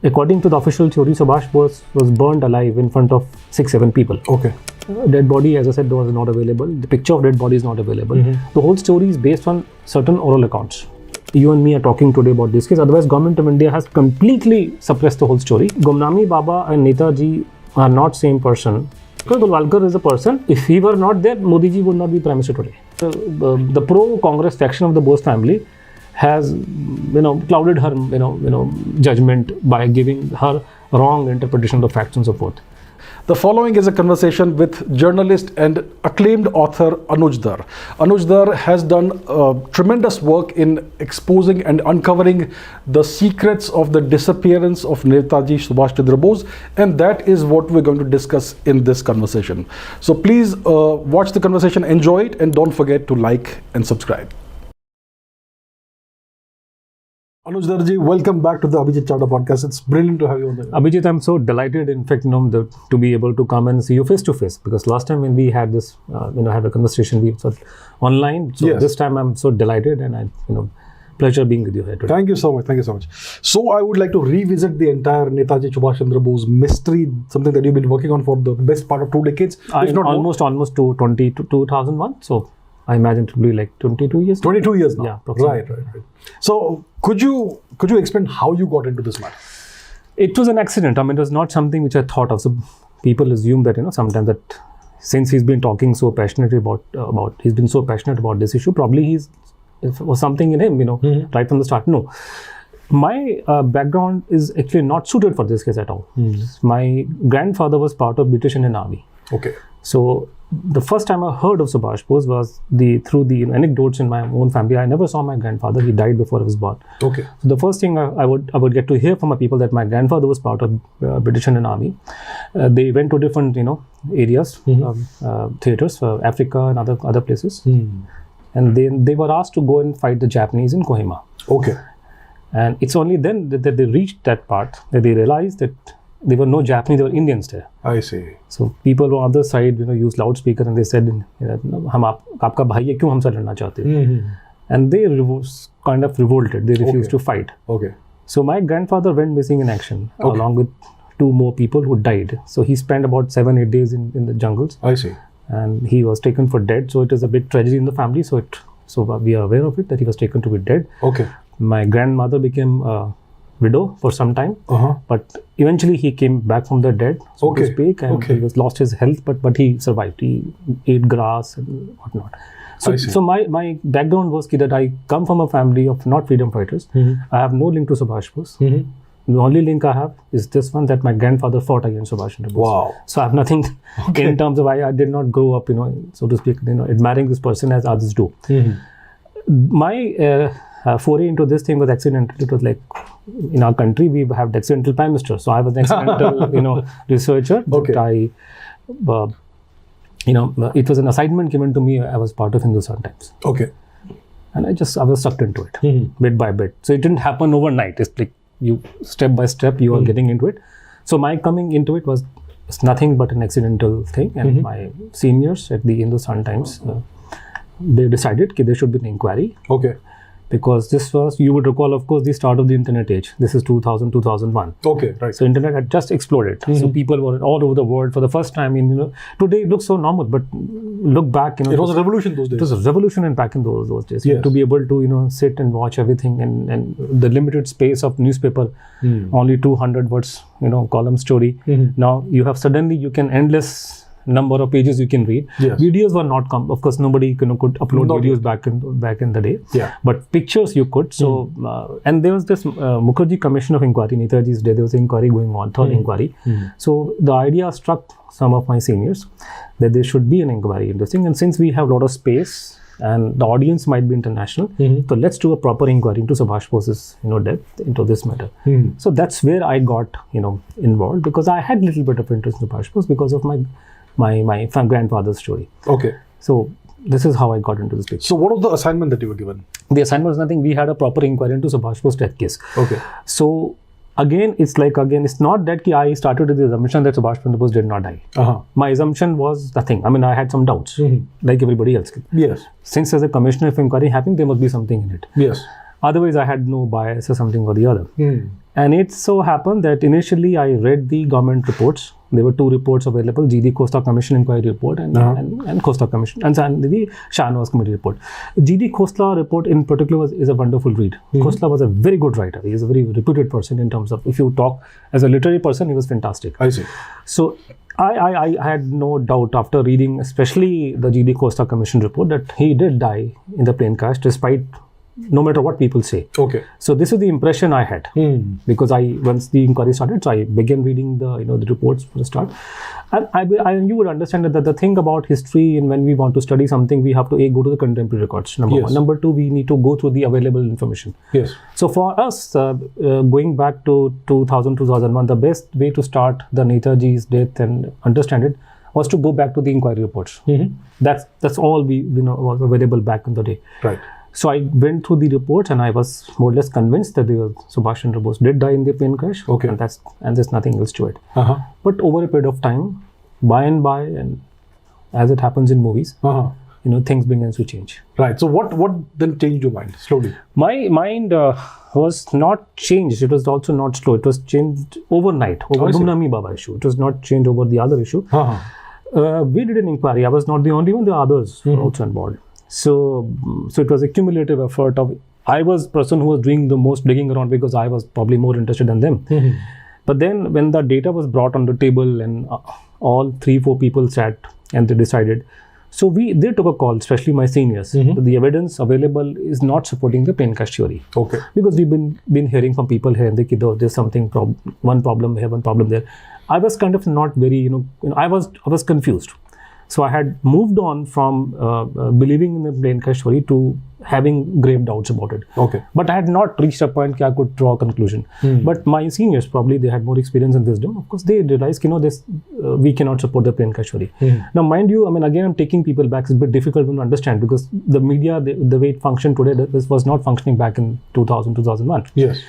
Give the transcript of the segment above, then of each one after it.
According to the official theory, Subhas was burned alive in front of 6-7 people. Okay. Dead body, as I said, was not available. The picture of dead body is not available. The whole story is based on certain oral accounts. You and me are talking today about this case. Otherwise, government of India has completely suppressed the whole story. Gumnami Baba and Netaji are not same person. Because Golwalkar is a person. If he were not there, Modi ji would not be Prime Minister today. The pro-Congress faction of the Bose family has, clouded her, judgment by giving her wrong interpretation of the facts and so forth. The following is a conversation with journalist and acclaimed author Anuj Dhar. Anuj Dhar has done tremendous work in exposing and uncovering the secrets of the disappearance of Netaji Subhas Chandra Bose, and that is what we're going to discuss in this conversation. So please watch the conversation, enjoy it, and don't forget to like and subscribe. Anuj Dhar ji, welcome back to the Abhijit Chavda podcast. It's brilliant to have you on the Abhijit, I'm so delighted, in fact, to be able to come and see you face to face. Because last time when we had this, had a conversation, we saw online. So yes. This time I'm so delighted, and pleasure being with you here today. Thank you so much. Thank you so much. So I would like to revisit the entire Netaji Subhas Chandra Bose mystery, something that you've been working on for the best part of 2 decades. If not almost to 2001. So I imagine it will be like 22 years. 22 years now. Yeah, approximately. Right. So could you explain how you got into this matter? It was an accident. It was not something which I thought of. So people assume that sometimes that since he's been talking so passionately about he's been so passionate about this issue, probably it was something in him, right from the start. No. My background is actually not suited for this case at all. My grandfather was part of British Indian Army. Okay. So the first time I heard of Subhas Bose was through the anecdotes in my own family. I never saw my grandfather. He died before I was born. Okay. So the first thing I would get to hear from my people that my grandfather was part of British Indian Army. They went to different areas, theaters, Africa and other places, and then they were asked to go and fight the Japanese in Kohima. Okay. And it's only then that they reached that part that they realized that there were no Japanese, there were Indians there. I see. So people on the other side, used loudspeaker, and they said, "हम आपका भाई है, क्यों हमसे लड़ना चाहते हैं?" And they kind of revolted. They refused to fight. Okay. So my grandfather went missing in action, along with 2 more people who died. So he spent about 7-8 days in the jungles. I see. And he was taken for dead. So it is a big tragedy in the family. So we are aware of it, that he was taken to be dead. Okay. My grandmother became a widow for some time, but eventually he came back from the dead, so to speak, and he lost his health, but he survived. He ate grass and whatnot. So my background was that I come from a family of not freedom fighters. I have no link to Subhas Bose. The only link I have is this one, that my grandfather fought against Subhas Chandra Bose. Wow. So I have nothing in terms of I did not grow up, so to speak, admiring this person as others do. My foray into this thing was accidental. It was like, in our country, we have accidental prime minister. So I was an accidental, researcher. Okay. It was an assignment given to me. I was part of Hindustan Times. Okay. And I was sucked into it, bit by bit. So it didn't happen overnight. It's like you, step by step, you are getting into it. So my coming into it was nothing but an accidental thing. And my seniors at the Hindustan Times, they decided that there should be an inquiry. Okay. Because this was, you would recall, of course, the start of the internet age. This is 2000, 2001. Okay, right. So internet had just exploded. So people were all over the world for the first time. Today it looks so normal, but look back, it was a revolution those days. It was a revolution and back in those days. Yes. To be able to, sit and watch everything, and the limited space of newspaper, only 200 words, column story. Now you can endless number of pages you can read. Yes. Videos were not of course nobody could upload videos back in the day. Yeah. But pictures you could. So and there was this Mukherjee Commission of Inquiry. Netaji's day there was an inquiry going on, third inquiry. So the idea struck some of my seniors that there should be an inquiry into this thing. And since we have a lot of space and the audience might be international, so let's do a proper inquiry into Subhas Bose's death, into this matter. So that's where I got involved, because I had a little bit of interest in Subhas Bose because of my grandfather's story. Okay. So this is how I got into this picture. So what was the assignment that you were given? The assignment was nothing. We had a proper inquiry into Subhas Bose's death case. Okay. So again, it's not that I started with the assumption that Subhas Chandra Bose did not die. My assumption was nothing. I had some doubts, like everybody else. Yes. Since there's a commissioner of inquiry happening, there must be something in it. Yes. Otherwise, I had no bias or something or the other. And it so happened that initially I read the government reports. There were 2 reports available: GD Costa Commission Inquiry Report and Costa Commission, and the Shahnawaz Committee Report. GD Costa report in particular is a wonderful read. Costa was a very good writer. He is a very reputed person in terms of, if you talk as a literary person, he was fantastic. I see. So I had no doubt after reading, especially the GD Costa Commission report, that he did die in the plane crash, despite no matter what people say. Okay. So this is the impression I had, because once the inquiry started, so I began reading the the reports for the start, and you would understand that the thing about history, and when we want to study something, we have to go to the contemporary records. Number one. Number two, we need to go through the available information. Yes. So for us, going back to 2001, the best way to start the Netaji's death and understand it was to go back to the inquiry reports. That's all we was available back in the day. Right. So I went through the reports, and I was more or less convinced that Subhas Chandra Bose did die in the plane crash. Okay. And there's nothing else to it. But over a period of time, by and by, and as it happens in movies, things began to change. Right. So what then changed your mind slowly? My mind was not changed. It was also not slow. It was changed overnight over Gumnami Baba issue. It was not changed over the other issue. We did an inquiry. I was not the only one. There were others also involved. So it was a cumulative effort of, I was the person who was doing the most digging around because I was probably more interested than them. But then when the data was brought on the table and all 3-4 people sat and they decided, so they took a call, especially my seniors. The evidence available is not supporting the plane crash theory. Okay. Because we've been hearing from people here and there's something, one problem here, one problem there. I was kind of not very, I was confused. So I had moved on from believing in the plane crash theory to having grave doubts about it. Okay. But I had not reached a point where I could draw a conclusion. But my seniors, probably they had more experience and wisdom. Of course, they realized, we cannot support the plane crash theory. Now, mind you, again, I'm taking people back. It's a bit difficult to understand because the media, the way it functioned today, this was not functioning back in 2000, 2001. Yes.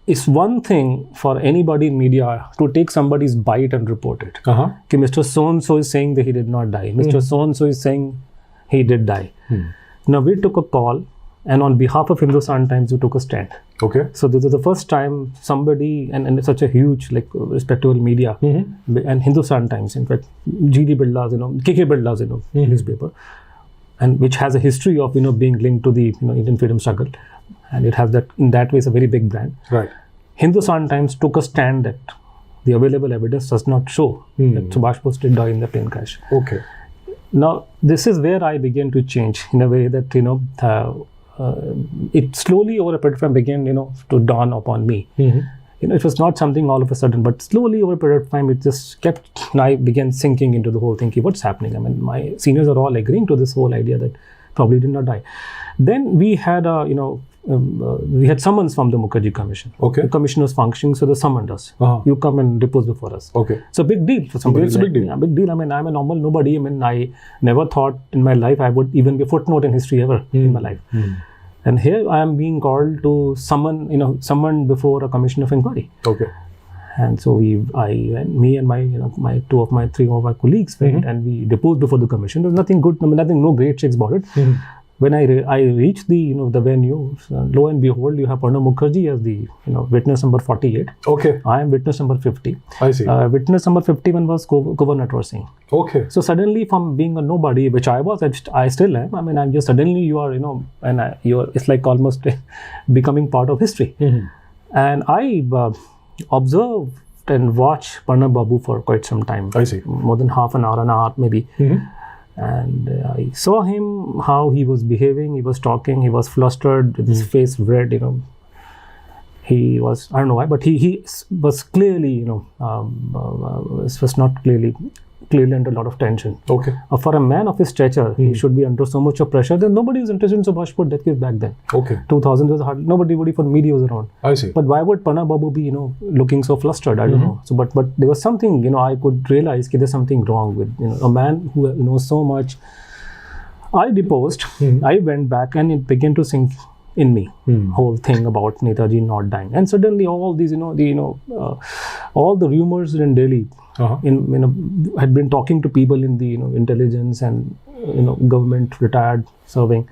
It's one thing for anybody in media to take somebody's bite and report it. Okay, Mr. So-and-so is saying that he did not die. Mr. So-and-so is saying he did die. Now, we took a call, and on behalf of Hindustan Times, we took a stand. Okay. So this is the first time somebody, and such a huge, respectable media, and Hindustan Times, in fact, GD Birla's, KK Birla's, newspaper, and which has a history of, being linked to the, Indian freedom struggle. And it has that, in that way, it's a very big brand. Right. Hindustan Times took a stand that the available evidence does not show that Subhas Bose did die in the plane crash. Okay. Now, this is where I began to change in a way that, it slowly over a period of time began, to dawn upon me. It was not something all of a sudden, but slowly over a period of time, it just kept, and I began sinking into the whole thing. What's happening? My seniors are all agreeing to this whole idea that probably did not die. Then we had we had summons from the Mukherjee Commission. Okay. The commission was functioning, so they summoned us. You come and depose before us. Okay. It's a big deal for somebody. It's a big deal. Yeah, big deal. I'm a normal nobody. I never thought in my life I would even be a footnote in history ever in my life. And here I am being called to summoned before a commission of inquiry. Okay. And so me and my 3 of my colleagues went and we deposed before the commission. There was nothing good, no great checks about it. When I reached the the venue, lo and behold, you have Pranab Mukherjee as the witness number 48. Okay. I am witness number 50. I see. Witness number 51 was Governor Singh. Okay. So suddenly, from being a nobody, which I was, I still am. I'm just suddenly you are it's like almost becoming part of history. And I observed and watched Pranab Babu for quite some time. I see. More than half an hour and a half maybe. And I saw him, how he was behaving, he was talking, he was flustered, with his face red, He was, I don't know why, but he was clearly, was not clearly under a lot of tension. Okay. For a man of his stature, he should be under so much of pressure. Then nobody was interested in Subhas Bose death case back then. Okay. 2000 was hard. Nobody for media was around. I see. But why would Pranab Babu be, looking so flustered? I don't know. So, but there was something, I could realize there's something wrong with, a man who knows so much. I deposed. I went back and it began to sink in me, whole thing about Netaji not dying. And suddenly all these, all the rumors in Delhi, had been talking to people in the intelligence and government, retired, serving.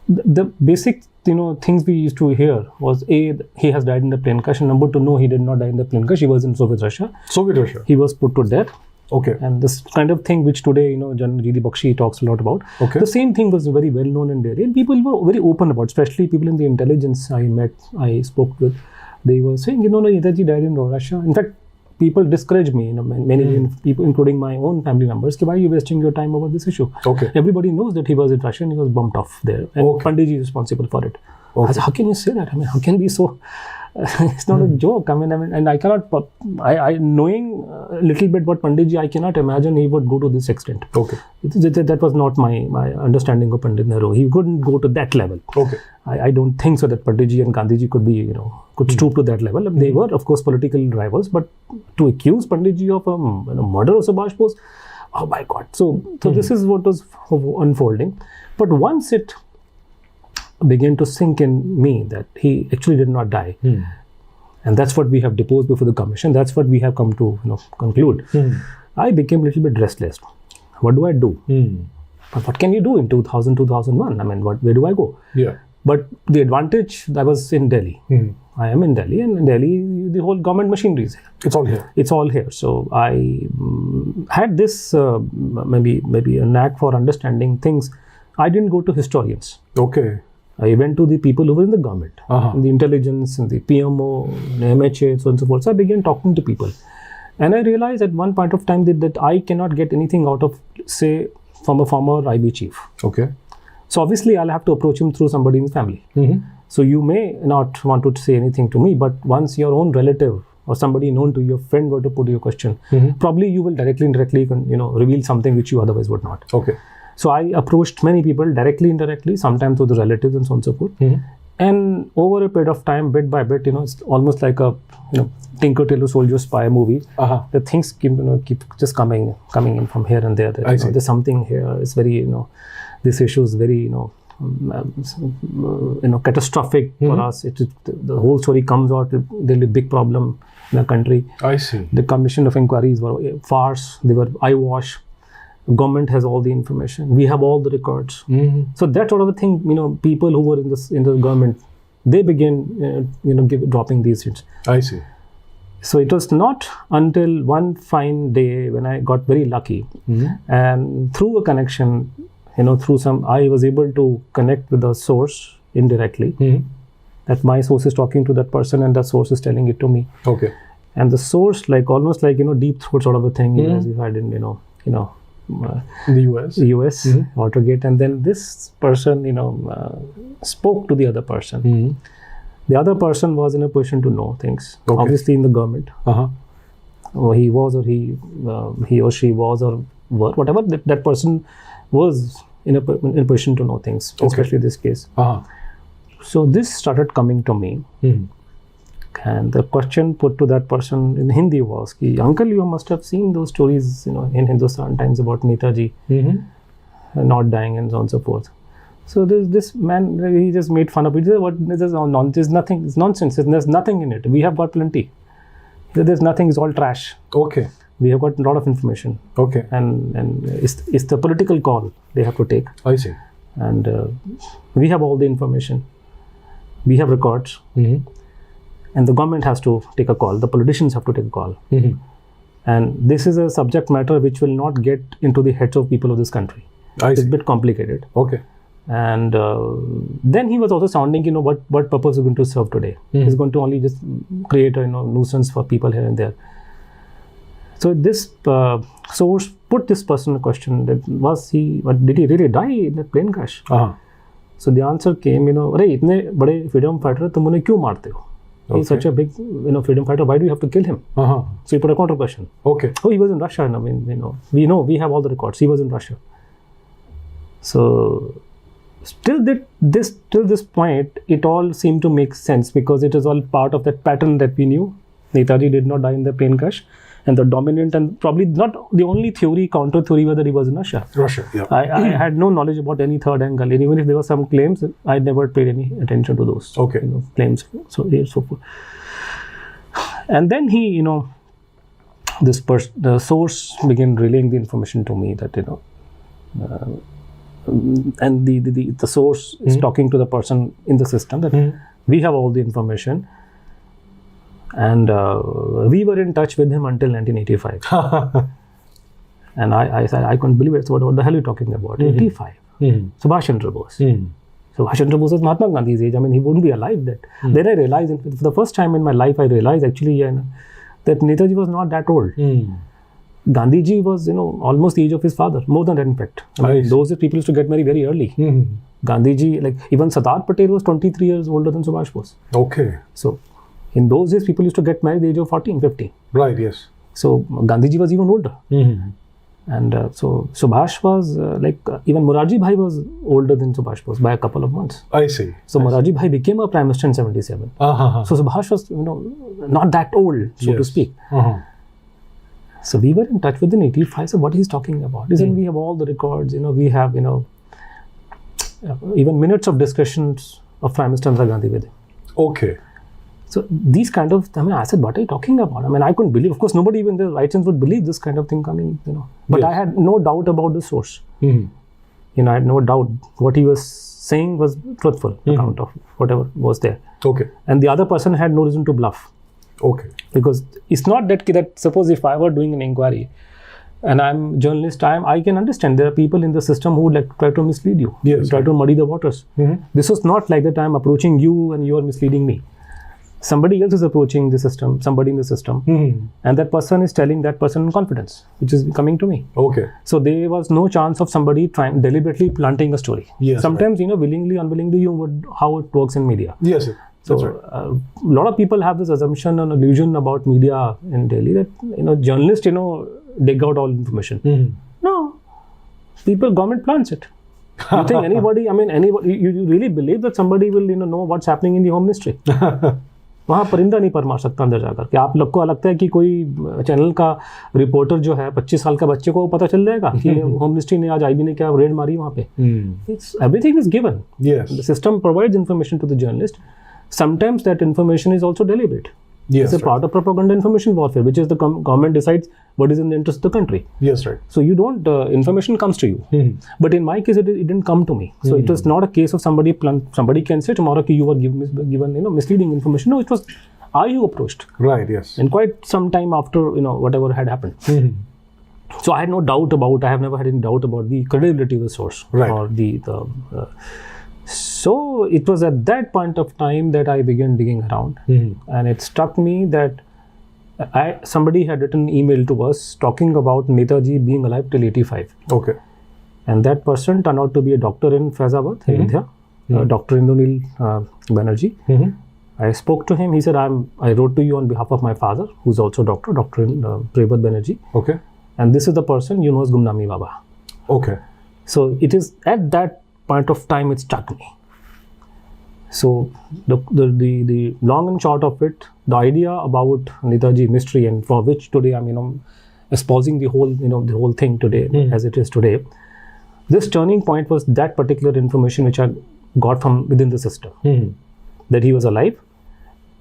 The basic things we used to hear was A, he has died in the plane crash, and number 2, no, he did not die in the plane crash. He was in Soviet Russia. He was put to death. Okay. And this kind of thing, which today, Janjidi Bakshi talks a lot about. Okay. The same thing was very well known in Delhi, and people were very open about, especially people in the intelligence I spoke with. They were saying, Netaji died in Russia. In fact, people discouraged me, many people, including my own family members, why are you wasting your time over this issue? Okay. Everybody knows that he was in Russia and he was bumped off there. And Panditji is responsible for it. I said, how can you say that? How can be so? It's not a joke. And I cannot, knowing a little bit about Panditji, I cannot imagine he would go to this extent. Okay. That was not my understanding of Pandit Nehru. He couldn't go to that level. Okay. I don't think so that Panditji and Gandhiji could be, could stoop to that level. They were, of course, political rivals, but to accuse Panditji of a murder of Subhas Bose, oh my God. So this is what was unfolding. But once it began to sink in me that he actually did not die, and that's what we have deposed before the commission, that's what we have come to conclude, I became a little bit restless. What do I do? But what can you do in 2000, 2001? Where do I go? Yeah. But the advantage, I was in Delhi. I am in Delhi, and in Delhi, the whole government machinery is here. It's all here. It's all here. So I had this maybe a knack for understanding things. I didn't go to historians. Okay. I went to the people who were in the government, in the intelligence, in the PMO, the MHA, so on and so forth. So I began talking to people. And I realized at one point of time that I cannot get anything out of, say, from a former IB chief. Okay. So obviously, I'll have to approach him through somebody in his family. So you may not want to say anything to me, but once your own relative or somebody known to your friend were to put you a question, probably you will directly, indirectly, reveal something which you otherwise would not. Okay. So I approached many people directly, indirectly, sometimes through the relatives and so on and so forth. And over a period of time, bit by bit, it's almost like a Tinker Tailor Soldier Spy movie. The things keep just coming in from here and there. That, there's something here. It's very this issue is very catastrophic for us. The whole story comes out. There'll be a big problem in the country. I see. The commission of inquiries were a farce. They were eyewash. Government has all the information. We have all the records. So that sort of a thing, people who were in the government, they began, dropping these hints. I see. So it was not until one fine day when I got very lucky, and through a connection, I was able to connect with the source indirectly. That my source is talking to that person, and that source is telling it to me. Okay. And the source, almost like deep throat sort of a thing, as if I didn't, the US, Watergate, and then this person, spoke to the other person. The other person was in a position to know things, obviously in the government. Or he was, or he or she was, or were, whatever. That person was in a position to know things, especially this case. So this started coming to me. And the question put to that person in Hindi was, Uncle, you must have seen those stories, in Hindustan Times about Netaji not dying and so on and so forth. So this man, he just made fun of it. He said, what? This is nothing. It's nonsense. There's nothing in it. We have got plenty. There's nothing. It's all trash. Okay. We have got a lot of information. Okay. And it's the political call they have to take. I see. And we have all the information. We have records. And the government has to take a call. The politicians have to take a call. And this is a subject matter which will not get into the heads of people of this country. It's a bit complicated. Okay. And then he was also sounding, what purpose is going to serve today? He's going to only just create a nuisance for people here and there. So this source put this person a question that did he really die in that plane crash? So the answer came, अरे इतने बड़े freedom fighter तुम उन्हें क्यों मारते हो? He's such a big, freedom fighter. Why do you have to kill him? So he put a counter question. Okay. Oh, he was in Russia. We have all the records. He was in Russia. So till this point, it all seemed to make sense because it is all part of that pattern that we knew. Netaji did not die in the plane crash. And the dominant and probably not the only counter theory, whether he was in Russia. Yeah. I had no knowledge about any third angle. And even if there were some claims, I never paid any attention to those claims. So forth. And then he, the source began relaying the information to me that, and the source is talking to the person in the system that we have all the information, and we were in touch with him until 1985. And I said, I couldn't believe it. So what the hell are you talking about? 85. Subhas Chandra Bose. Subhas Chandra Bose was Mahatma Gandhi's age. I mean, he wouldn't be alive then. Then I realized, for the first time in my life, I realized actually that Netaji was not that old. Gandhiji was, almost the age of his father, more than that in fact. I mean, those days people used to get married very early. Gandhiji, like even Sardar Patel was 23 years older than Subhash Bose. Okay. So, in those days people used to get married at the age of 14, 15. Right, yes. So, Gandhiji was even older. And so Subhash was even Morarji Bhai was older than Subhash Bose by a couple of months. I see. So Morarji Bhai became a prime minister in 77. So Subhash was not that old, so to speak. So we were in touch with in 85. So what he's talking about? Isn't we have all the records? We have even minutes of discussions of Prime Minister Indira Gandhi with him. Okay. So these kind of, I said, what are you talking about? I couldn't believe. Of course, nobody even in their right sense would believe this kind of thing coming. But I had no doubt about the source. I had no doubt what he was saying was truthful account of whatever was there. Okay. And the other person had no reason to bluff. Okay. Because it's not that suppose if I were doing an inquiry and I'm a journalist, I can understand there are people in the system who would try to mislead you, try to muddy the waters. This was not like that I'm approaching you and you are misleading me. Somebody else is approaching the system, somebody in the system, and that person is telling that person in confidence, which is coming to me. Okay. So there was no chance of somebody trying deliberately planting a story. Yes. Sometimes, willingly, unwillingly, how it works in media. Yes. So a lot of people have this assumption and illusion about media in Delhi that journalists dig out all information. No, government plans it. You think anybody? You really believe that somebody will know what's happening in the home ministry? वहाँ परिंदा नहीं पर मार सकता अंदर जाकर कि आप लोग को लगता है कि कोई चैनल का रिपोर्टर जो है 25 साल का बच्चे को पता चल जाएगा कि होम मिनिस्ट्री ने आज आईबी ने क्या रेड मारी वहाँ पे. Everything is given. Yes. The system provides information to the journalist. Sometimes that information is also deliberate. Yes, it's a part of propaganda information warfare, which is the government decides what is in the interest of the country. Yes, right. So you don't, information comes to you. But in my case, it didn't come to me. So it was not a case of somebody can say tomorrow that you were given misleading information. No, it was you approached. Right, yes. And quite some time after, whatever had happened. So I had no doubt I have never had any doubt about the credibility of the source. Right. Or so it was at that point of time that I began digging around, and it struck me that somebody had written an email to us talking about Netaji being alive till 85. Okay. And that person turned out to be a doctor in Faizabad, India, Dr. Indranil Banerjee. I spoke to him. He said, I wrote to you on behalf of my father, who's also a doctor, Dr. Prabhat Banerjee. Okay. And this is the person you know as Gumnami Baba. Okay. So it is at that point of time it struck me. So the long and short of it, the idea about Netaji mystery, and for which today I'm espousing the whole thing today as it is today. This turning point was that particular information which I got from within the system, that he was alive,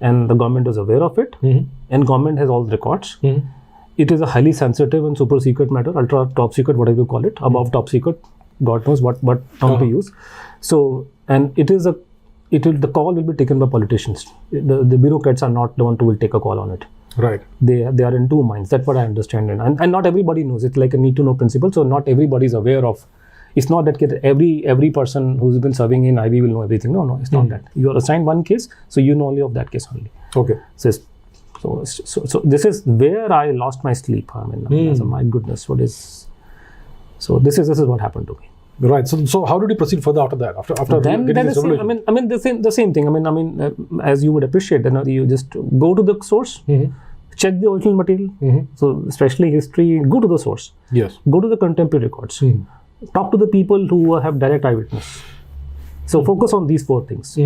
and the government was aware of it, and government has all the records. It is a highly sensitive and super secret matter, ultra top secret, whatever you call it, above top secret. God knows what term to use. So, and the call will be taken by politicians. The bureaucrats are not the one who will take a call on it. Right. They are in two minds. That's what I understand. And not everybody knows. It's like a need to know principle. So not everybody is aware of. It's not that every person who's been serving in IB will know everything. No, it's not that. You are assigned one case, so you know only of that case only. Okay. So this is where I lost my sleep. My goodness, what is? So this is what happened to me. Right. So how did you proceed further after that? After then getting this revelation? The same thing. As you would appreciate, you just go to the source, check the original material. So especially history, go to the source. Yes. Go to the contemporary records. Talk to the people who have direct eyewitness. So focus on these four things.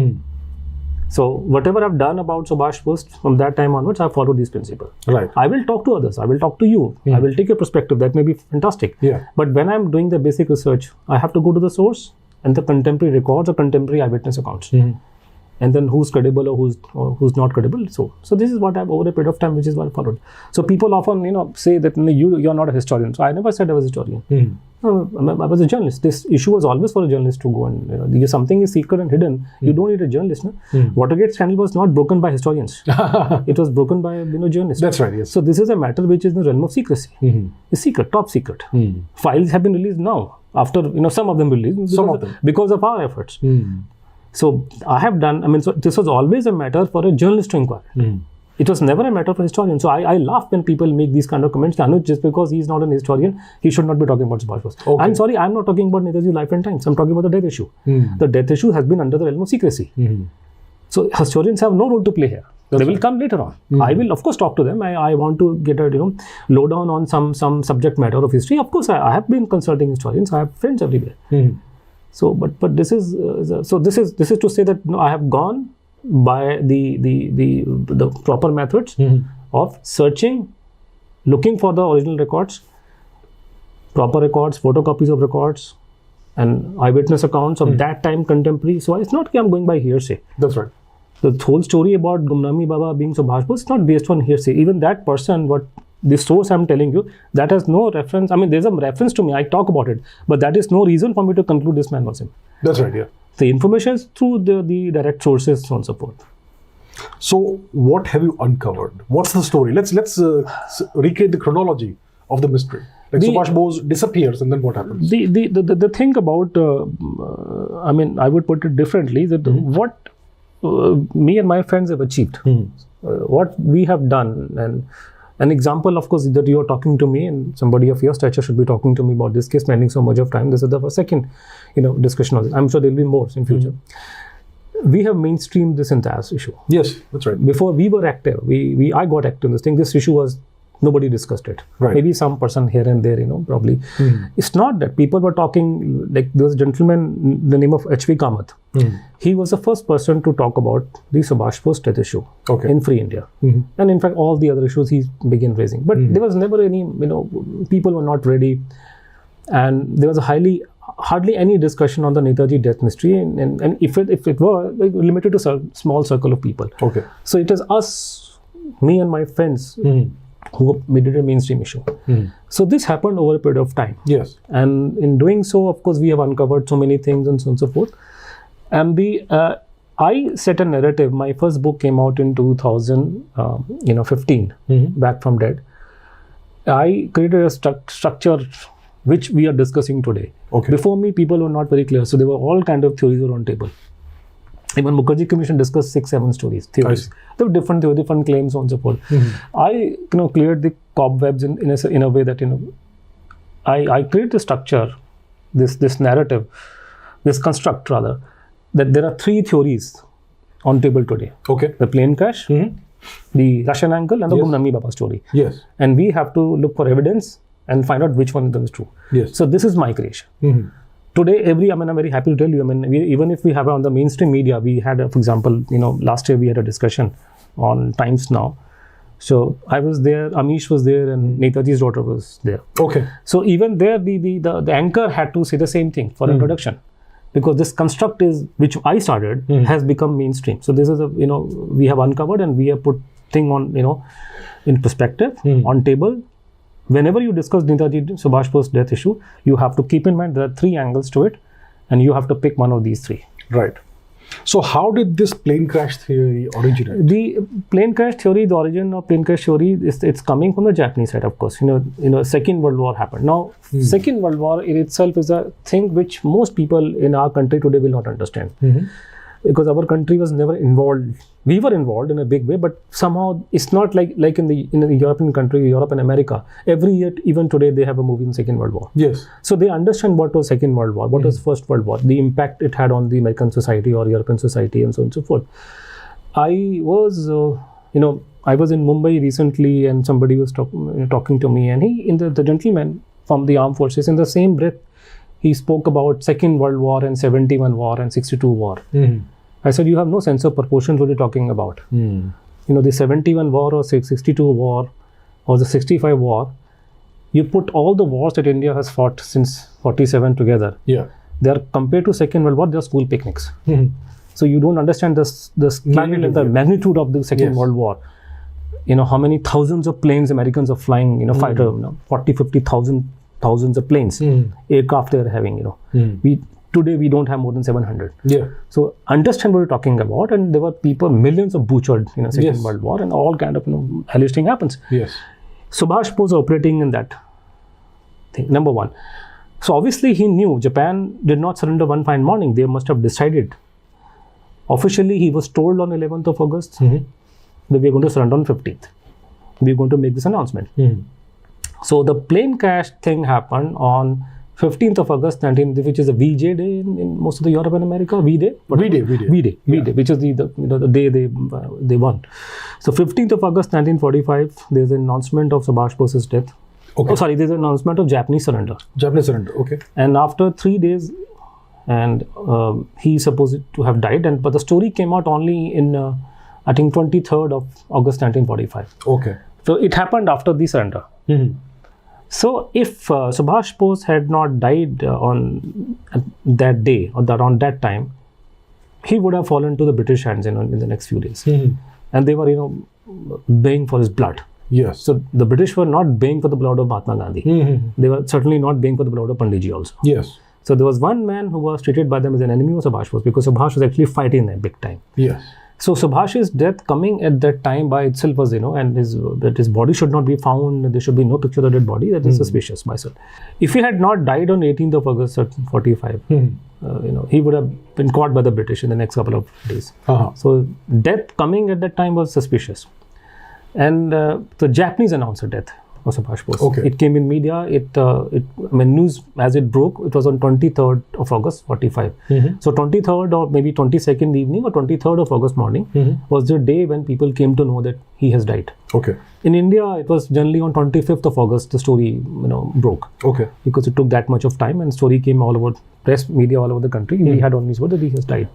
So whatever I've done about Subhash Bose from that time onwards, I've followed these principles. Right. I will talk to others. I will talk to you. I will take a perspective. That may be fantastic. Yeah. But when I'm doing the basic research, I have to go to the source and the contemporary records or contemporary eyewitness accounts. And then who's credible or who's not credible. So this is what I've over a period of time, which is what I followed. So people often say that you're not a historian. So I never said I was a historian. I was a journalist. This issue was always for a journalist to go and, if something is secret and hidden, you don't need a journalist. No? Watergate scandal was not broken by historians. It was broken by, journalists. That's right, yes. So this is a matter which is in the realm of secrecy. It's secret, top secret. Files have been released now, after, some of them released. Because of our efforts. So I have done, so this was always a matter for a journalist to inquire. It was never a matter for historians. So I laugh when people make these kind of comments. Anuj, just because he's not an historian, he should not be talking about Subhas Bose. Okay. I'm sorry, I'm not talking about Netaji's life and times. I'm talking about the death issue. The death issue has been under the realm of secrecy. So historians have no role to play here. They will come later on. I will, of course, talk to them. I want to get a lowdown on some subject matter of history. Of course, I have been consulting historians. I have friends everywhere. So, but this is this is to say that I have gone by the proper methods of searching, looking for the original records, proper records, photocopies of records, and eyewitness accounts of that time contemporary. So it's not that I'm going by hearsay. That's right. The whole story about Gumnami Baba being Subhas Bose is not based on hearsay. Even that person, what the source I'm telling you, that has no reference. There's a reference to me. I talk about it, but that is no reason for me to conclude this man was him. That's right. Yeah. The information is through the direct sources, so on and so forth. So, what have you uncovered? What's the story? Let's recreate the chronology of the mystery. Like Subhas Bose disappears, and then what happens? The thing about, I would put it differently, that what me and my friends have achieved, what we have done, and an example, of course, that you are talking to me, and somebody of your stature should be talking to me about this case, spending so much of time. This is the second, discussion of this. I'm sure there will be more in future. We have mainstreamed this entire issue. Yes, that's right. Before we were active, I got active in this thing. This issue was, nobody discussed it. Right. Maybe some person here and there, probably. It's not that people were talking, like there was a gentleman, the name of H.V. Kamath. He was the first person to talk about the Subhas Bose death issue in Free India. And in fact, all the other issues he began raising. But there was never any, people were not ready. And there was hardly any discussion on the Netaji death mystery. And if it were, limited to a small circle of people. Okay. So it is us, me and my friends, who made it a mainstream issue. So this happened over a period of time. Yes. And in doing so, of course, we have uncovered so many things and so on and so forth. And I set a narrative. My first book came out in 2015, Back from Dead. I created a structure which we are discussing today. Okay. Before me, people were not very clear. So there were all kind of theories around table. Even Mukherjee Commission discussed 6-7 theories. There were different claims, so on and so forth. I cleared the cobwebs in a way that I created a structure, this narrative, this construct rather, that there are 3 theories on table today. Okay. The plane crash, the Russian angle, and the Gumnami Baba story. Yes. And we have to look for evidence and find out which one of them is true. Yes. So this is my creation. Today, I'm very happy to tell you, even if we have on the mainstream media, we had, for example, last year we had a discussion on Times Now. So I was there, Amish was there, and Netaji's daughter was there. Okay. So even there, the anchor had to say the same thing for introduction. Because this construct which I started, has become mainstream. So this is we have uncovered and we have put thing on, in perspective, on table. Whenever you discuss Netaji Subhas Bose death issue, you have to keep in mind there are 3 angles to it, and you have to pick one of these 3. Right. So how did this plane crash theory originate? The plane crash theory, the origin of plane crash theory, it's coming from the Japanese side, of course. Second World War happened. Now, Second World War in itself is a thing which most people in our country today will not understand. Because our country was never involved. We were involved in a big way, but somehow it's not like in the European country, Europe and America. Every year, even today, they have a movie in Second World War. Yes. So they understand what was Second World War, what was First World War, the impact it had on the American society or European society, and so on and so forth. I was, I was in Mumbai recently, and somebody was talking to me, and the gentleman from the armed forces, in the same breath, he spoke about Second World War and 71 war and 62 war. I said, you have no sense of proportion what you're talking about. The 71 war or 62 war or the 65 war, you put all the wars that India has fought since 47 together. Yeah. They are compared to Second World War, they are school picnics. So you don't understand the scale and the magnitude of the Second World War. How many thousands of planes Americans are flying, fighter, 40, 50,000 thousands of planes, aircraft they are having, Today we don't have more than 700. Yeah. So understand what we're talking about, and there were people, millions of butchered in the Second World War, and all kind of hellish thing happens. Yes. Subhas was operating in that thing. Number one. So obviously he knew Japan did not surrender one fine morning. They must have decided. Officially, he was told on 11th of August that we are going to surrender on 15th. We are going to make this announcement. So the plane crash thing happened on 15th of August 19, which is a VJ day in most of the Europe and America. V-Day, which is the day they won. So 15th of August 1945, there's an announcement of Subhas Bose's death. Okay. There's an announcement of Japanese surrender. Okay. And after 3 days, and he's supposed to have died, but the story came out only in I think 23rd of August 1945. Okay. So it happened after the surrender. So if Subhas Bose had not died on that day or around that time, he would have fallen to the British hands in the next few days. And they were baying for his blood. Yes. So the British were not baying for the blood of Mahatma Gandhi. They were certainly not baying for the blood of Panditji also. Yes. So there was one man who was treated by them as an enemy of Subhas Bose, because Subhas was actually fighting them big time. Yes. So Subhas's death coming at that time by itself was, and that his body should not be found, there should be no picture of that body, that is suspicious myself. If he had not died on 18th of August 45, he would have been caught by the British in the next couple of days. So death coming at that time was suspicious. And the Japanese announced the death of Subhas Bose. Okay. It came in media. News as it broke, it was on 23rd of August 45. So 23rd or maybe 22nd evening or 23rd of August morning was the day when people came to know that he has died. Okay. In India, it was generally on 25th of August the story broke. Okay. Because it took that much of time, and story came all over press media all over the country. We had only heard that he has died.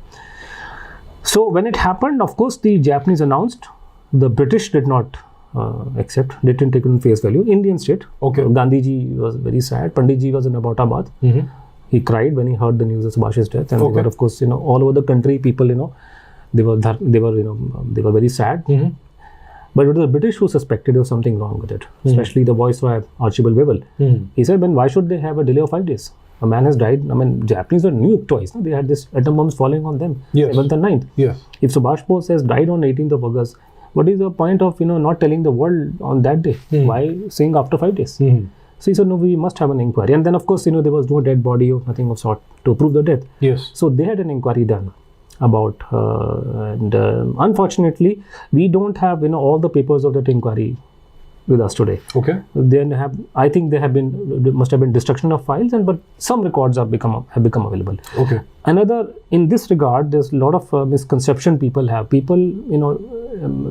So when it happened, of course, the Japanese announced. The British did not accept. They didn't take it on face value. Indians did. Okay. Gandhiji was very sad. Panditji was in Abbottabad. He cried when he heard the news of Subhas's death, and they were, of course, all over the country. People, they were very sad. But it was the British who suspected there was something wrong with it. Especially the Viceroy Archibald Wavell. He said, "Why should they have a delay of 5 days? A man has died." Japanese were nuked twice. No? They had this atom bombs falling on them. Yes. 7th and 9th. Yes. If Subhas Bose has died on 18th of August, what is the point of not telling the world on that day? Why saying after 5 days? So he said, no, we must have an inquiry. And then of course there was no dead body or nothing of sort to prove the death. Yes. So they had an inquiry done about and unfortunately we don't have all the papers of that inquiry with us today. Okay. I think there must have been destruction of files, but some records have become available. Okay. Another, in this regard, there's a lot of misconception people have. People,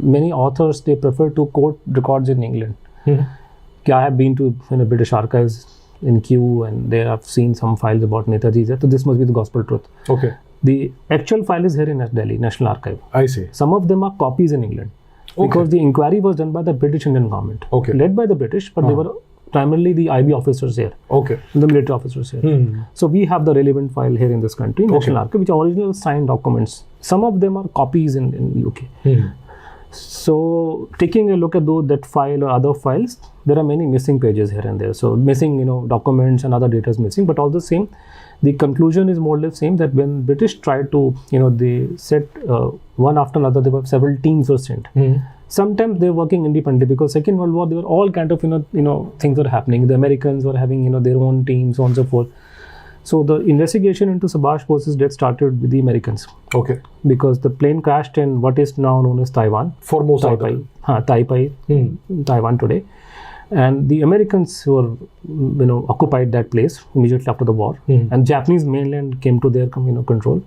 many authors, they prefer to quote records in England. I have been to British archives in Kew, and they have seen some files about Netaji. So this must be the gospel truth. Okay. The actual file is here in Delhi, National Archive. I see. Some of them are copies in England. Okay. Because the inquiry was done by the British Indian government. Okay. Led by the British, but they were primarily the IB officers here. Okay. The military officers here. So we have the relevant file here in this country, National Archive, which are original signed documents. Some of them are copies in UK. So taking a look at that file or other files, there are many missing pages here and there. So missing, documents and other data is missing, but all the same, the conclusion is more or less same, that when British tried to, they set one after another, there were several teams were sent. Sometimes they were working independently, because Second World War, there were all kind of, things were happening. The Americans were having, their own teams, so on and so forth. So the investigation into Subhas Bose's death started with the Americans. Okay. Because the plane crashed in what is now known as Taiwan. Formosa. Taiwan today. And the Americans were, occupied that place immediately after the war. And Japanese mainland came to their, control.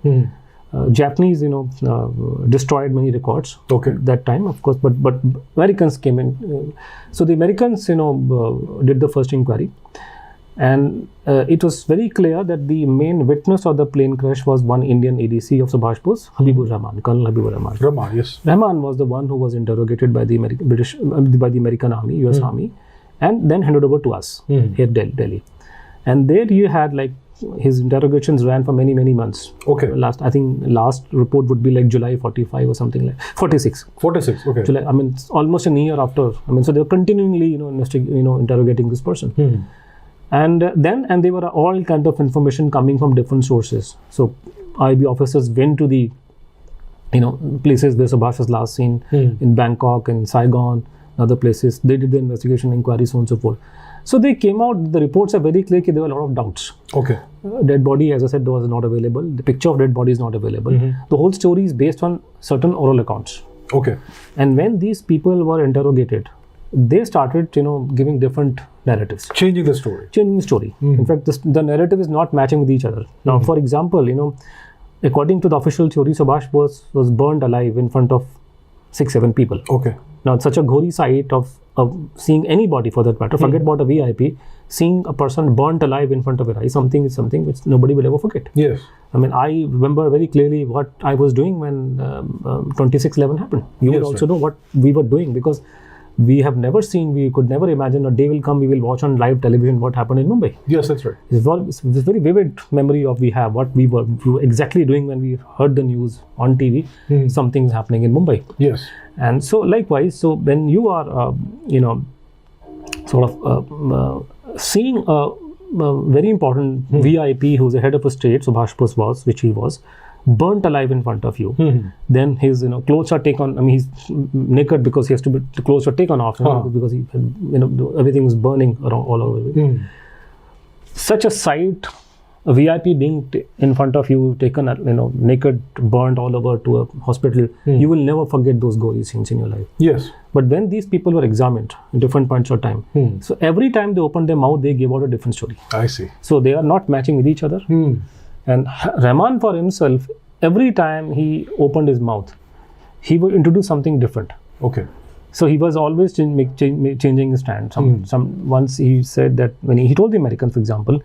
Japanese, destroyed many records. Okay. That time, of course, but Americans came in. So the Americans, did the first inquiry. And it was very clear that the main witness of the plane crash was one Indian ADC of Subhas Bose, Habibur Rahman, Colonel Habibur Rahman. Rahman was the one who was interrogated by the American Army, US Army, and then handed over to us here Delhi. And there you had his interrogations ran for many months. Okay. I think last report would be July 45 or something like 46. 46. Okay. July, it's almost a year after. So they were continually interrogating this person. And there were all kind of information coming from different sources. So IB officers went to the places where Subhas was last seen, in Bangkok, in Saigon, other places. They did the investigation, inquiry, so on and so forth. So they came out, the reports are very clear that there were a lot of doubts. Okay. Dead body, as I said, was not available. The picture of dead body is not available. The whole story is based on certain oral accounts. Okay. And when these people were interrogated, they started, giving different narratives. Changing the story. In fact, the narrative is not matching with each other. Now, for example, according to the official theory, Subhas was burned alive in front of 6-7 people. Okay. Now, it's such a gory sight of seeing anybody, for that matter, forget about a VIP, seeing a person burnt alive in front of your eyes, something which nobody will ever forget. Yes. I mean, I remember very clearly what I was doing when 26/11 happened. You will also know what we were doing, because we could never imagine a day will come, we will watch on live television what happened in Mumbai. Yes, that's right. It's this very vivid memory of we have what we were exactly doing when we heard the news on TV, something's happening in Mumbai. Yes. And so likewise, so when you are, seeing a very important VIP who's the head of a state, Subhas Bose was, which he was, burnt alive in front of you, then his clothes are taken. I mean, he's naked because he has to be. The clothes are taken off because he, everything was burning around all over. Such a sight, a VIP being in front of you, taken, naked, burnt all over to a hospital. You will never forget those gory scenes in your life. Yes. But when these people were examined in different points of time, so every time they opened their mouth, they gave out a different story. I see. So they are not matching with each other. And Rahman for himself, every time he opened his mouth, he would introduce something different. Okay. So he was always changing his stand. Once he said that when he told the Americans, for example,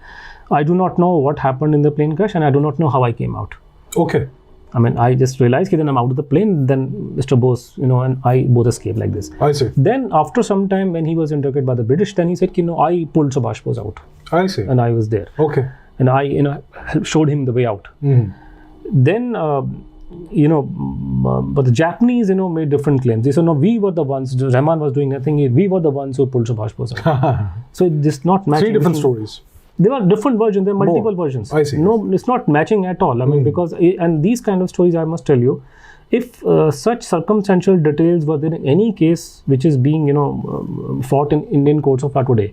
I do not know what happened in the plane crash and I do not know how I came out. Okay. I mean, I just realized that then I'm out of the plane, then Mr. Bose, and I both escaped like this. I see. Then after some time when he was interrogated by the British, then he said, I pulled Subhas Bose out. I see. And I was there. Okay. And I, showed him the way out. Then, but the Japanese, made different claims. They said, no, we were the ones, Rahman was doing nothing, we were the ones who pulled Subhas Bose out. So it's not matching. 3 different stories. There are different versions, there are multiple versions. I see. No, it's not matching at all. I mean, because, and these kind of stories, I must tell you, if such circumstantial details were there in any case which is being, fought in Indian courts of law today.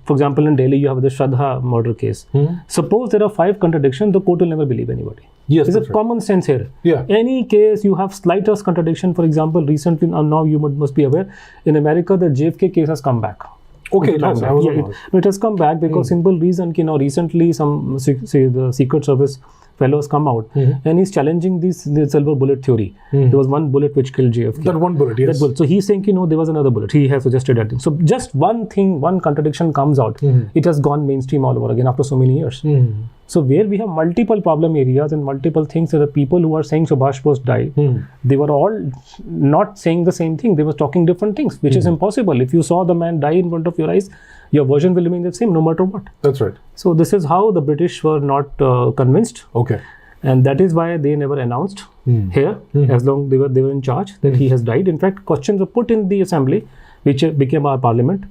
For example, in Delhi, you have the Chavda murder case. Suppose there are 5 contradictions, the court will never believe anybody. Yes, there's a common sense here. Yeah. Any case you have slightest contradiction, for example, recently, now you must be aware, in America, the JFK case has come back. Okay, it has come back because simple reason, recently the Secret Service fellows come out and he's challenging the silver bullet theory. There was one bullet which killed JFK. That one bullet, yes. That bullet. So he's saying, there was another bullet. He has suggested that thing. So just one thing, one contradiction comes out. It has gone mainstream all over again after so many years. So where we have multiple problem areas and multiple things, that the people who are saying Subhas Bose died, they were all not saying the same thing. They were talking different things, which is impossible. If you saw the man die in front of your eyes, your version will remain the same no matter what. That's right. So this is how the British were not convinced. Okay. And that is why they never announced here, as long they were in charge, that he has died. In fact, questions were put in the assembly, which became our parliament,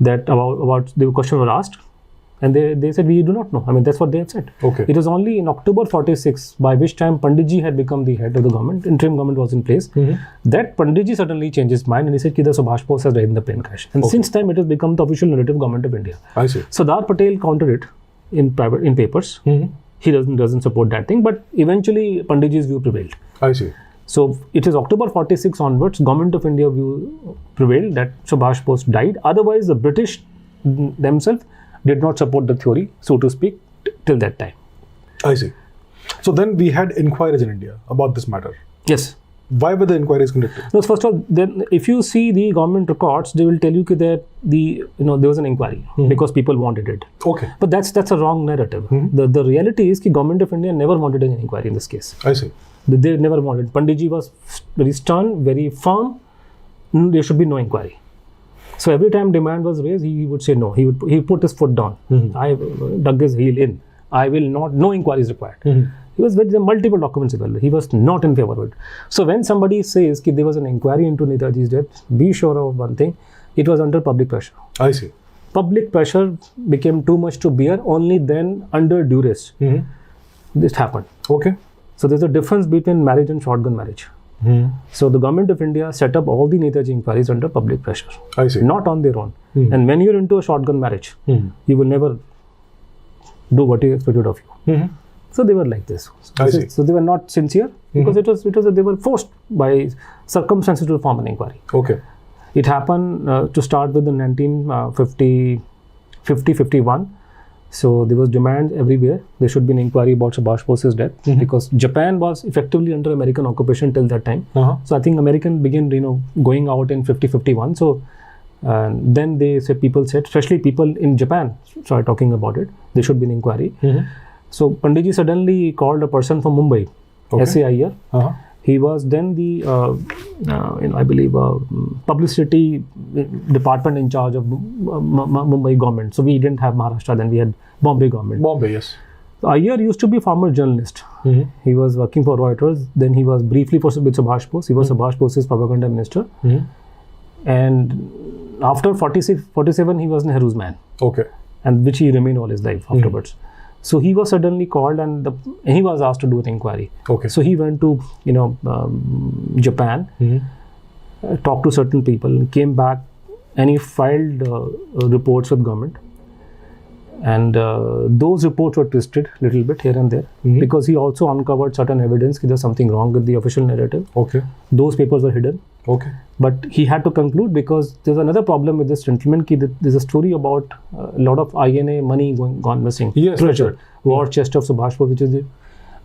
that about the questions were asked. And they said, we do not know. I mean, that's what they have said. Okay. It was only in October 46, by which time Panditji had become the head of the government, interim government was in place, that Panditji suddenly changed his mind and he said, the Subhas Bose has died in the plane crash. And since time, it has become the official narrative government of India. I see. So Dhar Patel countered it in papers. He doesn't support that thing, but eventually Panditji's view prevailed. I see. So it is October 46 onwards, government of India view prevailed that Subhas Bose died. Otherwise, the British themselves did not support the theory, so to speak, till that time. I see. So then we had inquiries in India about this matter. Yes. Why were the inquiries conducted? No, first of all, then if you see the government records, they will tell you that there was an inquiry because people wanted it. Okay. But that's a wrong narrative. The reality is that government of India never wanted an inquiry in this case. I see. They never wanted. Panditji was very stern, very firm. There should be no inquiry. So every time demand was raised, he would say no. He put his foot down. I dug his heel in. I will not. No inquiry is required. He was with the multiple documents available. He was not in favor of it. So when somebody says that there was an inquiry into Netaji's death, be sure of one thing: it was under public pressure. I see. public pressure became too much to bear. Only then, under duress, this happened. Okay. So there's a difference between marriage and shotgun marriage. So the government of India set up all the Netaji inquiries under public pressure. I see. Not on their own. And when you're into a shotgun marriage, you will never do what is expected of you. So they were like this. So they were not sincere because it was they were forced by circumstances to form an inquiry. Okay. It happened to start with in 1950-51. So there was demand everywhere. There should be an inquiry about Subhas Bose's death because Japan was effectively under American occupation till that time. So I think American began, going out in 50-51. So then people said, especially people in Japan started talking about it. There should be an inquiry. So Panditji suddenly called a person from Mumbai, S.A. Iyer. He was then the, I believe, publicity department in charge of Mumbai government. So we didn't have Maharashtra, then we had Bombay government. Bombay, yes. So Iyer used to be a former journalist. He was working for Reuters. Then he was briefly with Subhas Bose. He was Subhas Bose's propaganda minister. And after 47, he was Nehru's man. Okay. And which he remained all his life afterwards. So he was suddenly called and he was asked to do an inquiry. Okay. So he went to, Japan, talked to certain people, came back and he filed reports with government. And those reports were twisted a little bit here and there because he also uncovered certain evidence that there's something wrong with the official narrative. Okay. Those papers were hidden. Okay. But he had to conclude because there's another problem with this gentleman. There's a story about a lot of INA money gone missing. Yes, treasure. War chest of Subhas Bose, which is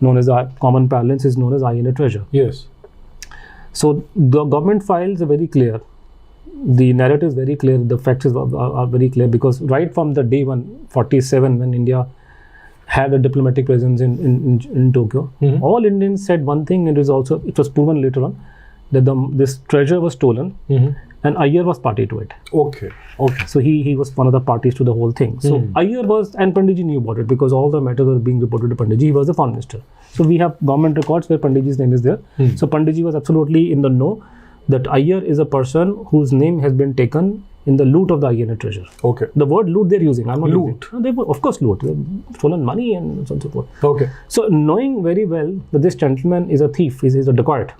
known as common parlance, is known as INA treasure. Yes. So the government files are very clear. The narrative is very clear. The facts are very clear because right from the day 47 when India had a diplomatic presence in Tokyo, all Indians said one thing, and it was proven later on that this treasure was stolen and Iyer was party to it. Okay. Okay. So he was one of the parties to the whole thing. So Iyer was, and Panditji knew about it because all the matters were being reported to Panditji. He was the foreign minister. So we have government records where Panditji's name is there. So Panditji was absolutely in the know that Iyer is a person whose name has been taken in the loot of the INA treasure. Okay. The word loot they're using. I'm not loot. Using. They were, of course, loot. They've stolen money and so on and so forth. Okay. So knowing very well that this gentleman is a thief, he's a dacoit,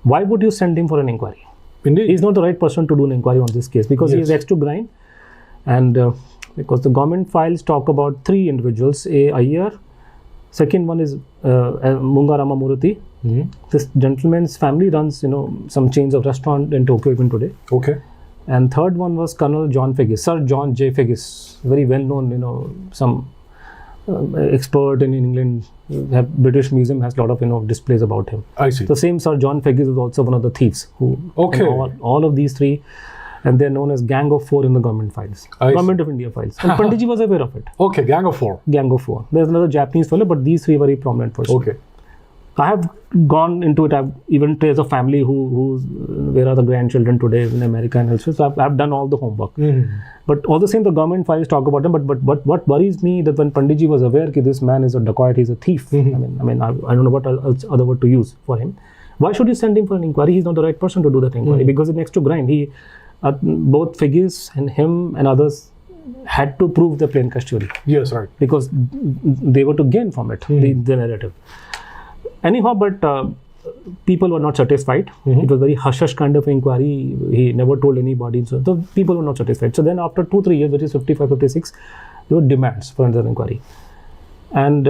why would you send him for an inquiry? Indeed. He's not the right person to do an inquiry on this case because he has X to grind. And because the government files talk about three individuals, A. Iyer, second one is Munga Ramamurthy. This gentleman's family runs, some chains of restaurant in Tokyo even today. Okay. And third one was Colonel John Figgis, Sir John J. Figgis, very well known, some expert in England. British Museum has a lot of displays about him. I see. The same Sir John Figgis was also one of the thieves who. Okay. All of these three, and they're known as Gang of Four in the government files, Government of India files. And Panditji was aware of it. Okay, Gang of Four. Gang of Four. There's another Japanese fellow, but these three very prominent persons. Okay. I have gone into it. I've even traced a family who's where are the grandchildren today in America and elsewhere. So I've done all the homework. But all the same, the government files talk about him. But what worries me that when Panditji was aware that this man is a dacoit, he's a thief. I don't know what other word to use for him. Why should you send him for an inquiry? He's not the right person to do that inquiry because it's next to grind. Both Figgis and him and others had to prove the plain custody. Yes, right. Because they were to gain from it, the narrative. Anyhow, but people were not satisfied. It was very hush-hush kind of inquiry. He never told anybody. So the people were not satisfied. So then after 2-3 years, which is 55, 56, there were demands for another inquiry. And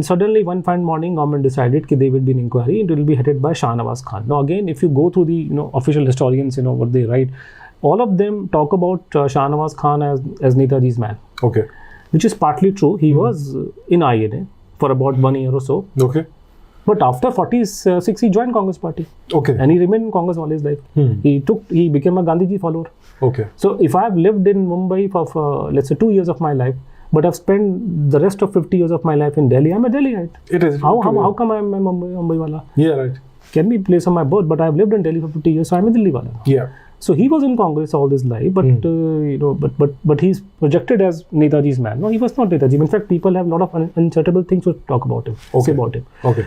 suddenly one fine morning, government decided that there will be an inquiry and it will be headed by Shah Nawaz Khan. Now again, if you go through the official historians, what they write, all of them talk about Shah Nawaz Khan as Netaji's man. Okay. Which is partly true. He was in INA for about 1 year or so. Okay. But after 46, he joined Congress party. Okay. And he remained in Congress all his life. He became a Gandhiji follower. Okay. So if I have lived in Mumbai for let's say 2 years of my life, but I've spent the rest of 50 years of my life in Delhi, I'm a Delhiite. It is. How come I'm a Mumbai wala? Yeah, right. Can be place of my birth, but I've lived in Delhi for 50 years, so I'm a Delhi wala. Yeah. So he was in Congress all his life, but but he's projected as Netaji's man. No, he was not Netaji. In fact, people have a lot of uncharitable things to talk about him, say about him. Okay.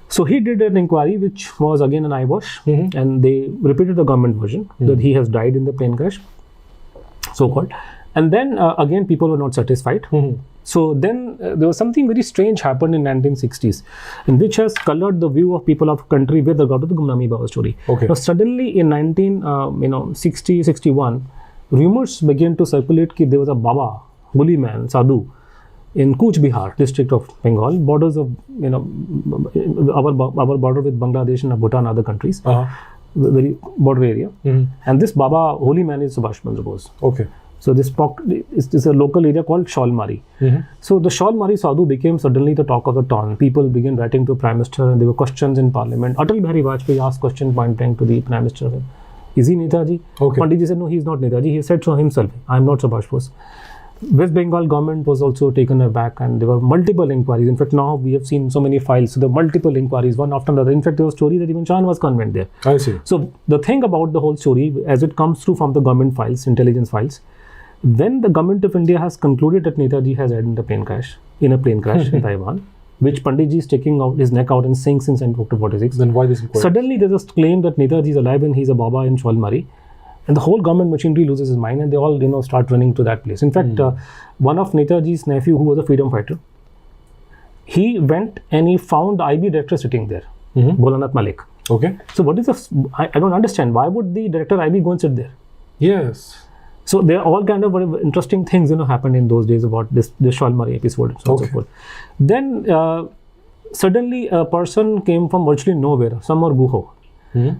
So he did an inquiry, which was again an eyewash, and they repeated the government version that he has died in the plane crash, so-called. And then again, people were not satisfied. So then there was something very strange happened in 1960s, in which has colored the view of people of country with regard to the Gumnami Baba story. Okay. Now suddenly in 1960, 61, rumors began to circulate that there was a Baba, holy man, sadhu, in Cooch Behar district of Bengal, borders of our border with Bangladesh and Bhutan, other countries, very border area. And this Baba, holy man, is Subhas Chandra Bose. Okay. So this is a local area called Shalmari. So the Shalmari Sadhu became suddenly the talk of the town. People began writing to Prime Minister, and there were questions in Parliament. Atal Bihari Vajpayee asked question point blank to the Prime Minister, is he Netaji? Okay. Pandit said, no, he is not Netaji. He said so himself, I am not Subhash Bose. West Bengal government was also taken aback, and there were multiple inquiries. In fact, now we have seen so many files. So there were multiple inquiries, one after another. In fact, there was a story that even Chan was convent there. I see. So the thing about the whole story, as it comes through from the government files, intelligence files, when the government of India has concluded that Netaji has died in a plane crash in Taiwan, which Panditji is taking out his neck out and saying since October 46. Then why this inquiry? Suddenly there's a claim that Netaji is alive and he's a Baba in Shalmari. And the whole government machinery loses his mind, and they all, start running to that place. In fact, one of Netaji's nephew, who was a freedom fighter, he went and he found the IB director sitting there, Bholanath Malik. Okay. So what is the? I don't understand. Why would the director IB go and sit there? Yes. So there are all kind of very interesting things, happened in those days about this Shalmari episode and so on and so forth. Then suddenly a person came from virtually nowhere, Samar Guho.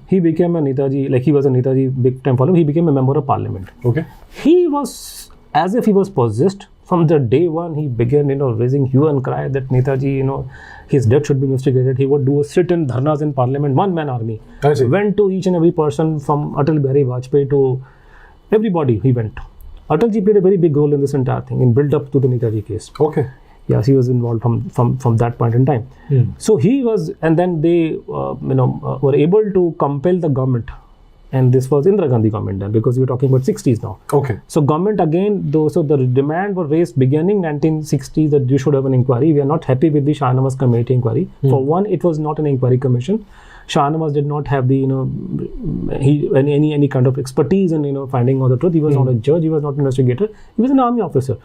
He became a Netaji, like he was a Netaji big time follower. He became a member of parliament. Okay. He was as if he was possessed. From the day one, he began, raising hue and cry that Netaji, his death should be investigated. He would do a sit-in dharnas in parliament, one-man army. I see. Went to each and every person from Atal Bihari Vajpayee to everybody. He went. Atalji played a very big role in this entire thing, in build-up to the Netaji case. Okay. Yes, he was involved from that point in time. So he was, and then they, were able to compel the government, and this was Indira Gandhi government then, because we're talking about 60s now. Okay. So government again, so the demand was raised beginning 1960s that you should have an inquiry. We are not happy with the Shah Nawaz committee inquiry. For one, it was not an inquiry commission. Shah Nawaz did not have the, any kind of expertise in, finding out the truth. He was not a judge. He was not an investigator. He was an army officer.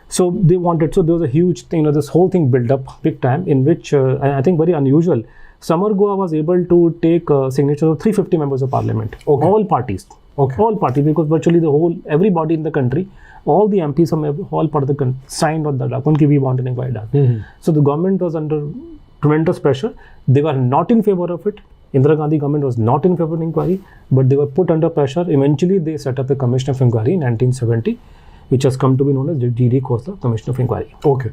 So they wanted, so there was a huge thing, this whole thing built up big time, in which, I think very unusual, Samar Goa was able to take signatures of 350 members of parliament. Okay. All parties. Okay. All parties, because virtually everybody in the country, all the MPs from all part of the country signed on the document, we want an inquiry done. So the government was under tremendous pressure. They were not in favor of it. Indira Gandhi government was not in favor of inquiry, but they were put under pressure. Eventually, they set up a commission of inquiry in 1970, which has come to be known as G.D. Khosla Commission of Inquiry. Okay.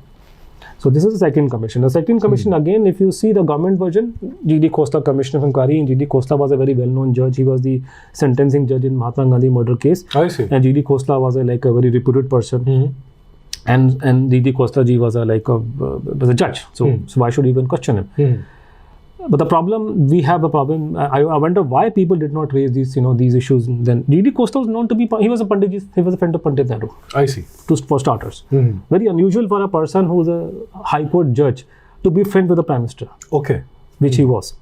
So this is the second commission. The second commission, again, if you see the government version, G.D. Khosla Commission of Inquiry, and G.D. Khosla was a very well-known judge. He was the sentencing judge in Mahatma Gandhi murder case. I see. And G.D. Khosla was a very reputed person. And G.D. Khosla ji was a judge. So why should we even question him? But the problem, we have a problem. I wonder why people did not raise these, these issues. Then G.D. Khosla was known to be, he was a Pandit, he was a friend of Pandit Nehru. I see. For starters. Very unusual for a person who is a High Court judge to be friend with the Prime Minister. Okay. Which he was.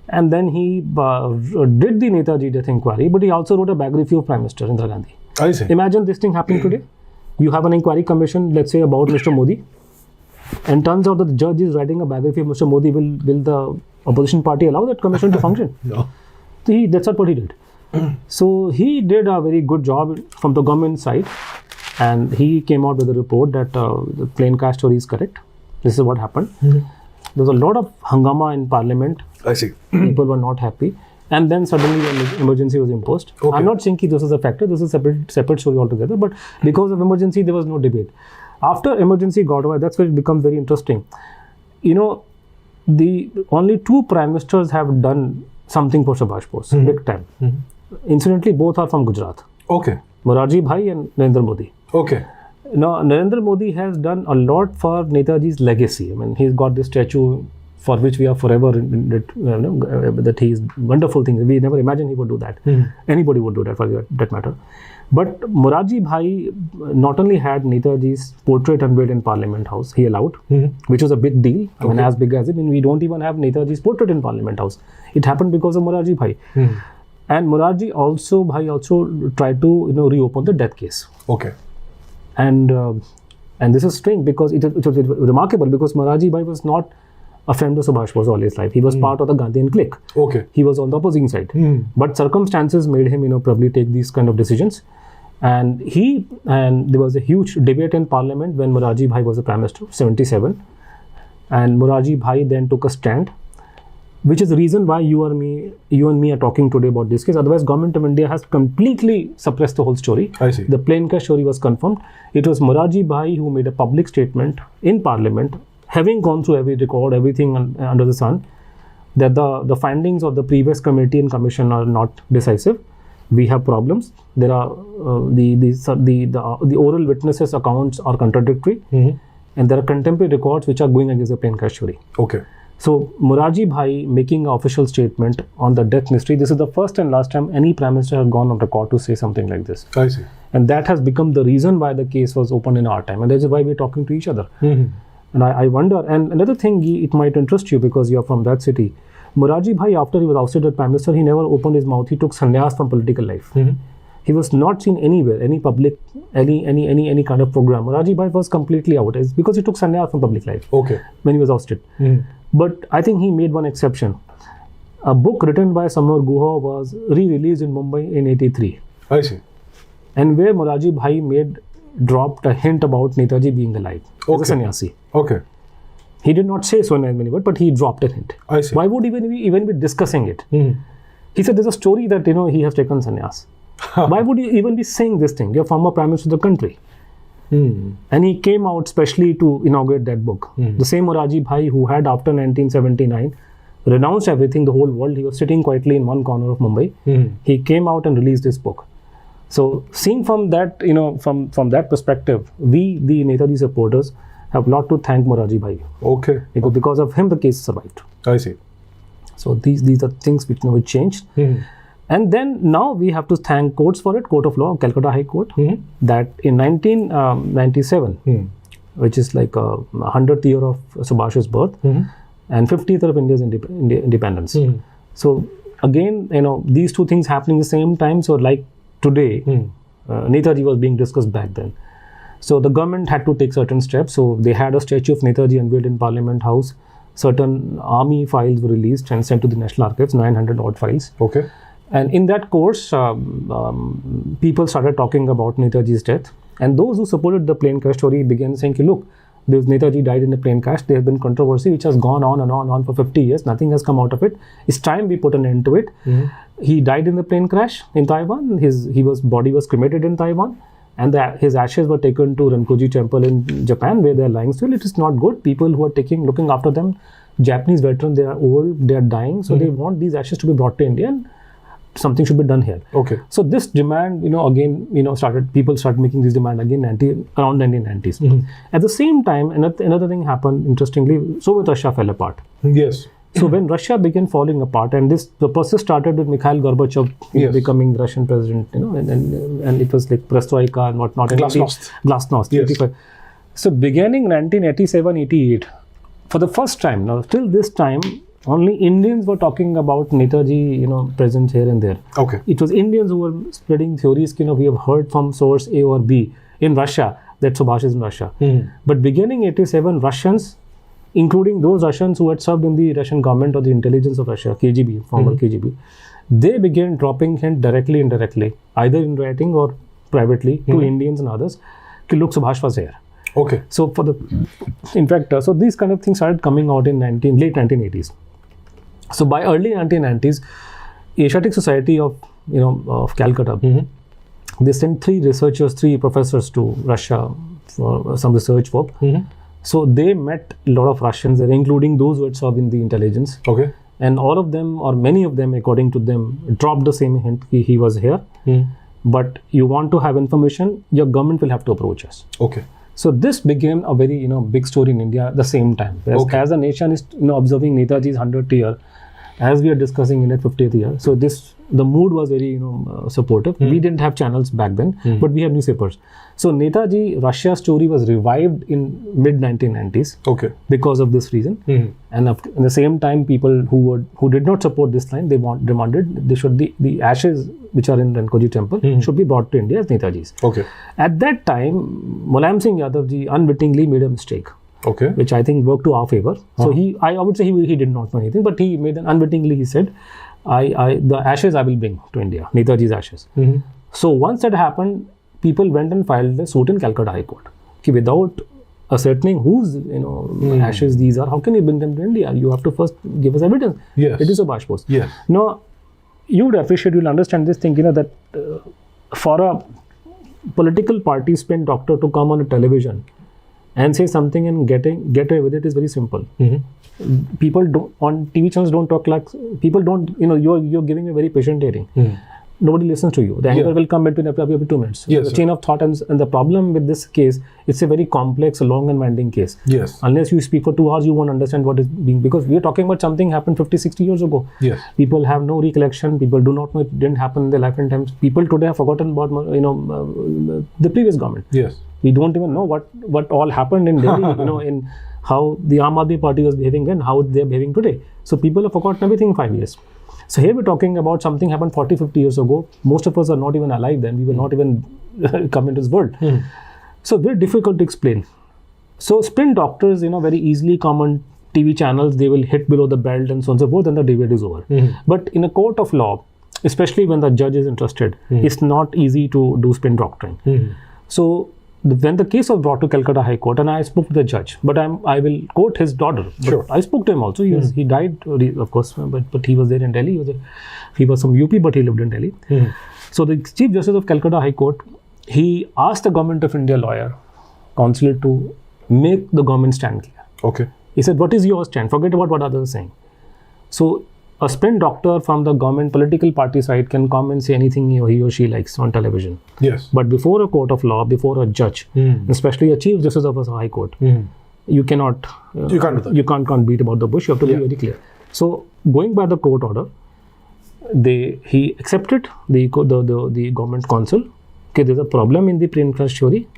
And then he did the Netaji death inquiry, but he also wrote a biography of Prime Minister Indira Gandhi. I see. Imagine this thing happening today. You have an inquiry commission, let's say, about Mr. Modi, and turns out that the judge is writing a biography of Mr. Modi. Will the opposition party allow that commission to function? No. So that's not what he did. So he did a very good job from the government side, and he came out with a report that the plane crash story is correct. This is what happened. There was a lot of hangama in parliament. I see. People were not happy. And then suddenly an emergency was imposed. Okay. I'm not saying this is a factor. This is a separate story altogether. But because of emergency, there was no debate. After emergency got over, that's where it becomes very interesting. The only two prime ministers have done something for Subhash Bose, big time. Incidentally, both are from Gujarat. Okay. Morarji Bhai and Narendra Modi. Okay. Now, Narendra Modi has done a lot for Netaji's legacy. I mean, he's got this statue for which we are forever, that he is wonderful things. We never imagined he would do that. Anybody would do that for that matter. But Morarji Bhai not only had Netaji's portrait unveiled in Parliament House, he allowed, which was a big deal. I mean, as big as it. I mean, we don't even have Netaji's portrait in Parliament House. It happened because of Morarji Bhai. And Morarji also tried to reopen the death case. Okay. And this is strange because it was remarkable because Morarji Bhai was not a friend of Subhas was all his life. He was part of the Gandhian clique. Okay. He was on the opposing side. But circumstances made him, probably take these kind of decisions. And there was a huge debate in Parliament when Morarji Bhai was the Prime Minister, 77. And Morarji Bhai then took a stand, which is the reason why you and me are talking today about this case. Otherwise, Government of India has completely suppressed the whole story. I see. The plain cash story was confirmed. It was Morarji Bhai who made a public statement in Parliament, having gone through every record, everything under the sun, that the findings of the previous committee and commission are not decisive. We have problems. There are the oral witnesses' accounts are contradictory, and there are contemporary records which are going against the plain cash story. Okay. So Morarji Bhai making an official statement on the death mystery. This is the first and last time any Prime Minister has gone on record to say something like this. I see. And that has become the reason why the case was opened in our time, and that is why we're talking to each other. And I wonder, and another thing, it might interest you because you're from that city. Morarji Bhai, after he was ousted as Prime Minister, he never opened his mouth. He took sannyas from political life. He was not seen anywhere, any public, any kind of program. Morarji Bhai was completely out. It's because he took sannyas from public life. Okay. When he was ousted. But I think he made one exception. A book written by Samar Guha was re-released in Mumbai in 83. I see. And where Morarji Bhai dropped a hint about Netaji being alive as a sannyasi. Okay. He did not say so in as many words, but he dropped a hint. I see. Why would even be discussing it? He said there's a story that he has taken sannyas. Why would you even be saying this thing? You're former Prime Minister of the country. And he came out specially to inaugurate that book. The same Morarji Bhai who had after 1979 renounced everything, the whole world. He was sitting quietly in one corner of Mumbai. He came out and released this book. So seeing from that, from that perspective, we, the Netaji supporters, have a lot to thank Morarji Bhai. Okay. Because of him, the case survived. I see. So these are things which changed. And then now we have to thank courts for it. Court of Law, Calcutta High Court, that in 1997, which is like 100th year of Subhas's birth, and 50th year of India's independence. So again, these two things happening at the same time. So like today, Netaji was being discussed back then. So the government had to take certain steps. So they had a statue of Netaji unveiled in Parliament House. Certain army files were released and sent to the National Archives, 900 odd files. Okay. And in that course, people started talking about Netaji's death. And those who supported the plain cash story began saying, look, this Netaji died in a plane crash. There has been controversy which has gone on and on for 50 years. Nothing has come out of it. It's time we put an end to it. He died in the plane crash in Taiwan. His body was cremated in Taiwan. And his ashes were taken to Renkoji Temple in Japan, where they are lying still. It is not good. People who are looking after them, Japanese veterans, they are old, they are dying. So they want these ashes to be brought to India, and something should be done here. Okay. So this demand, people started making this demand again around 1990s. At the same time, another thing happened, interestingly, Soviet Russia fell apart. Yes. So when Russia began falling apart, and the process started with Mikhail Gorbachev becoming Russian president, and it was like Perestroika and whatnot. Glasnost. Yes. So beginning 1987-88, for the first time, now till this time, only Indians were talking about Netaji, presence here and there. Okay. It was Indians who were spreading theories. We have heard from source A or B in Russia that Subhas is in Russia. But beginning 87, Russians, including those Russians who had served in the Russian government or the intelligence of Russia, KGB, former KGB, they began dropping hint directly, indirectly, either in writing or privately to Indians and others. Look, Subhas was here. Okay. So so these kind of things started coming out in late 1980s. So by early 1990s, Asiatic Society of Calcutta, they sent three professors to Russia for some research work. So they met a lot of Russians there, including those who had served in the intelligence. Okay. And all of them, or many of them, according to them, dropped the same hint. He was here. But you want to have information, your government will have to approach us. Okay. So this became a very big story in India at the same time. As a nation is observing Netaji's 100th year, as we are discussing in its 50th year. So the mood was very supportive. We didn't have channels back then, but we had newspapers. So Netaji, Russia story was revived in mid 1990s. Okay. Because of this reason, and at the same time, people who did not support this line, they demanded they should the ashes which are in Rankoji temple should be brought to India as Netaji's. Okay. At that time, Mulayam Singh Yadav ji unwittingly made a mistake. Okay. Which I think worked to our favor. So I would say he did not know anything, but he made unwittingly he said, the ashes I will bring to India, Netaji's ashes. So once that happened, people went and filed a suit in Calcutta High Court. Without ascertaining whose ashes these are, how can you bring them to India? You have to first give us evidence. Yes. It is Subhas Bose. Yes. Now, you would appreciate, you'll understand this thing, that for a political party spin doctor to come on a television and say something and get away with it is very simple. People on TV channels don't talk like, people don't, you're giving a very patient hearing. Nobody listens to you. The anchor will come between every 2 minutes. Yes, the chain of thought and the problem with this case, it's a very complex, long and winding case. Yes. Unless you speak for 2 hours, you won't understand what is being, because we are talking about something happened 50, 60 years ago. Yes. People have no recollection. People do not know it didn't happen in their life and times. People today have forgotten about, the previous government. Yes. We don't even know what all happened in Delhi, in how the Aam Aadmi Party was behaving then, how they're behaving today. So people have forgotten everything in 5 years. So here we're talking about something happened 40, 50 years ago. Most of us are not even alive then. We were not even come into this world. So very difficult to explain. So spin doctors, very easily come on TV channels. They will hit below the belt and so on and so forth, and the debate is over. But in a court of law, especially when the judge is interested, it's not easy to do spin doctoring. So when the case was brought to Calcutta High Court, and I spoke to the judge, but I will quote his daughter. Sure. I spoke to him also. He died, of course, but he was there in Delhi. He was from UP, but he lived in Delhi. So the Chief Justice of Calcutta High Court, he asked the Government of India lawyer, consulate, to make the government stand clear. Okay. He said, what is your stand? Forget about what others are saying. So a spin doctor from the government political party side can come and say anything he or she likes on television. Yes. But before a court of law, before a judge, especially a Chief Justice of a High Court, you cannot. You can't do that. You can't beat about the bush. You have to be very clear. So going by the court order, he accepted the government counsel. Okay, there's a problem in the pre-inquest theory.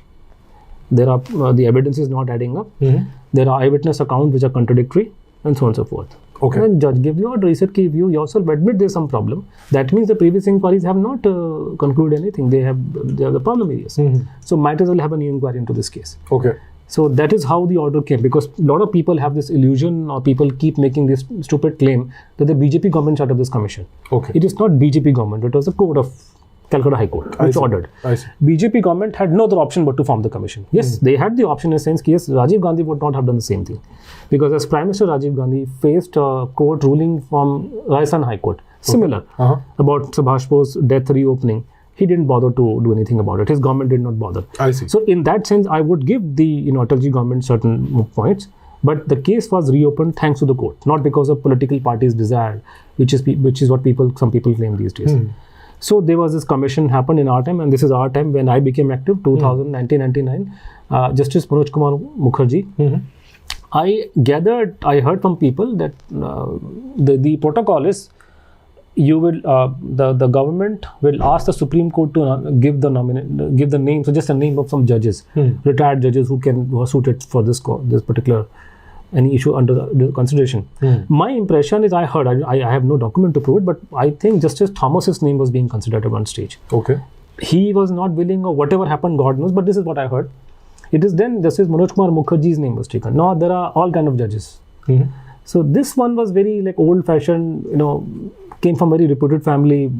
There are the evidence is not adding up. There are eyewitness accounts which are contradictory, and so on and so forth. Okay. And judge gave the order. He said, if you yourself admit there's some problem, that means the previous inquiries have not concluded anything. They are the problem areas. So might as well have a new inquiry into this case. Okay. So that is how the order came, because a lot of people have this illusion, or people keep making this stupid claim that the BJP government set up this commission. Okay. It is not BJP government. It was the court of Calcutta High Court which ordered. I see. BJP government had no other option but to form the commission. Yes, they had the option in a sense. Yes, Rajiv Gandhi would not have done the same thing, because as Prime Minister Rajiv Gandhi faced a court ruling from Rajasthan High Court, similar, about Subhas Bose's death reopening. He didn't bother to do anything about it. His government did not bother. I see. So in that sense, I would give the Atalji government certain points, but the case was reopened thanks to the court, not because of political parties' desire, which is what some people claim these days. So there was this commission happened in our time, and this is our time when I became active, 1999. Justice Manoj Kumar Mukherjee. I heard from people that the protocol is, you will the government will ask the Supreme Court to give the name, so just a name of some judges, retired judges who are suited for this particular any issue under the consideration. My impression is, I heard, I have no document to prove it, but I think Justice Thomas's name was being considered at one stage. Okay. He was not willing, or whatever happened, God knows, but this is what I heard. It is then Justice Manoj Kumar Mukherjee's name was taken. Now there are all kind of judges. So this one was very old-fashioned, came from a very reputed family,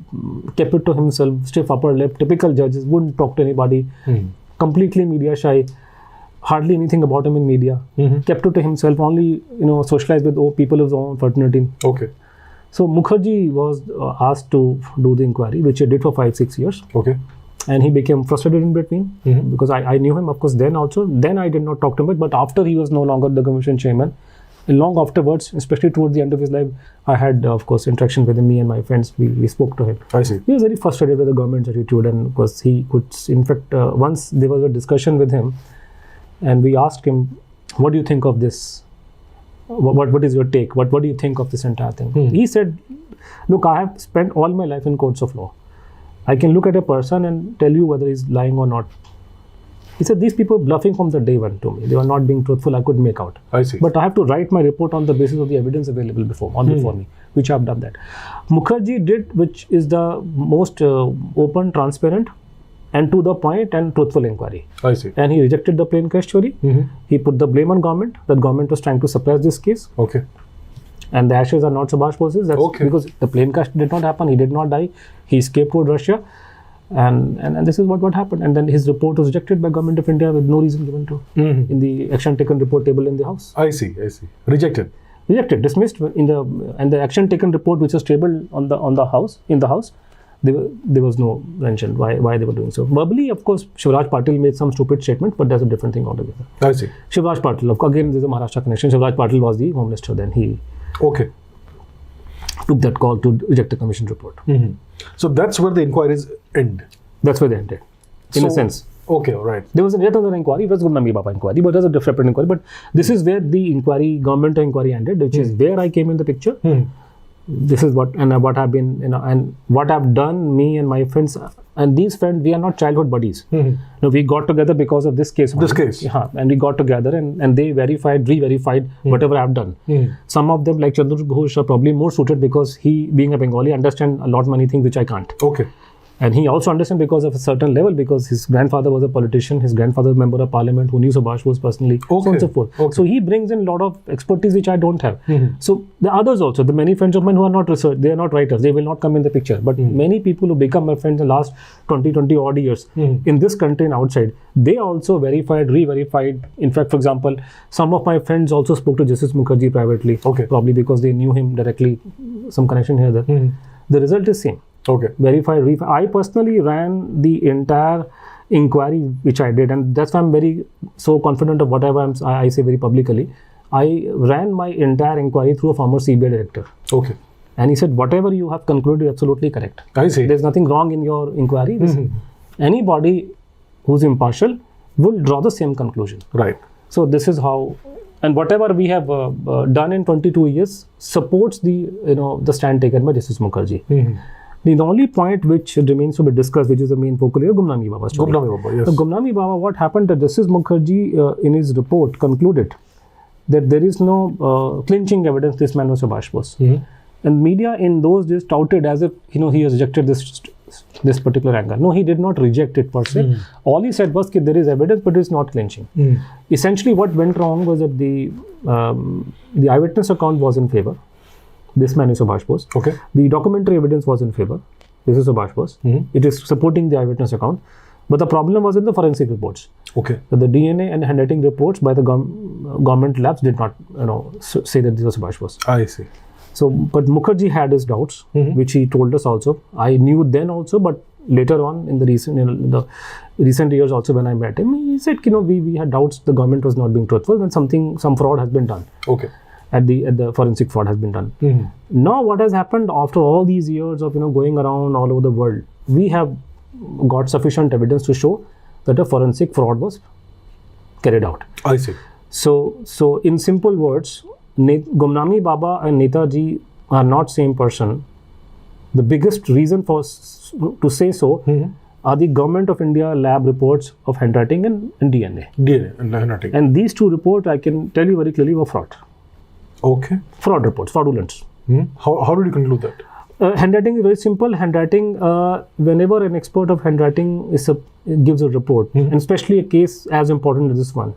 kept it to himself, stiff upper lip, typical judges, wouldn't talk to anybody, completely media shy. Hardly anything about him in media. Kept it to himself, only socialized with people of his own fraternity. Okay. So Mukherjee was asked to do the inquiry, which he did for 5-6 years. Okay. And he became frustrated in between, because I knew him, of course, then also. Then I did not talk to him, but after he was no longer the commission chairman, long afterwards, especially towards the end of his life, I had, of course, interaction with him. Me and my friends, we spoke to him. I see. He was very frustrated with the government's attitude, and of course he could, in fact, once there was a discussion with him, and we asked him, what do you think of this what is your take? What do you think of this entire thing? He said, look, I have spent all my life in courts of law. I can look at a person and tell you whether he's lying or not. He said, these people bluffing from the day one to me. They were not being truthful. I could make out. I see. But I have to write my report on the basis of the evidence available before me, which I have done that. Mukherjee did, which is the most open, transparent, and to the point and truthful inquiry. I see. And he rejected the plain cash story. He put the blame on government. That government was trying to suppress this case. Okay. And the ashes are not Subhas Bose's. That's because the plane crash did not happen. He did not die. He escaped toward Russia. And this is what happened. And then his report was rejected by Government of India with no reason given to in the action taken report table in the House. I see. Rejected, dismissed in the action taken report, which was tabled in the House. There was no mention why they were doing so. Verbally, of course, Shivraj Patil made some stupid statement, but that's a different thing altogether. I see. Shivraj Patil, of course, again, there's a Maharashtra connection. Shivraj Patil was the Home Minister then. He took that call to reject the commission report. So that's where the inquiries end. That's where they ended, in a sense. Okay, all right. There was yet another inquiry. It was Gumnami Baba inquiry, but it was a separate inquiry. But this is where the inquiry, government inquiry ended, which is where I came in the picture. This is what I've been, and what I've done, me and my friends, and these friends, we are not childhood buddies. No, we got together because of this case. Yeah, and we got together and they re-verified whatever I've done. Some of them, like Chandra, are probably more suited because he, being a Bengali, understand a lot many things which I can't. Okay. And he also understands because of a certain level, because his grandfather was a politician, his grandfather was a member of parliament who knew Subhas Bose personally, so on and so forth. So he brings in a lot of expertise which I don't have. So the others also, the many friends of mine who are not research, they are not writers, they will not come in the picture. But many people who become my friends in the last 20 odd years in this country and outside, they also verified, re-verified. In fact, for example, some of my friends also spoke to Justice Mukherjee privately, probably because they knew him directly, some connection here there. The result is same. Okay. Verified. I personally ran the entire inquiry which I did, and that's why I'm very so confident of whatever I say very publicly. I ran my entire inquiry through a former CBI director. Okay. And he said, whatever you have concluded is absolutely correct. I see. There's nothing wrong in your inquiry. Anybody who's impartial will draw the same conclusion. Right. So this is how, and whatever we have done in 22 years supports the stand taken by Justice Mukherjee. The only point which remains to be discussed, which is the main focal area, Gumnami Baba story. Gumnami Baba, yes. So Gumnami Baba, what happened that Justice Mukherjee in his report concluded that there is no clinching evidence this man was Subhas Bose. And media in those days touted as if he has rejected this particular angle. No, he did not reject it per se. All he said was that there is evidence, but it's not clinching. Essentially, what went wrong was that the eyewitness account was in favor. This man is Subhas Bose. Okay. The documentary evidence was in favor. This is Subhas Bose. It is supporting the eyewitness account. But the problem was in the forensic reports. Okay. The DNA and handwriting reports by the government labs did not say that this was Subhas Bose. I see. So, but Mukherjee had his doubts, which he told us also. I knew then also, but later on in the recent years also when I met him, he said, we had doubts the government was not being truthful and some fraud has been done. Okay. At the forensic fraud has been done. Now what has happened after all these years of going around all over the world, we have got sufficient evidence to show that a forensic fraud was carried out. I see. So in simple words, Gumnami Baba and Netaji are not same person. The biggest reason to say so are the Government of India lab reports of handwriting and DNA. DNA and handwriting. And these two reports, I can tell you very clearly, were fraud. Okay. Fraud reports, fraudulent. How did you conclude that? Handwriting is very simple. Handwriting, whenever an expert of handwriting gives a report, and especially a case as important as this one,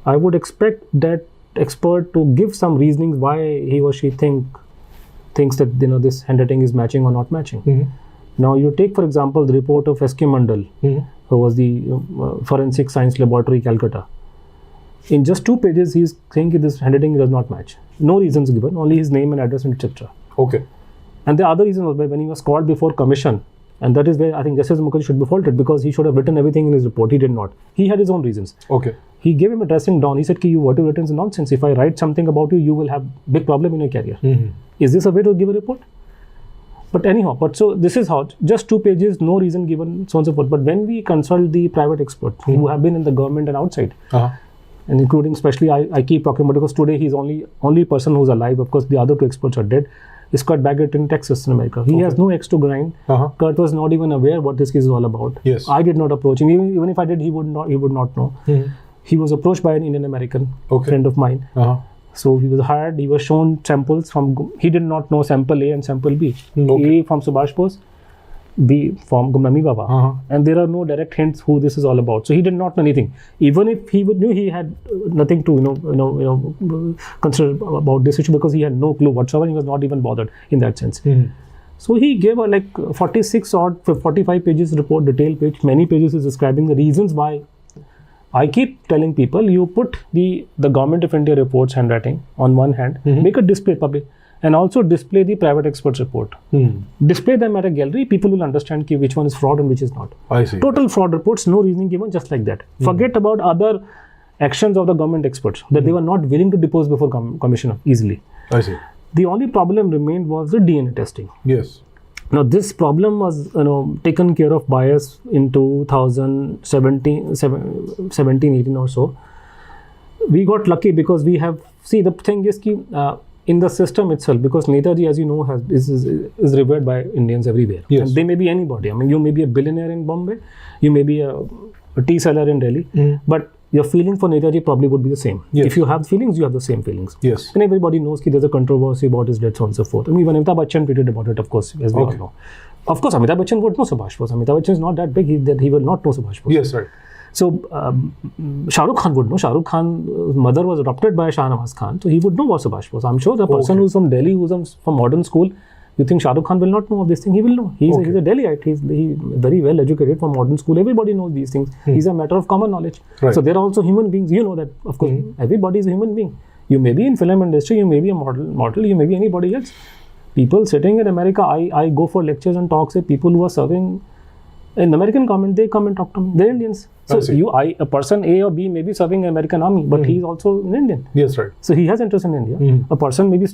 I would expect that expert to give some reasoning why he or she thinks that this handwriting is matching or not matching. Now you take, for example, the report of S.K. Mandal, who was the Forensic Science Laboratory, Calcutta. In just 2 pages, he is saying that this handwriting does not match. No reasons given, only his name and address and etc. Okay. And the other reason was when he was called before commission, and that is where I think Justice Mukherjee should be faulted, because he should have written everything in his report. He did not. He had his own reasons. Okay. He gave him a dressing down. He said, what you written is nonsense. If I write something about you, you will have big problem in your career. Is this a way to give a report? But anyhow, so this is how, just 2 pages, no reason given, so on and so forth. But when we consult the private experts who have been in the government and outside, and including especially I keep talking about, because today he's only person who's alive. Of course, the other two experts are dead. Is Kurt Baggett in Texas in America. He has no axe to grind. Kurt was not even aware what this case is all about. Yes. I did not approach him. Even if I did, he would not know. He was approached by an Indian American friend of mine. So he was hired. He was shown samples from. He did not know sample A and sample B. A from Subhas Bose, B from Gumnami Baba, and there are no direct hints who this is all about. So he did not know anything. Even if he knew, he had nothing to consider about this issue, because he had no clue whatsoever. He was not even bothered in that sense. So he gave a 46 or 45 pages report, detailed page. Many pages is describing the reasons why. I keep telling people, you put the Government of India reports handwriting on one hand, make a display public, and also display the private experts report. Display them at a gallery, people will understand which one is fraud and which is not. I see. Total fraud reports, no reasoning given, just like that. Forget about other actions of the government experts, that they were not willing to depose before commission easily. I see. The only problem remained was the DNA testing. Yes. Now this problem was taken care of by us in 2017-18 or so. We got lucky because we have, see, the thing is in the system itself, because Netaji, as you know, is revered by Indians everywhere. Yes. And they may be anybody. I mean, you may be a billionaire in Bombay, you may be a tea seller in Delhi, but your feeling for Netaji probably would be the same. Yes. If you have feelings, you have the same feelings. Yes. And everybody knows that there's a controversy about his death, so on and so forth. I mean, even Amitabh Bachchan tweeted about it, of course, as we all know. Of course, Amitabh Bachchan would know Subhas Bose. Amitabh Bachchan is not that big that he will not know Subhas Bose. Yes, right. So, Shah Rukh Khan would know. Shah Rukh Khan's mother was adopted by Shah Nawaz Khan, so he would know about Subhas Bose. I'm sure the person who's from Delhi, who's from modern school, you think Shah Rukh Khan will not know of this thing? He will know. He's a Delhiite. He's very well educated from modern school. Everybody knows these things. He's a matter of common knowledge. Right. So they're also human beings. You know that, of course. Everybody is a human being. You may be in film industry. You may be a model. You may be anybody else. People sitting in America, I go for lectures and talks with people who are serving in American government. They come and talk to me. They're Indians. So a person A or B may be serving the American army, but he's also an Indian. Yes, right. So he has interest in India. A person may be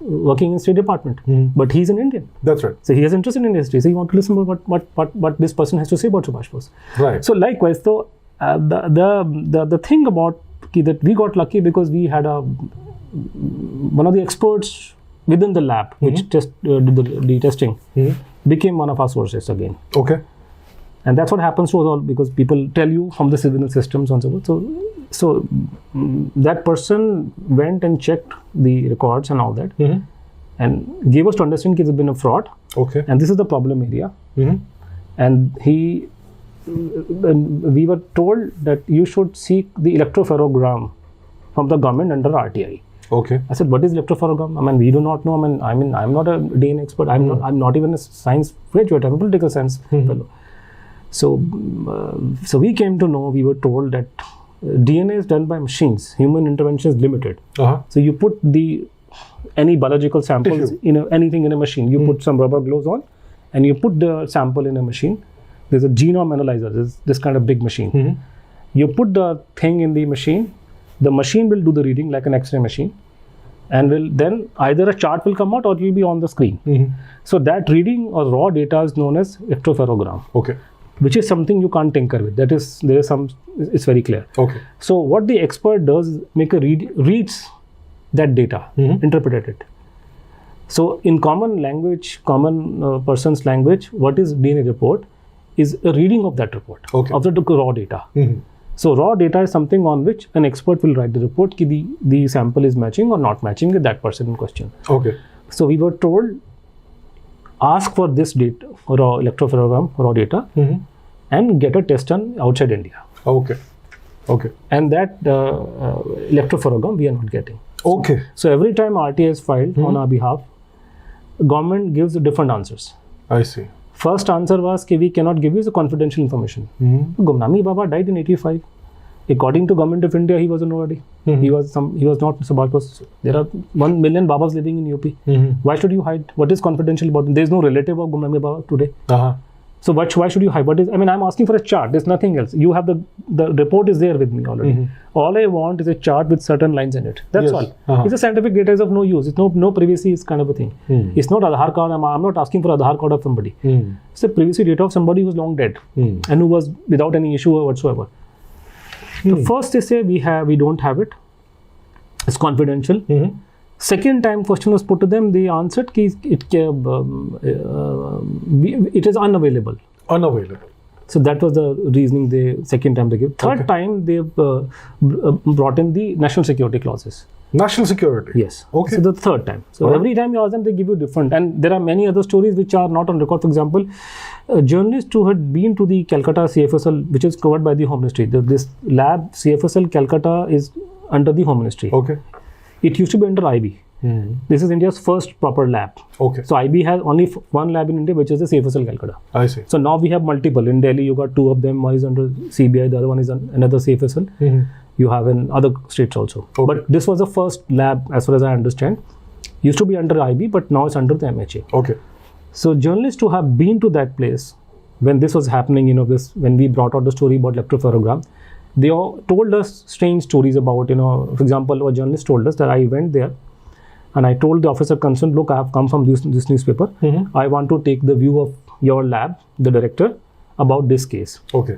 working in State Department, but he's an Indian. That's right. So he has interest in Indian history. So you want to listen to what this person has to say about Subhas Bose. Right. So likewise, the thing about that we got lucky because we had one of the experts within the lab which did the testing became one of our sources again. Okay. And that's what happens to us all, because people tell you from the civil systems and so forth. So that person went and checked the records and all that, and gave us to understand that there's been a fraud. Okay. And this is the problem area. And we were told that you should seek the electropherogram from the government under RTI. Okay. I said, what is electropherogram? I mean, we do not know. I mean, I'm not a DNA expert. I'm not even a science graduate. I'm a political science fellow. So we came to know, we were told that DNA is done by machines. Human intervention is limited. So you put any biological samples anything in a machine. You put some rubber gloves on, and you put the sample in a machine. There's a genome analyzer. There's this kind of big machine. You put the thing in the machine. The machine will do the reading like an X-ray machine, and then either a chart will come out or it will be on the screen. So that reading or raw data is known as electropherogram. Okay. Which is something you can't tinker with. It's very clear. Okay. So what the expert does is reads that data, interpret it. So in common language, common person's language, what is DNA report is a reading of that report, of the raw data. So raw data is something on which an expert will write the report that the sample is matching or not matching with that person in question. Okay. So we were told, ask for this data, raw electropherogram, raw data, and get a test done outside India. Okay. Okay. And that electropherogram we are not getting. Okay. So every time RTA is filed on our behalf, government gives different answers. I see. First answer was that we cannot give you the confidential information. Gumnami Baba died in 85. According to Government of India, he was a nobody. He was not Subhas Bose. There are 1 million Babas living in UP. Why should you hide? What is confidential about him? There is no relative of Gumnami Baba today. So why should you hide? I'm asking for a chart. There's nothing else. You have the report is there with me already. All I want is a chart with certain lines in it. That's all. It's a scientific data is of no use. It's no privacy is kind of a thing. It's not Aadhaar card. I'm not asking for Aadhaar card of somebody. It's a privacy data of somebody who's long dead and who was without any issue whatsoever. The first they say we don't have it. It's confidential. Second time question was put to them, they answered ki it is unavailable. Unavailable. So that was the reasoning second time they gave. Third time they brought in the national security clauses. National security? Yes. Okay. So the third time. So every time you ask them, they give you different. And there are many other stories which are not on record. For example, a journalist who had been to the Calcutta CFSL, which is covered by the Home Ministry. This lab, CFSL Calcutta, is under the Home Ministry. Okay. It used to be under IB. This is India's first proper lab. Okay. So IB has only one lab in India, which is the CFSL Calcutta. I see. So now we have multiple. In Delhi, you got two of them. One is under CBI, the other one is another CFSL. You have in other states also. Okay. But this was the first lab, as far as I understand. Used to be under IB, but now it's under the MHA. Okay. So journalists who have been to that place when this was happening, when we brought out the story about electrophoregram, they all told us strange stories about, for example, a journalist told us that I went there and I told the officer concerned, look, I have come from this newspaper. I want to take the view of your lab, the director, about this case. Okay.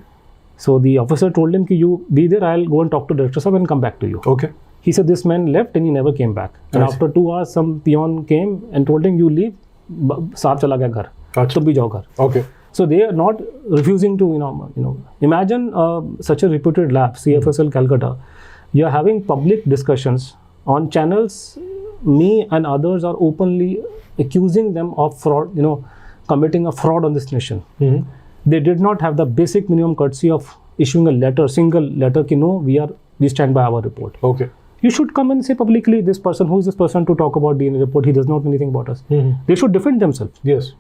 So the officer told him, you be there, I'll go and talk to director sahab and come back to you. Okay. He said this man left and he never came back. And after 2 hours, some peon came and told him, you leave, sahab chala gaya ghar. Tum bhi jao ghar. Okay. So they are not refusing to, imagine such a reputed lab, CFSL Calcutta. You are having public discussions on channels. Me and others are openly accusing them of fraud, committing a fraud on this nation. They did not have the basic minimum courtesy of issuing a letter, single letter, we stand by our report. Okay. You should come and say publicly, who is this person to talk about DNA report? He does not know anything about us. They should defend themselves. Yes.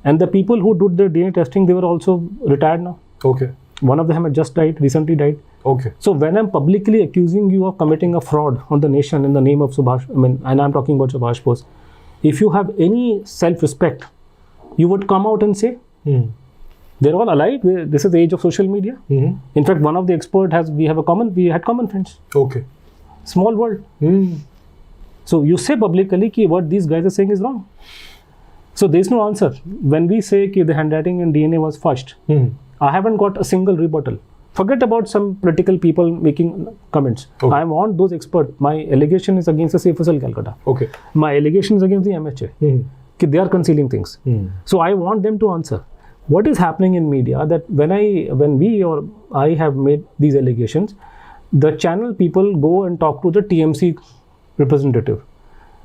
And the people who did the DNA testing, they were also retired now. Okay. One of them had just died, recently died. Okay. So when I'm publicly accusing you of committing a fraud on the nation in the name of Subhas, and I'm talking about Subhas Bose, if you have any self-respect, you would come out and say, they're all alike. This is the age of social media. In fact, one of the experts we had common friends. Okay. Small world. So you say publicly that what these guys are saying is wrong. So there's no answer. When we say that the handwriting in DNA was fudged, I haven't got a single rebuttal. Forget about some political people making comments. Okay. I want those experts. My allegation is against the CFSL Calcutta. Okay. My allegation is against the MHA. They are concealing things. So I want them to answer. What is happening in media that when I have made these allegations, the channel people go and talk to the TMC representative.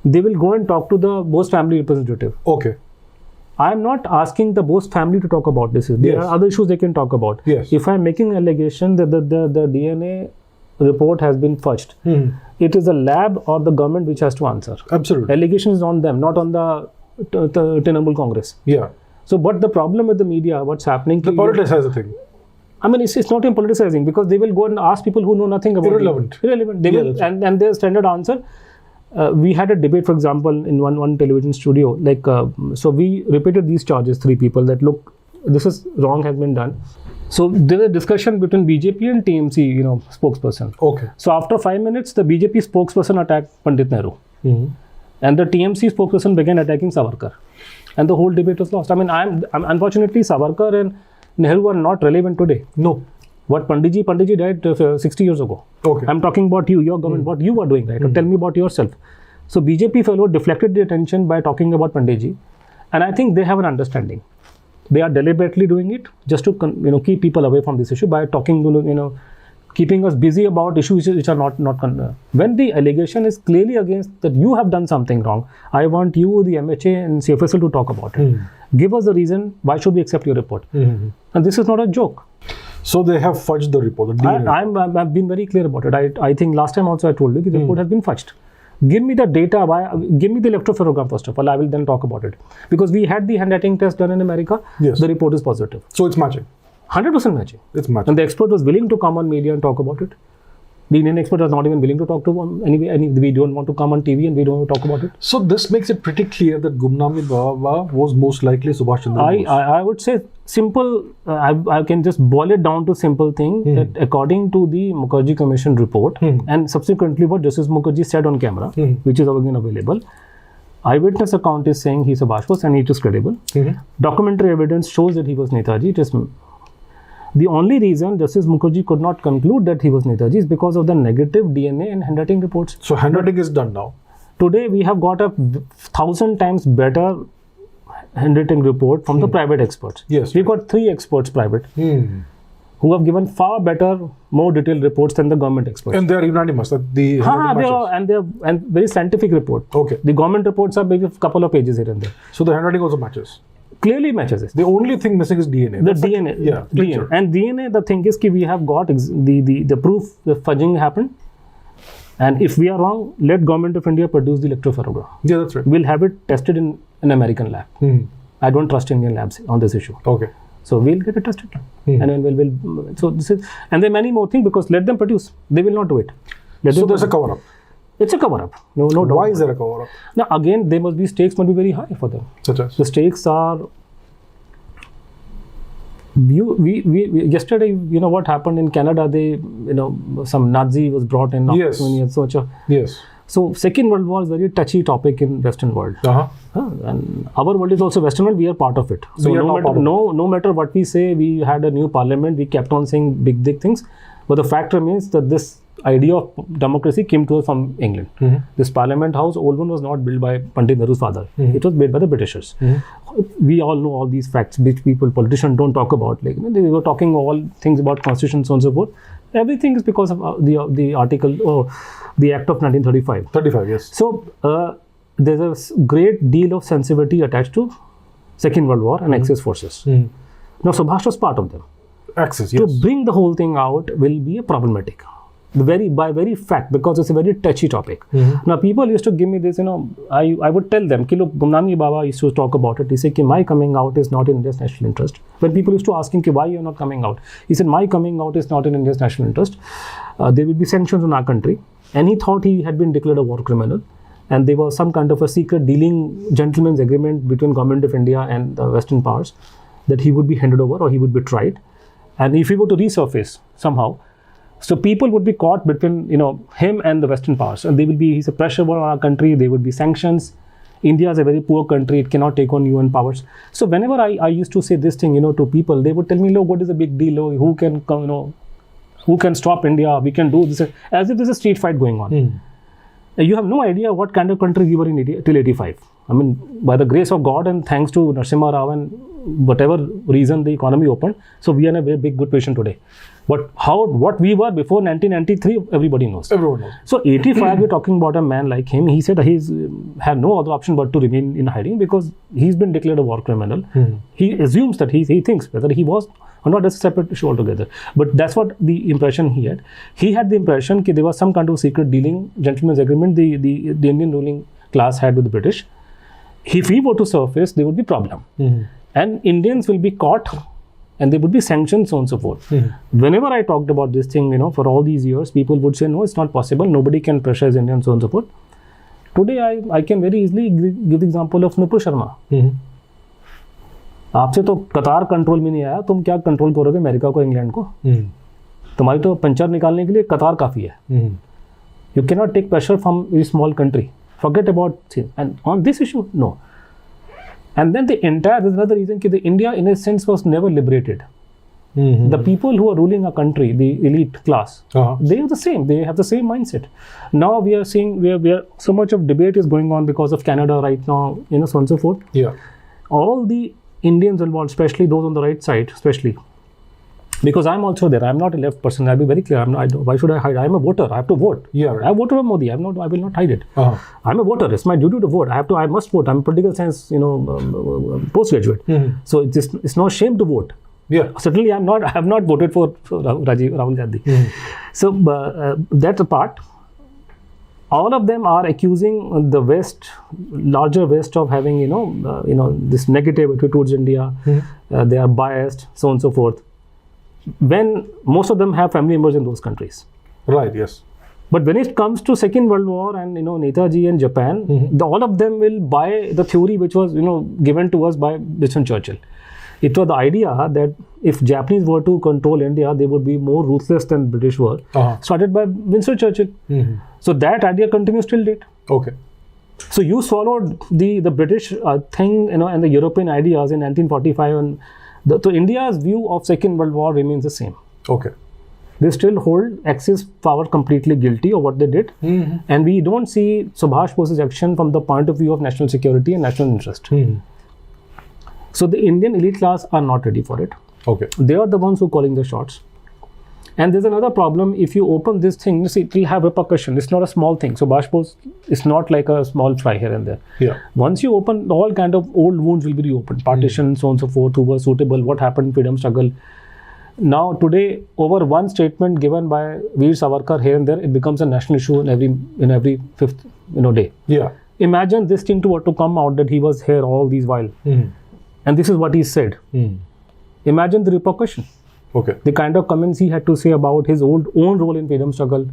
They will go and talk to the Bose family representative. Okay. I am not asking the Bose family to talk about this. There are other issues they can talk about. Yes. If I am making an allegation that the DNA report has been fudged, it is the lab or the government which has to answer. Absolutely. Allegation is on them, not on the Trinamool Congress. Yeah. So, but the problem with the media, what's happening? The politicize the thing. I mean, it's not in politicizing because they will go and ask people who know nothing about it. Irrelevant. They will, and their standard answer. We had a debate, for example, in one television studio. So we repeated these charges, 3 people, that look, this is wrong has been done. So there's a discussion between BJP and TMC, spokesperson. Okay. So after 5 minutes, the BJP spokesperson attacked Pandit Nehru, and the TMC spokesperson began attacking Savarkar, and the whole debate was lost. I mean, I'm unfortunately Savarkar and Nehru are not relevant today. No. What Panditji died 60 years ago. Okay. I'm talking about you, your government, what you are doing, right? Tell me about yourself. So BJP fellow deflected the attention by talking about Panditji, and I think they have an understanding. They are deliberately doing it just to keep people away from this issue by talking, keeping us busy about issues which are not. When the allegation is clearly against that you have done something wrong, I want you, the MHA and CFSL, to talk about it. Give us the reason why should we accept your report. And this is not a joke. So they have fudged the report. I've been very clear about it. I think last time also I told you the report has been fudged. Give me the data. Give me the electrophoregram first of all. I will then talk about it. Because we had the handwriting test done in America. Yes. The report is positive. So it's matching. 100% matching. It's matching. And the expert was willing to come on media and talk about it. The Indian expert was not even willing to talk to anyway. We don't want to come on TV and we don't want to talk about it. So this makes it pretty clear that Gumnami Baba was most likely Subhas Chandra Bose. I would say simple. I can just boil it down to simple thing that according to the Mukherjee Commission report and subsequently what Justice Mukherjee said on camera, which is again available, eyewitness account is saying he's Subhas Bose and it is credible. Documentary evidence shows that he was Netaji. It is The only reason Justice Mukherjee could not conclude that he was Netaji is because of the negative DNA and handwriting reports. So handwriting is done now. Today we have got a 1,000 times better handwriting report from the private experts. Yes. We've got 3 experts private who have given far better, more detailed reports than the government experts. And they are unanimous that the and very scientific report. Okay. The government reports are maybe a couple of pages here and there. So the handwriting also matches. Clearly matches it. The only thing missing is DNA. The That's DNA. Yeah. DNA. Picture. And DNA, the thing is that we have got the proof the fudging happened. And if we are wrong, let Government of India produce the electrophotogram. Yeah, that's right. We'll have it tested in an American lab. I don't trust Indian labs on this issue. Okay. So we'll get it tested. And then we'll so this is, and there are many more things because let them produce. They will not do it. So there's a cover-up. It's a cover-up. No doubt. Why is there a cover-up? Now again, stakes must be very high for them. Such as? The stakes are. We yesterday, you know what happened in Canada? Some Nazi was brought in. Yes. Yes. So Second World War is a very touchy topic in Western world. And our world is also Western world. We are part of it. So no matter what we say, we had a new parliament. We kept on saying big things. But the fact remains that this idea of democracy came to us from England. This Parliament House, old one, was not built by Pandit Nehru's father. It was built by the Britishers. We all know all these facts which politicians don't talk about. Like, they were talking all things about constitution, so on and so forth. Everything is because of the article or the Act of 1935. 35, yes. So there's a great deal of sensitivity attached to Second World War and Axis forces. Now Subhas was part of them. Axis, yes. To bring the whole thing out will be a problematic. By very fact, because it's a very touchy topic. Now people used to give me this, I would tell them, look, Gumnami Baba used to talk about it. He said, my coming out is not in India's national interest. When people used to ask him, why you're not coming out? He said, my coming out is not in India's national interest. There will be sanctions on our country. And he thought he had been declared a war criminal. And there was some kind of a secret dealing, gentleman's agreement between Government of India and the Western powers that he would be handed over or he would be tried. And if he were to resurface somehow, so people would be caught between, him and the Western powers. And he's a pressure on our country. There would be sanctions. India is a very poor country. It cannot take on UN powers. So whenever I used to say this thing, to people, they would tell me, look, what is the big deal? Who can come, who can stop India? We can do this. As if there's a street fight going on. You have no idea what kind of country we were in till 85. I mean, by the grace of God and thanks to Narasimha Rao and whatever reason the economy opened, so we are in a very big good position today. But what we were before 1993, everybody knows. Everyone knows. So 85, we're talking about a man like him. He said he's had no other option but to remain in hiding because he's been declared a war criminal. He assumes that he thinks whether he was or not, that's a separate issue altogether. But that's what the impression he had. He had the impression that there was some kind of secret dealing, gentleman's agreement the Indian ruling class had with the British. If he were to surface, there would be problem. And Indians will be caught and there would be sanctions, so on and so forth. Whenever I talked about this thing, for all these years, people would say, no, it's not possible. Nobody can pressurize Indians, so on and so forth. Today, I can very easily give the example of Nupur Sharma. आपसे तो कतार control में नहीं आया, तुम क्या control करोगे America को, इंग्लैंड को? तुम्हारी तो पंचर निकालने के लिए कतार काफी है. You cannot take pressure from a small country. Forget about it. And on this issue, no. And then there's another reason that India in a sense was never liberated. The people who are ruling our country, the elite class, they are the same. They have the same mindset. Now we are seeing where so much of debate is going on because of Canada right now, so on and so forth. Yeah. All the Indians involved, especially those on the right side, especially because I'm also there. I'm not a left person. I'll be very clear. Why should I hide? I'm a voter. I have to vote. Yeah. Right. I voted for Modi. I will not hide it. I'm a voter. It's my duty to vote. I must vote. I'm a political science, postgraduate. So it's no shame to vote. Yeah. Certainly, I have not voted for Rahul Gandhi. So that's a part. All of them are accusing the West, larger West, of having this negative attitude towards India. They are biased, so on and so forth. When most of them have family members in those countries. Right. Yes. But when it comes to Second World War and Netaji and Japan, all of them will buy the theory which was given to us by Winston Churchill. It was the idea that if Japanese were to control India, they would be more ruthless than British were. Started by Winston Churchill. So that idea continues till date. Okay. So you swallowed the British thing, and the European ideas in 1945 and So India's view of Second World War remains the same. Okay. They still hold Axis power completely guilty of what they did. And we don't see Subhas Bose's action from the point of view of national security and national interest. So the Indian elite class are not ready for it. Okay. They are the ones who are calling the shots. And there's another problem. If you open this thing, you see, it will have repercussion. It's not a small thing. So Subhas Bose is not like a small fry here and there. Yeah. Once you open, all kind of old wounds will be reopened. Partition, so on and so forth, who was suitable, what happened in freedom struggle. Now today, over one statement given by Veer Savarkar here and there, it becomes a national issue in every fifth day. Yeah. Imagine this thing to come out that he was here all these while, and this is what he said. Imagine the repercussion. Okay. The kind of comments he had to say about his own role in freedom struggle,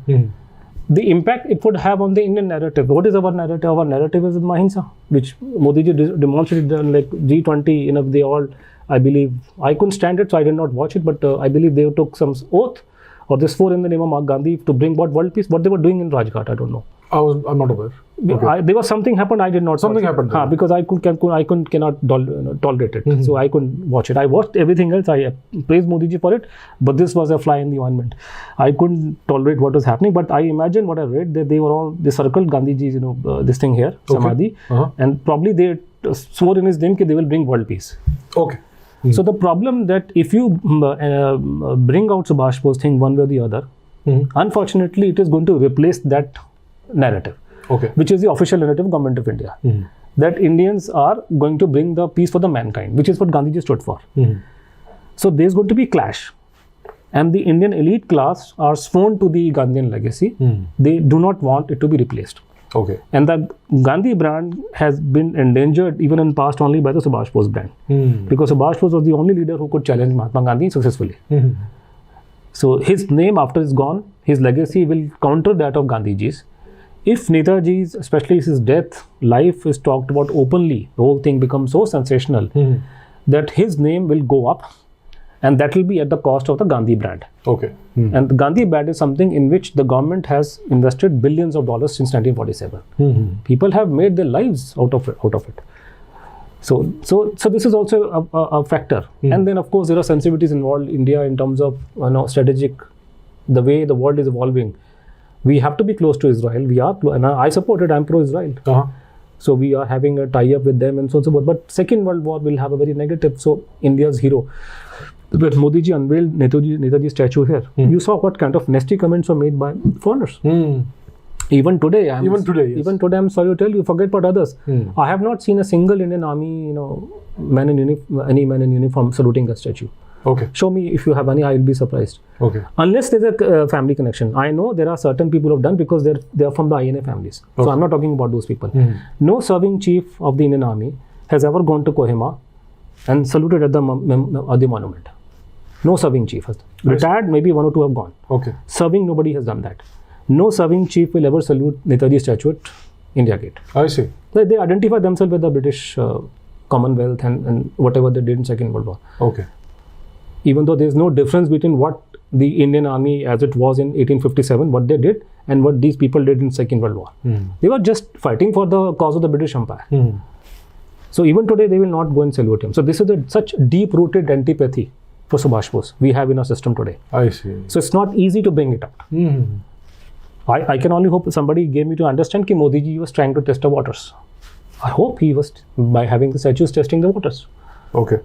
the impact it would have on the Indian narrative. What is our narrative? Our narrative is Mahimsa, which Modi ji demonstrated like G20. They all, I believe, I couldn't stand it, so I did not watch it. But I believe they took some oath or this swore in the name of Gandhi to bring what world peace. What they were doing in Rajghat, I don't know. I'm not aware. Okay. There was something happened. I did not. Something happened. Because I cannot tolerate it. So I couldn't watch it. I watched everything else. I praised Modi ji for it, but this was a fly in the ointment. I couldn't tolerate what was happening. But I imagine what I read that they circled Gandhiji's this thing here, Samadhi, and probably they swore in his name that they will bring world peace. Okay. So the problem that if you bring out Subhas Bose thing one way or the other, unfortunately it is going to replace that narrative. Okay. Which is the official narrative of Government of India. That Indians are going to bring the peace for the mankind, which is what Gandhiji stood for. So there's going to be clash. And the Indian elite class are sworn to the Gandhian legacy. They do not want it to be replaced. Okay. And the Gandhi brand has been endangered even in past only by the Subhas Bose brand. Because Subhas Bose was the only leader who could challenge Mahatma Gandhi successfully. So his name after he's gone, his legacy will counter that of Gandhiji's. If Netaji's, especially his death, life is talked about openly, the whole thing becomes so sensational that his name will go up, and that will be at the cost of the Gandhi brand. Okay. And the Gandhi brand is something in which the government has invested billions of dollars since 1947. People have made their lives out of it. So this is also a factor. And then of course there are sensitivities involved in India in terms of strategic, the way the world is evolving. We have to be close to Israel. We are, and I support it. I'm pro-Israel. So we are having a tie-up with them and so on and so forth. But Second World War will have a very negative. So India's hero, when Modi ji unveiled Netaji statue here, you saw what kind of nasty comments were made by foreigners. Even today, I'm sorry to tell you, forget about others. I have not seen a single Indian army, any man in uniform saluting that statue. Okay. Show me if you have any, I will be surprised. Okay. Unless there's a family connection. I know there are certain people who have done because they're from the INA families. Okay. So I'm not talking about those people. No serving chief of the Indian Army has ever gone to Kohima and saluted at the monument. No serving chief has. Retired, maybe one or two have gone. Okay. Serving, nobody has done that. No serving chief will ever salute Netaji statue at India Gate. I see. They identify themselves with the British Commonwealth and whatever they did in Second World War. Okay. Even though there is no difference between what the Indian Army as it was in 1857, what they did, and what these people did in Second World War. They were just fighting for the cause of the British Empire. So even today, they will not go and salute him. So this is such deep-rooted antipathy for Subhas Bose we have in our system today. I see. So it's not easy to bring it out. I can only hope somebody gave me to understand that Modi ji was trying to test the waters. I hope he was, by having the statues, testing the waters. Okay.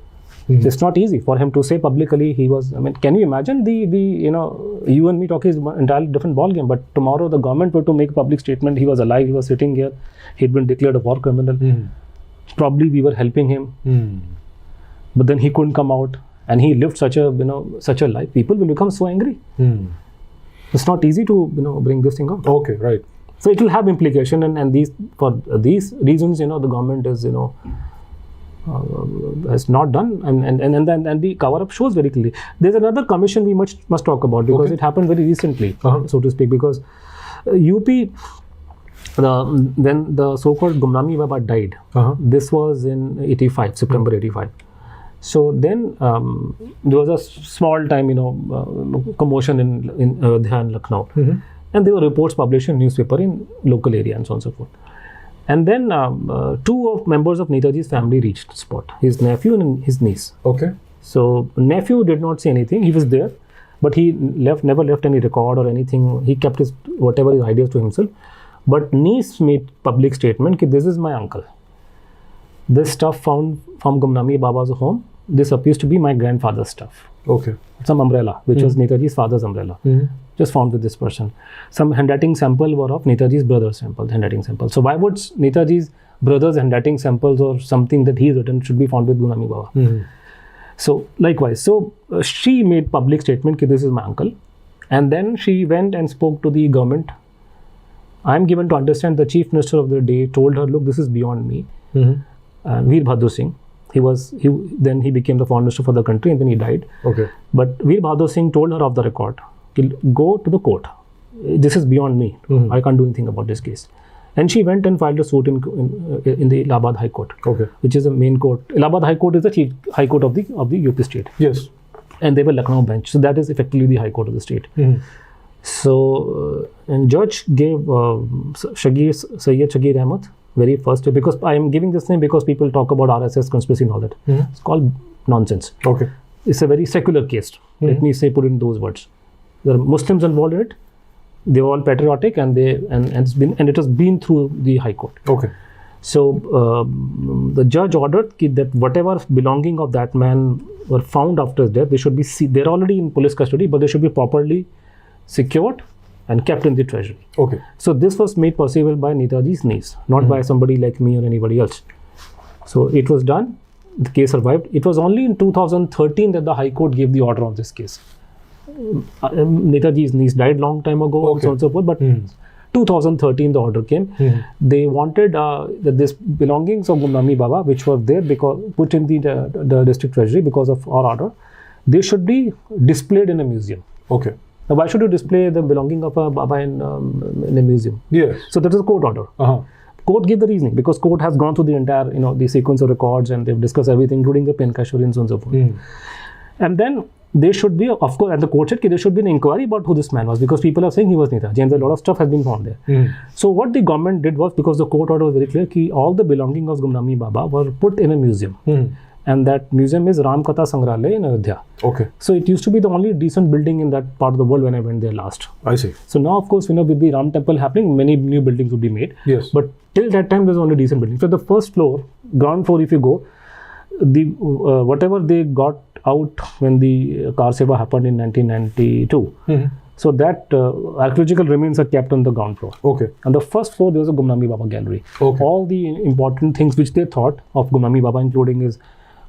It's not easy for him to say publicly he was. I mean, can you imagine you and me talking is an entirely different ball game. But tomorrow the government were to make a public statement. He was alive. He was sitting here. He'd been declared a war criminal. Probably we were helping him, but then he couldn't come out, and he lived such a life. People will become so angry. It's not easy to bring this thing out. Okay, right. So it will have implication, and for these reasons, the government is has not done, and the cover-up shows very clearly. There's another commission we must talk about because it happened very recently, so to speak, because UP, when the so-called Gumnami Baba died, this was in September 85. So then there was a small time, commotion in Dhar and Lucknow, and there were reports published in newspaper in local area and so on and so forth. And then two members of Netaji's family reached the spot, his nephew and his niece. Okay. So nephew did not say anything. He was there, but he never left any record or anything. He kept his ideas to himself. But niece made public statement that this is my uncle. This stuff found from Gumnami Baba's home, this appears to be my grandfather's stuff. Okay. Some umbrella, which was Netaji's father's umbrella, just found with this person. Some handwriting sample were of Netaji's brother's handwriting sample. So why would Netaji's brother's handwriting samples or something that he's written should be found with Gumnami Baba? So likewise, she made public statement that this is my uncle. And then she went and spoke to the government. I'm given to understand the chief minister of the day told her, look, this is beyond me. Veer Bahadur Singh, he became the foreign minister for the country and then he died. Okay. But Veer Bahadur Singh told her off the record, go to the court. This is beyond me. I can't do anything about this case. And she went and filed a suit in the Allahabad High Court, which is the main court. Allahabad High Court is the chief high court of the UP state. Yes. And they were Lucknow bench. So that is effectively the high court of the state. So, and judge gave Sayyid Shagir Ahmed very first, because I am giving this name because people talk about RSS conspiracy and all that. It's called nonsense. Okay. It's a very secular case. Let me put it in those words. There are Muslims involved in it. They were all patriotic and it has been through the High Court. Okay. So the judge ordered that whatever belonging of that man were found after his death, they should be they're already in police custody, but they should be properly secured and kept in the treasury. Okay. So this was made possible by Netaji's niece, not by somebody like me or anybody else. So it was done. The case survived. It was only in 2013 that the High Court gave the order of this case. Netaji's niece died long time ago, and so on and so forth, but 2013 the order came. They wanted that this belongings of Gumnami Baba, which were there because put in the district treasury because of our order, they should be displayed in a museum. Okay. Now, why should you display the belonging of a Baba in a museum? Yes. So that is a court order. Court gave the reasoning because court has gone through the entire, the sequence of records and they've discussed everything, including the pen cash and so on and so forth. And then there should be, of course, and the court said there should be an inquiry about who this man was because people are saying he was Netaji and a lot of stuff has been found there. So what the government did was, because the court order was very clear, all the belongings of Gumnami Baba were put in a museum. And that museum is Ram Katha Sangrahalaya in Ayodhya. Okay. So it used to be the only decent building in that part of the world when I went there last. I see. So now, of course, with the Ram temple happening, many new buildings would be made. Yes. But till that time, there's only decent buildings. So the first floor, ground floor, if you go, the whatever they got out when the Car Seva happened in 1992. So that archaeological remains are kept on the ground floor. Okay. On the first floor, there was a Gumnami Baba gallery. Okay. All the important things which they thought of Gumnami Baba, including his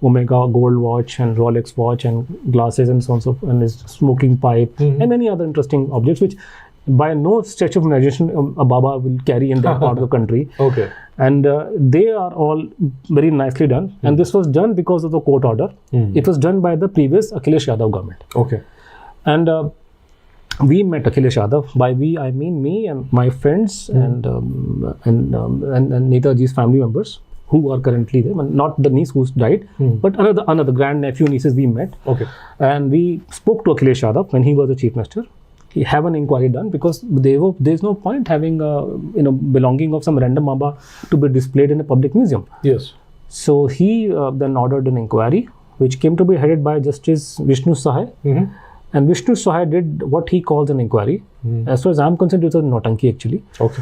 Omega gold watch and Rolex watch and glasses and so on, and his smoking pipe and many other interesting objects, which by no stretch of imagination a Baba will carry in that part of the country. Okay. And they are all very nicely done. And this was done because of the court order. It was done by the previous Akhilesh Yadav government. Okay. And we met Akhilesh Yadav. By we, I mean me and my friends and Netaji's family members who are currently there. Not the niece who's died, but another grand nephew nieces we met. Okay. And we spoke to Akhilesh Yadav when he was the chief minister. He have an inquiry done because there's no point having belonging of some random Baba to be displayed in a public museum. Yes. So he then ordered an inquiry, which came to be headed by Justice Vishnu Sahai. And Vishnu Sahai did what he calls an inquiry. As far as I'm concerned, it was Nautanki actually. Okay.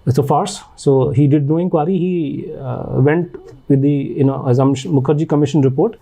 It's a farce. So he did no inquiry. He went with the Azam Mukherjee Commission report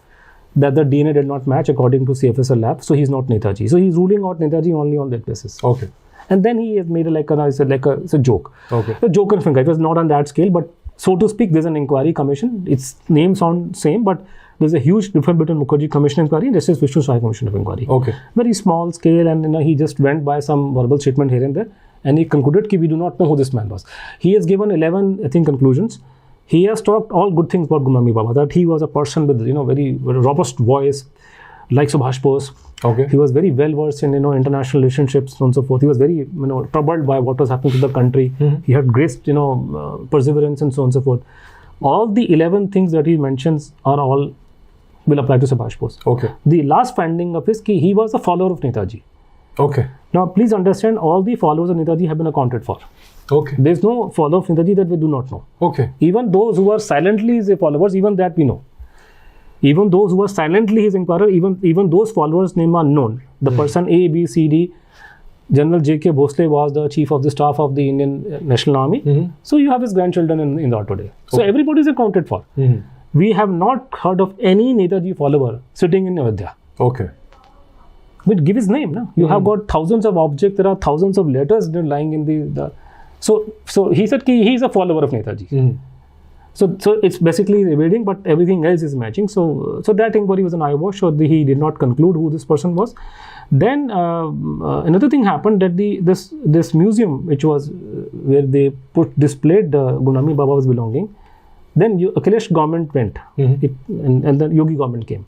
that the DNA did not match according to CFSL lab. So he's not Netaji. So he's ruling out Netaji only on that basis. Okay. And then he has made it's a joke. Okay. A joke and finger. It was not on that scale, but so to speak, there's an inquiry commission. Its name sounds same, but there's a huge difference between Mukherjee Commission inquiry and this is Vishnu Sahai Commission of inquiry. Okay. Very small scale, and he just went by some verbal statement here and there, and he concluded that we do not know who this man was. He has given 11, I think, conclusions. He has talked all good things about Gumnami Baba, that he was a person with very, very robust voice, like Subhas Bose. Okay. He was very well versed in international relationships and so forth. He was very troubled by what was happening to the country. He had great perseverance and so on and so forth. All the 11 things that he mentions are all will apply to Subhas Bose. Okay. The last finding of his, he was a follower of Netaji. Okay. Now please understand, all the followers of Netaji have been accounted for. Okay. There's no follower of Netaji that we do not know. Okay. Even those who are silently his followers, even that we know. Even those who were silently his inquirer, even those followers' name are known. The person A, B, C, D. General J.K. Bose was the chief of the staff of the Indian National Army. So you have his grandchildren in Indore today. So everybody is accounted for. We have not heard of any Netaji follower sitting in Ayodhya. Okay. But give his name. No? You have got thousands of objects. There are thousands of letters lying in the So he said he is a follower of Netaji. So it's basically evading, but everything else is matching. So that inquiry was an eyewash. So he did not conclude who this person was. Then another thing happened that this museum, which was where they displayed Gumnami Baba's belonging. Then Akhilesh government went, and then Yogi government came.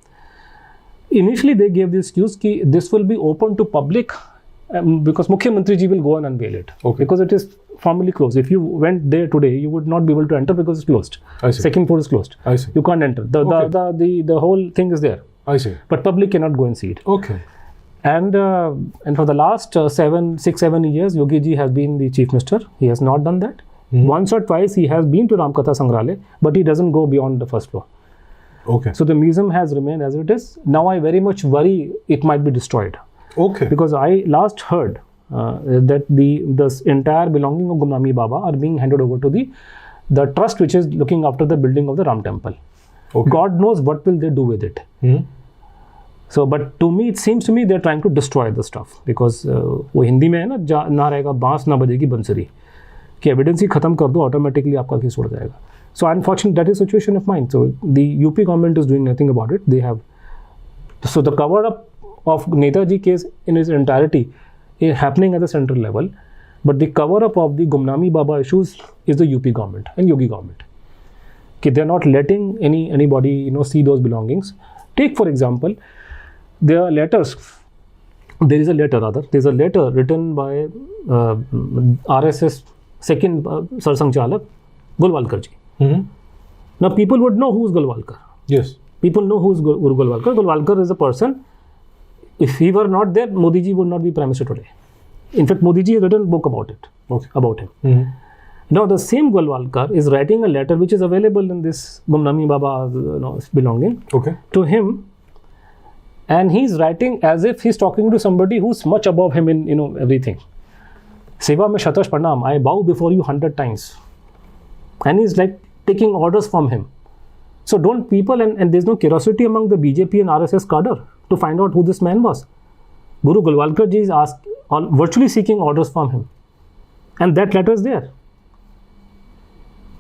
Initially, they gave this excuse that this will be open to public because Mukhyamantri ji will go and unveil it. Because it is formally closed. If you went there today, you would not be able to enter because it's closed. I see. Second floor is closed. I see. You can't enter. The whole thing is there. I see. But public cannot go and see it. Okay. And for the last 6-7 years, Yogi ji has been the chief minister. He has not done that. Once or twice he has been to Ramkatha Sangrahalaya, but he doesn't go beyond the first floor. Okay. So the museum has remained as it is. Now I very much worry it might be destroyed. Okay. Because I last heard that this entire belonging of Gumnami Baba are being handed over to the trust which is looking after the building of the Ram temple. Okay. God knows what will they do with it. So, but to me, it seems to me they're trying to destroy the stuff because वो हिंदी में है ना रहेगा बांस ना बजेगी बंसरी कि evidence ही खत्म कर दो ऑटोमेटिकली आपका केस उड़ जाएगा. So unfortunately, that is the situation of mine. So the UP government is doing nothing about it. They have the cover up of Netaji case in its entirety is happening at the central level, but the cover up of the Gumnami Baba issues is the UP government and Yogi government. Okay, they are not letting anybody see those belongings. Take for example, there are letters. There is a letter written by RSS second Sarsang Chalak Golwalkar ji. Now people would know who is Golwalkar. Yes. People know who is Guru Golwalkar. Golwalkar is a person. If he were not there, Modi ji would not be Prime Minister today. In fact, Modi ji has written a book about it. Okay. About him. Now the same Golwalkar is writing a letter which is available in this Gumnami Baba belonging to him, and he's writing as if he's talking to somebody who's much above him in everything. Seva mein shatash pranam, I bow before you 100 times. And he's like taking orders from him. So don't people, and there's no curiosity among the BJP and RSS cadre to find out who this man was. Guru Golwalkar ji is virtually seeking orders from him. And that letter is there.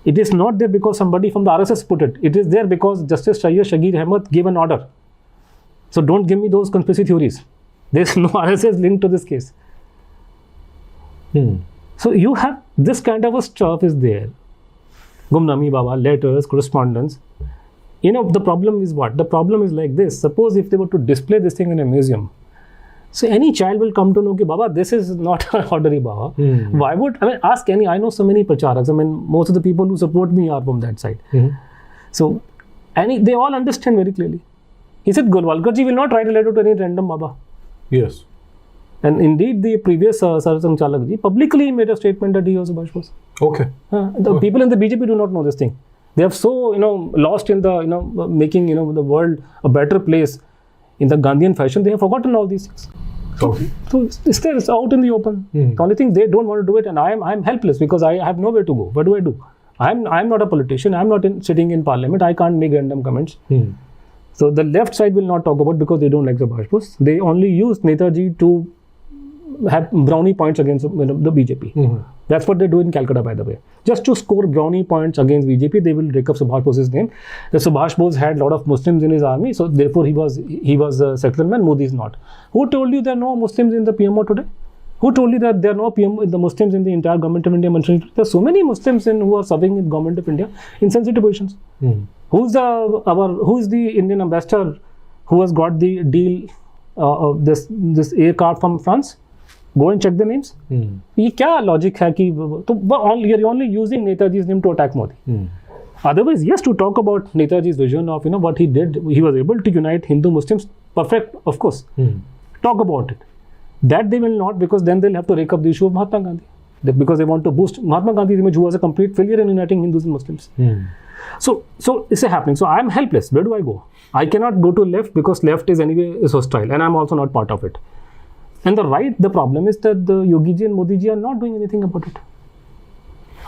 It is not there because somebody from the RSS put it. It is there because Justice Syed Shagir Ahmed gave an order. So don't give me those conspiracy theories. There's no RSS link to this case. So you have this kind of a stuff is there. Gumnami Baba, letters, correspondence. The problem is what? The problem is like this. Suppose if they were to display this thing in a museum, so any child will come to know that Baba, this is not an ordinary Baba. Why would, ask any, I know so many pracharaks. Most of the people who support me are from that side. So, they all understand very clearly. He said, Golwalkar ji will not write a letter to any random Baba. Yes. And indeed, the previous Sarsang Chalak ji publicly made a statement that he was Subhas Bose. Okay. The people in the BJP do not know this thing. They have so lost in the making the world a better place in the Gandhian fashion. They have forgotten all these things. So it's out in the open. The only thing they don't want to do it, and I'm helpless because I have nowhere to go. What do I do? I'm not a politician. I'm not sitting in parliament. I can't make random comments. So the left side will not talk about because they don't like Subhas Bose. They only use Netaji to have brownie points against the BJP. That's what they do in Calcutta, by the way. Just to score brownie points against BJP, they will rake up Subhas Bose's name. The Subhas Bose had a lot of Muslims in his army, so therefore he was a secular man. Modi is not. Who told you there are no Muslims in the PMO today? Who told you that there are no the Muslims in the entire government of India? There are so many Muslims who are serving in government of India in sensitive positions. Who's the Indian ambassador who has got the deal of this air card from France? Go and check the names. ये क्या logic है कि you're only using Netaji's name to attack Modi. Otherwise, yes, to talk about Netaji's vision of what he did, he was able to unite Hindu Muslims. Perfect, of course. Talk about it. That they will not, because then they'll have to rake up the issue of Mahatma Gandhi. because they want to boost Mahatma Gandhi's image, who was a complete failure in uniting Hindus and Muslims. So it's happening. So I'm helpless. Where do I go? I cannot go to left because left is hostile, and I'm also not part of it. And the right, the problem is that the Yogi ji and Modi ji are not doing anything about it.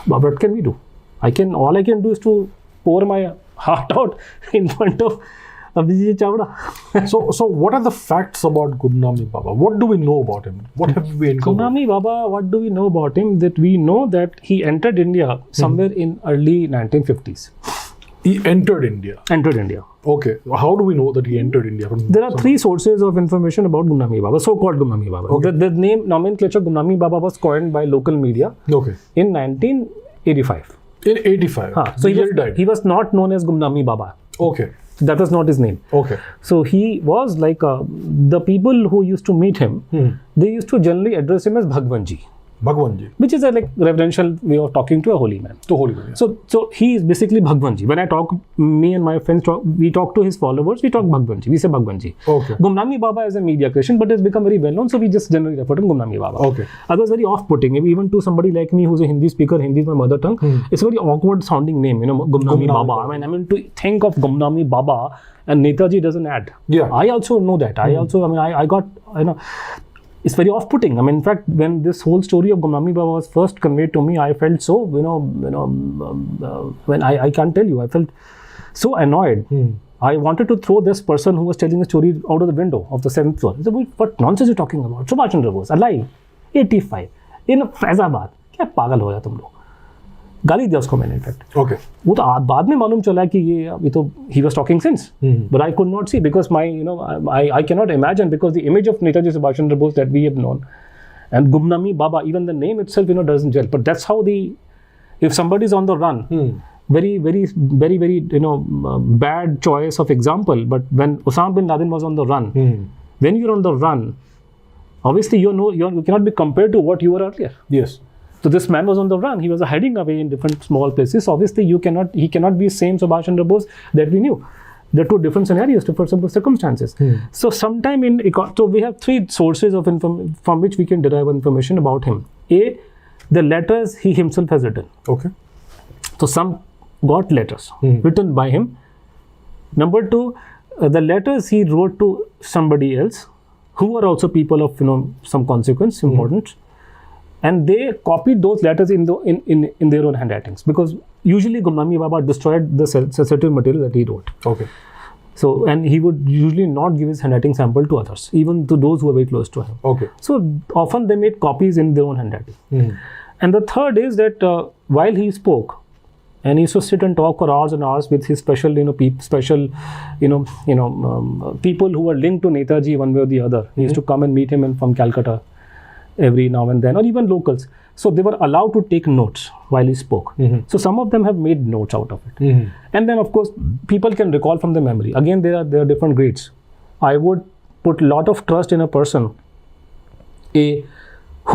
But what can we do? All I can do is to pour my heart out in front of Abhijit Chavda. So what are the facts about Gumnami Baba? What do we know about him? What have we uncovered? Gumnami Baba, what do we know about him? That we know that he entered India somewhere in early 1950s. He entered India. Entered India. Okay. How do we know that he entered India? There are three sources of information about Gumnami Baba, so-called Gumnami Baba. Okay. The name nomenclature Gumnami Baba was coined by local media in 1985. In 85? So he was not known as Gumnami Baba. Okay. That was not his name. Okay. So he was like, the people who used to meet him, they used to generally address him as Bhagwanji. Bhagwanji. Which is a reverential way of talking to a holy man. To holy man, yeah. So he is basically Bhagwanji. When I talk, me and my friends we talk to his followers, we talk Bhagwanji. We say Bhagwanji. Okay. Gumnami Baba is a media creation, but it's become very well known, so we just generally refer to him Gumnami Baba. Okay. Otherwise, very off-putting. Even to somebody like me who's a Hindi speaker, Hindi is my mother tongue, it's a very awkward sounding name, Gumnami Baba. I mean, to think of Gumnami Baba and Netaji doesn't add. Yeah. I also know that. I got, it's very off-putting. In fact, when this whole story of Gumnami Baba was first conveyed to me, I felt so, when I can't tell you, I felt so annoyed. I wanted to throw this person who was telling the story out of the window of the 7th floor. I said, what nonsense are you talking about? Subhas Chandra Bose, alive, 85, in Faizabad. क्या पागल हो गया तुम लोग? गाली दिया उसको मैंने इनफैक्ट. Okay. वो तो बाद में मालूम चला कि ये तो he was talking sense, but I could not see because I cannot imagine, because the image of Netaji Subhas Chandra Bose that we have known, and Gumnami Baba, even the name itself doesn't gel. But that's how if somebody is on the run, very bad choice of example. But when Osama bin Laden was on the run, when you're on the run, obviously you cannot be compared to what you were earlier. Yes. So this man was on the run. He was hiding away in different small places. Obviously, he cannot be same Subhas Chandra Bose that we knew. They're two different scenarios, different circumstances. So sometime so we have three sources of from which we can derive information about him. A, the letters he himself has written. Okay. So some got letters written by him. Number two, the letters he wrote to somebody else, who are also people of some consequence, important. And they copied those letters in their own handwritings, because usually Gumnami Baba destroyed the sensitive material that he wrote. Okay. So, and he would usually not give his handwriting sample to others, even to those who were very close to him. Okay. So often they made copies in their own handwriting. And the third is that while he spoke, and he used to sit and talk for hours and hours with his special, people who were linked to Netaji one way or the other. He used to come and meet him from Calcutta every now and then, or even locals. So they were allowed to take notes while he spoke. So some of them have made notes out of it. And then, of course, people can recall from the memory. Again, there are different grades. I would put a lot of trust in a person, who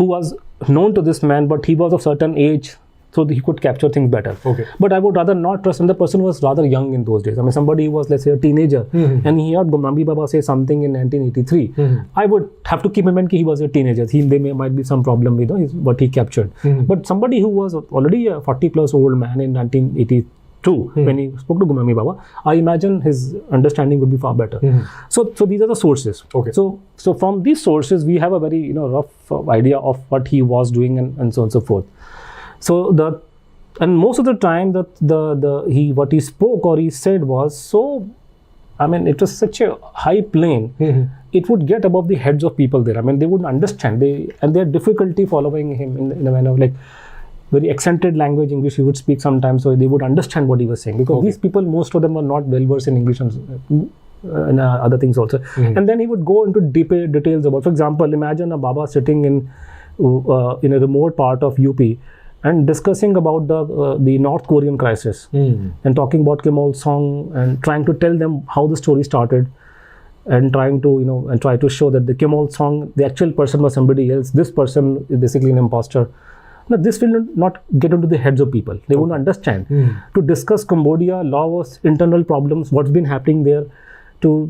was known to this man, but he was of certain age, so that he could capture things better. Okay. But I would rather not trust, and the person was rather young in those days. Somebody who was, let's say, a teenager, and he heard Gumnami Baba say something in 1983. I would have to keep in mind that he was a teenager. Might be some problem with what he captured. But somebody who was already a 40-plus old man in 1982, when he spoke to Gumnami Baba, I imagine his understanding would be far better. So these are the sources. Okay. So from these sources, we have a very rough idea of what he was doing and so on and so forth. So most of the time what he spoke or he said was so, it was such a high plane, it would get above the heads of people there. They wouldn't understand. They had difficulty following him in a manner like very accented language English he would speak sometimes, so they would understand what he was saying, because these people, most of them were not well versed in English and other things also. And then he would go into deeper details about, for example, imagine a Baba sitting in a remote part of UP and discussing about the North Korean crisis, and talking about Kim Il-sung and trying to tell them how the story started, and trying to and try to show that the Kim Il-sung, the actual person, was somebody else. This person is basically an imposter. Now, this will not get into the heads of people. They won't understand. To discuss Cambodia, Laos, internal problems, what's been happening there, to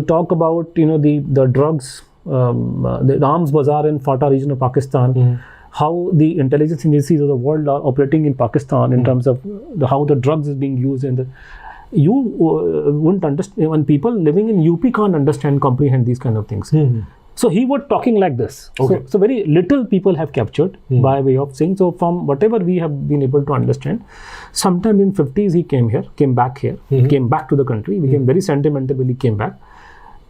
talk about the drugs, the arms bazaar in Fata region of Pakistan. how the intelligence agencies of the world are operating in Pakistan in terms of how the drugs is being used, and you wouldn't understand, when people living in UP can't understand, comprehend these kind of things. So he was talking like this. Okay. So very little people have captured by way of saying. So from whatever we have been able to understand, sometime in 50s he came back to the country, became very sentimental when he came back.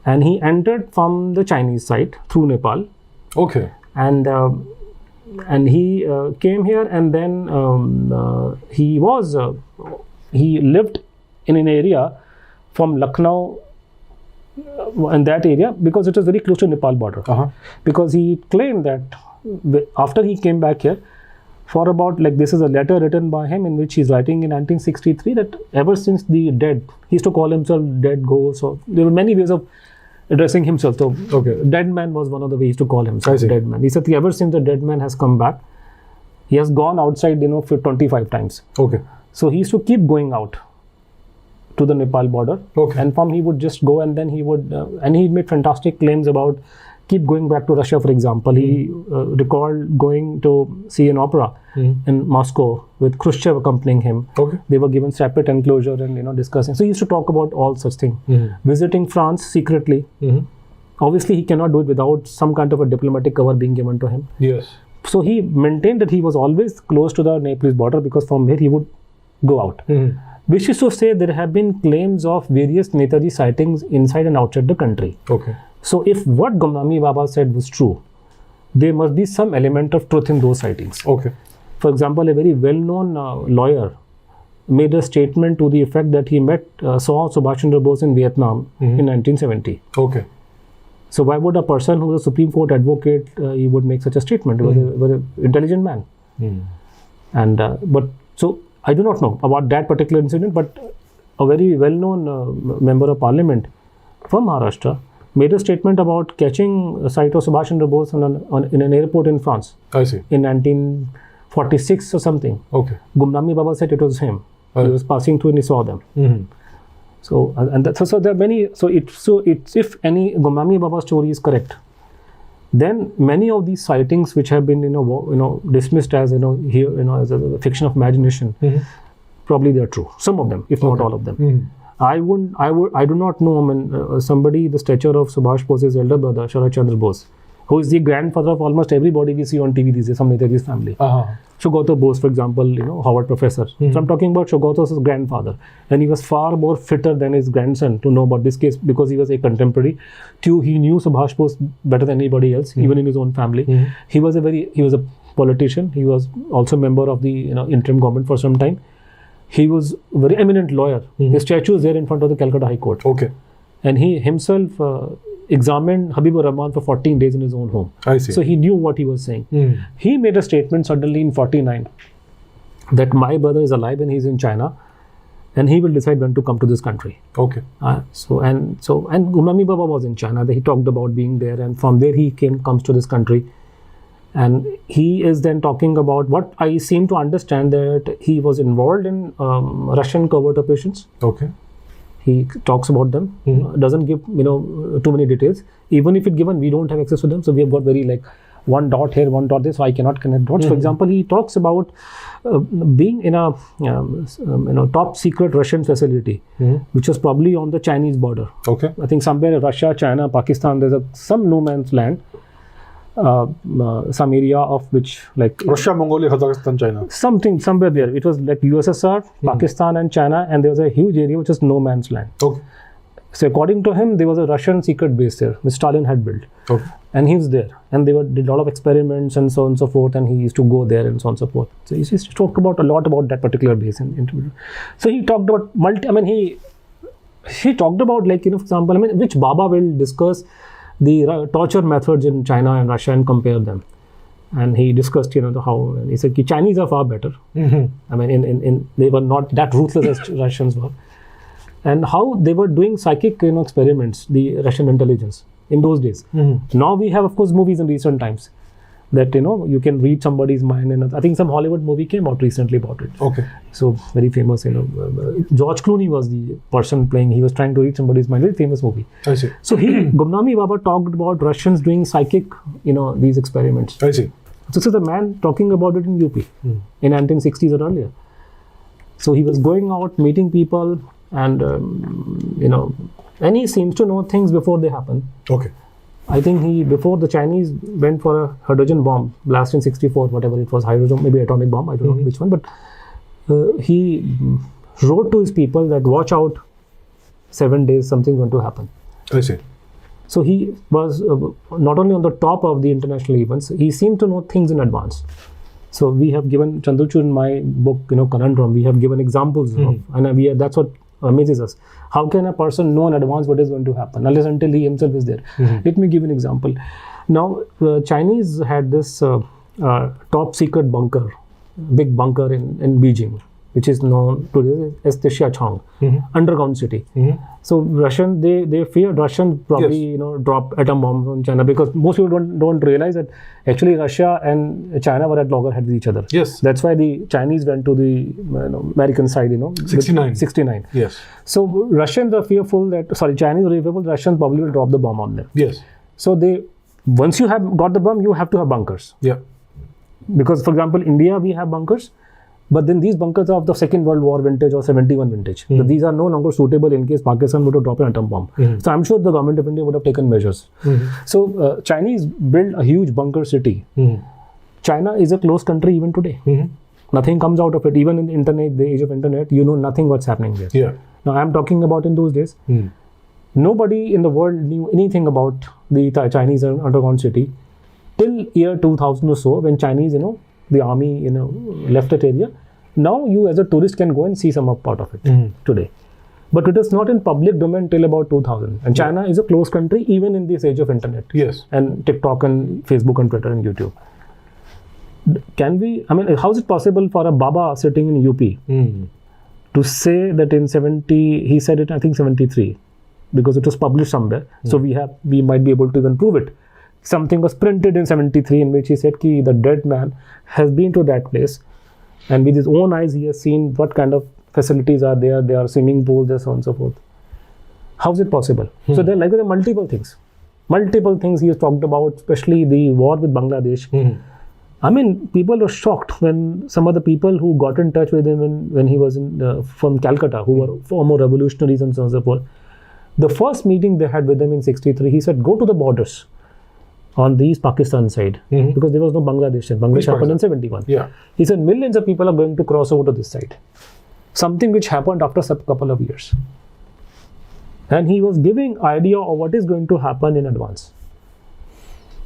And he entered from the Chinese side through Nepal. Okay. And he came here, and then he lived in an area from Lucknow, in that area, because it was very close to Nepal border. Because he claimed that after he came back here, for about, like, this is a letter written by him in which he's writing in 1963 that ever since the dead, he used to call himself dead ghost, or there were many ways of addressing himself. So dead man was one of the ways to call himself, dead man. He said ever since the dead man has come back, he has gone outside, for 25 times. So he used to keep going out to the Nepal border, and from he would just go, and then he would and he made fantastic claims about keep going back to Russia. For example, he recalled going to see an opera in Moscow with Khrushchev accompanying him. They were given separate enclosure and discussing. So he used to talk about all such things. Visiting France secretly. Obviously, he cannot do it without some kind of a diplomatic cover being given to him. So he maintained that he was always close to the Nepalese border, because from here he would go out. Which is to say, there have been claims of various Netaji sightings inside and outside the country. So if what Gumnami Baba said was true, there must be some element of truth in those sightings. For example, a very well-known lawyer made a statement to the effect that he saw Subhas Chandra Bose in Vietnam in 1970. So why would a person who was a Supreme Court advocate, he would make such a statement? He was an intelligent man. But so I do not know about that particular incident, but a very well-known member of parliament from Maharashtra made a statement about catching a sight of Subhas Chandra Bose in an airport in France. In 1946 or something. Gumnami Baba said it was him. He was passing through and he saw them. So so there are many. So it's if any Gumnami Baba story is correct, then many of these sightings which have been dismissed as as a fiction of imagination, probably they are true. Some of them, if not all of them. I do not know. Somebody the stature of Subhash Bose's elder brother, Sharat Chandra Bose, who is the grandfather of almost everybody we see on TV these days, from Netaji's family. Shogata Bose, for example, Howard professor. So I'm talking about Shogata's grandfather, and he was far more fitter than his grandson to know about this case, because he was a contemporary. Two, he knew Subhash Bose better than anybody else, even in his own family. He was a politician. He was also a member of the interim government for some time. He was a very eminent lawyer. His statue is there in front of the Calcutta High Court. And he himself examined Habibur Rahman for 14 days in his own home. So he knew what he was saying. He made a statement suddenly in 49 that my brother is alive and he's in China, and he will decide when to come to this country. And Gumnami Baba was in China. He talked about being there, and from there he comes to this country. And he is then talking about what I seem to understand, that he was involved in Russian covert operations. He talks about them, doesn't give too many details. Even if it's given, we don't have access to them. So we have got very one dot here, one dot there. So I cannot connect dots. For example, he talks about being in a top secret Russian facility, which was probably on the Chinese border. I think somewhere Russia, China, Pakistan. There's some no man's land. Some area of which Russia, Mongolia, Kazakhstan, China. Something somewhere there. It was like USSR, Pakistan, and China, and there was a huge area which was no man's land. So according to him, there was a Russian secret base there, which Stalin had built, and he was there, and they did a lot of experiments and so on and so forth, and he used to go there and so on and so forth. So he talked about a lot about that particular base. So he talked about he talked about for example, which Baba will discuss the torture methods in China and Russia and compare them. And he discussed, how he said Chinese are far better. They were not that ruthless as Russians were, and how they were doing psychic experiments, the Russian intelligence in those days. Now we have, of course, movies in recent times that you can read somebody's mind, and I think some Hollywood movie came out recently about it. So very famous. George Clooney was the person playing. He was trying to read somebody's mind. Very famous movie. So Gumnami Baba talked about Russians doing psychic these experiments. So this is a man talking about it in UP in 1960s or earlier. So he was going out, meeting people, and and he seems to know things before they happen. Okay. I think before the Chinese went for a hydrogen bomb blast in 64, whatever it was, hydrogen, maybe atomic bomb, I don't know which one, but he wrote to his people that watch out, 7 days, something's going to happen. I see. So he was not only on the top of the international events, he seemed to know things in advance. So we have given, Chandrachu in my book, Conundrum, we have given examples of, and that's what amazes us. How can a person know in advance what is going to happen, unless until he himself is there? Let me give an example. Now, Chinese had this top secret bunker, big bunker in Beijing, which is known today as the Xiachang, underground city. So Russian, they feared Russians probably drop atom bombs on China, because most people don't realize that actually Russia and China were at loggerheads with each other. Yes. That's why the Chinese went to the American side, 69. Yes. So Russians are fearful Chinese are fearful Russians probably will drop the bomb on them. Yes. So once you have got the bomb, you have to have bunkers. Yeah. Because, for example, India, we have bunkers, but then these bunkers are of the Second World War vintage or 71 vintage. So these are no longer suitable in case Pakistan would have dropped an atom bomb. So I'm sure the government of India would have taken measures. So Chinese built a huge bunker city. China is a closed country even today. Nothing comes out of it. Even in the internet, the age of internet, nothing what's happening there. Yeah. Now I'm talking about in those days. Nobody in the world knew anything about the Chinese underground city till year 2000 or so, when Chinese, the army, left that area. Now you as a tourist can go and see some part of it today. But it is not in public domain till about 2000. And China is a closed country even in this age of internet. Yes. And TikTok and Facebook and Twitter and YouTube. How is it possible for a Baba sitting in UP to say that in 70, he said it, I think 73, because it was published somewhere. So we might be able to even prove it. Something was printed in 73 in which he said ki the dead man has been to that place, and with his own eyes he has seen what kind of facilities are there. There are swimming pools, there, so on and so forth. How is it possible? So there are multiple things. Multiple things he has talked about, especially the war with Bangladesh. People were shocked when some of the people who got in touch with him when he was from Calcutta, who were former revolutionaries and so on and so forth. The first meeting they had with him in 63, he said, go to the borders on the East Pakistan side, because there was no Bangladesh. Bangladesh happened in 71. Yeah. He said millions of people are going to cross over to this side. Something which happened after a couple of years. And he was giving idea of what is going to happen in advance.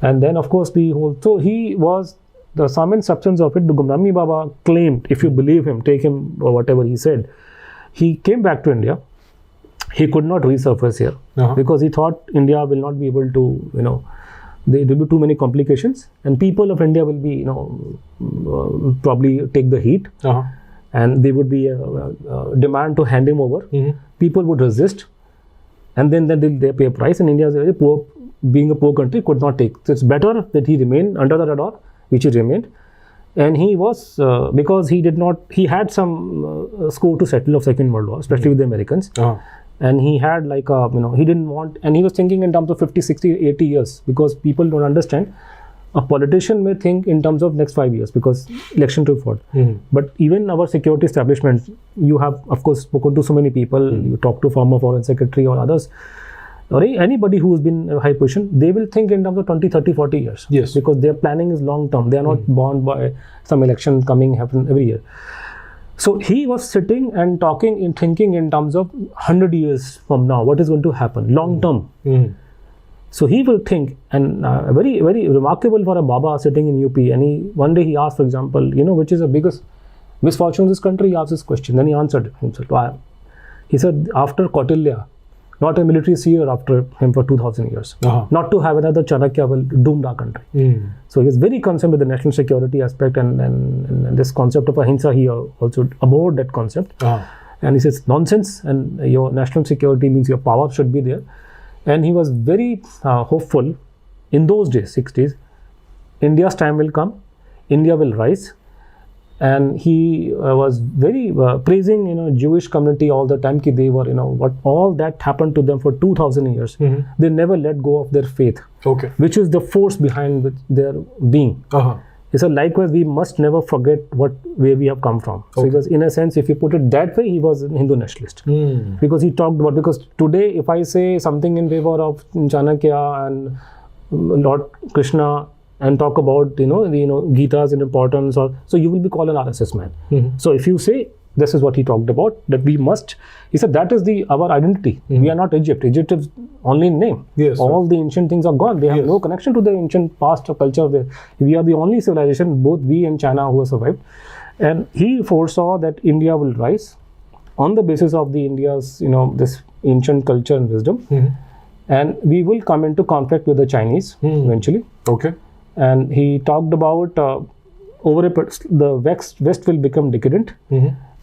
And then of course so he was, the sum and substance of it, the Gumnami Baba claimed, if you believe him, take him or whatever he said, he came back to India. He could not resurface here because he thought India will not be able to, there will be too many complications, and people of India will be, probably take the heat, and there would be a demand to hand him over. People would resist, and then they pay a price. And India is very poor, being a poor country, could not take. So it's better that he remained under the radar, which he remained. And he was, because he had some score to settle of Second World War, especially with the Americans. And he had he didn't want, and he was thinking in terms of 50, 60, 80 years, because people don't understand. A politician may think in terms of next 5 years, because election to fought. But even our security establishment, you have, of course, spoken to so many people, you talk to former foreign secretary or others, or anybody who's been in a high position, they will think in terms of 20, 30, 40 years. Yes. Because their planning is long term. They are not bound by some election happen every year. So he was sitting and talking and thinking in terms of 100 years from now, what is going to happen, long term. So he will think, and very, very remarkable for a Baba sitting in UP. And one day he asked, for example, which is the biggest misfortune of this country? He asked this question. Then he answered himself. He said, after Kautilya, not a military seer after him for 2000 years. Not to have another Chanakya will doom our country. So he is very concerned with the national security aspect and this concept of ahimsa. He also abhorred that concept. And he says, nonsense, and your national security means your power should be there. And he was very hopeful in those days, 60s, India's time will come, India will rise. And he was very praising, Jewish community all the time. Ki they were, what all that happened to them for 2000 years. They never let go of their faith, which is the force behind their being. He said, likewise, we must never forget where we have come from. So, because in a sense, if you put it that way, he was a Hindu nationalist. Because he talked about, because today, if I say something in favor of Chanakya and Lord Krishna and talk about, Gita's importance, so you will be called an RSS man. So, if you say, this is what he talked about, that we must, he said, that is our identity. We are not Egypt. Egypt is only in name. Yes, all the ancient things are gone. They have no connection to the ancient past or culture. We are the only civilization, both we and China, who have survived. And he foresaw that India will rise on the basis of the India's, this ancient culture and wisdom. And we will come into conflict with the Chinese eventually. Okay. And he talked about the West will become decadent.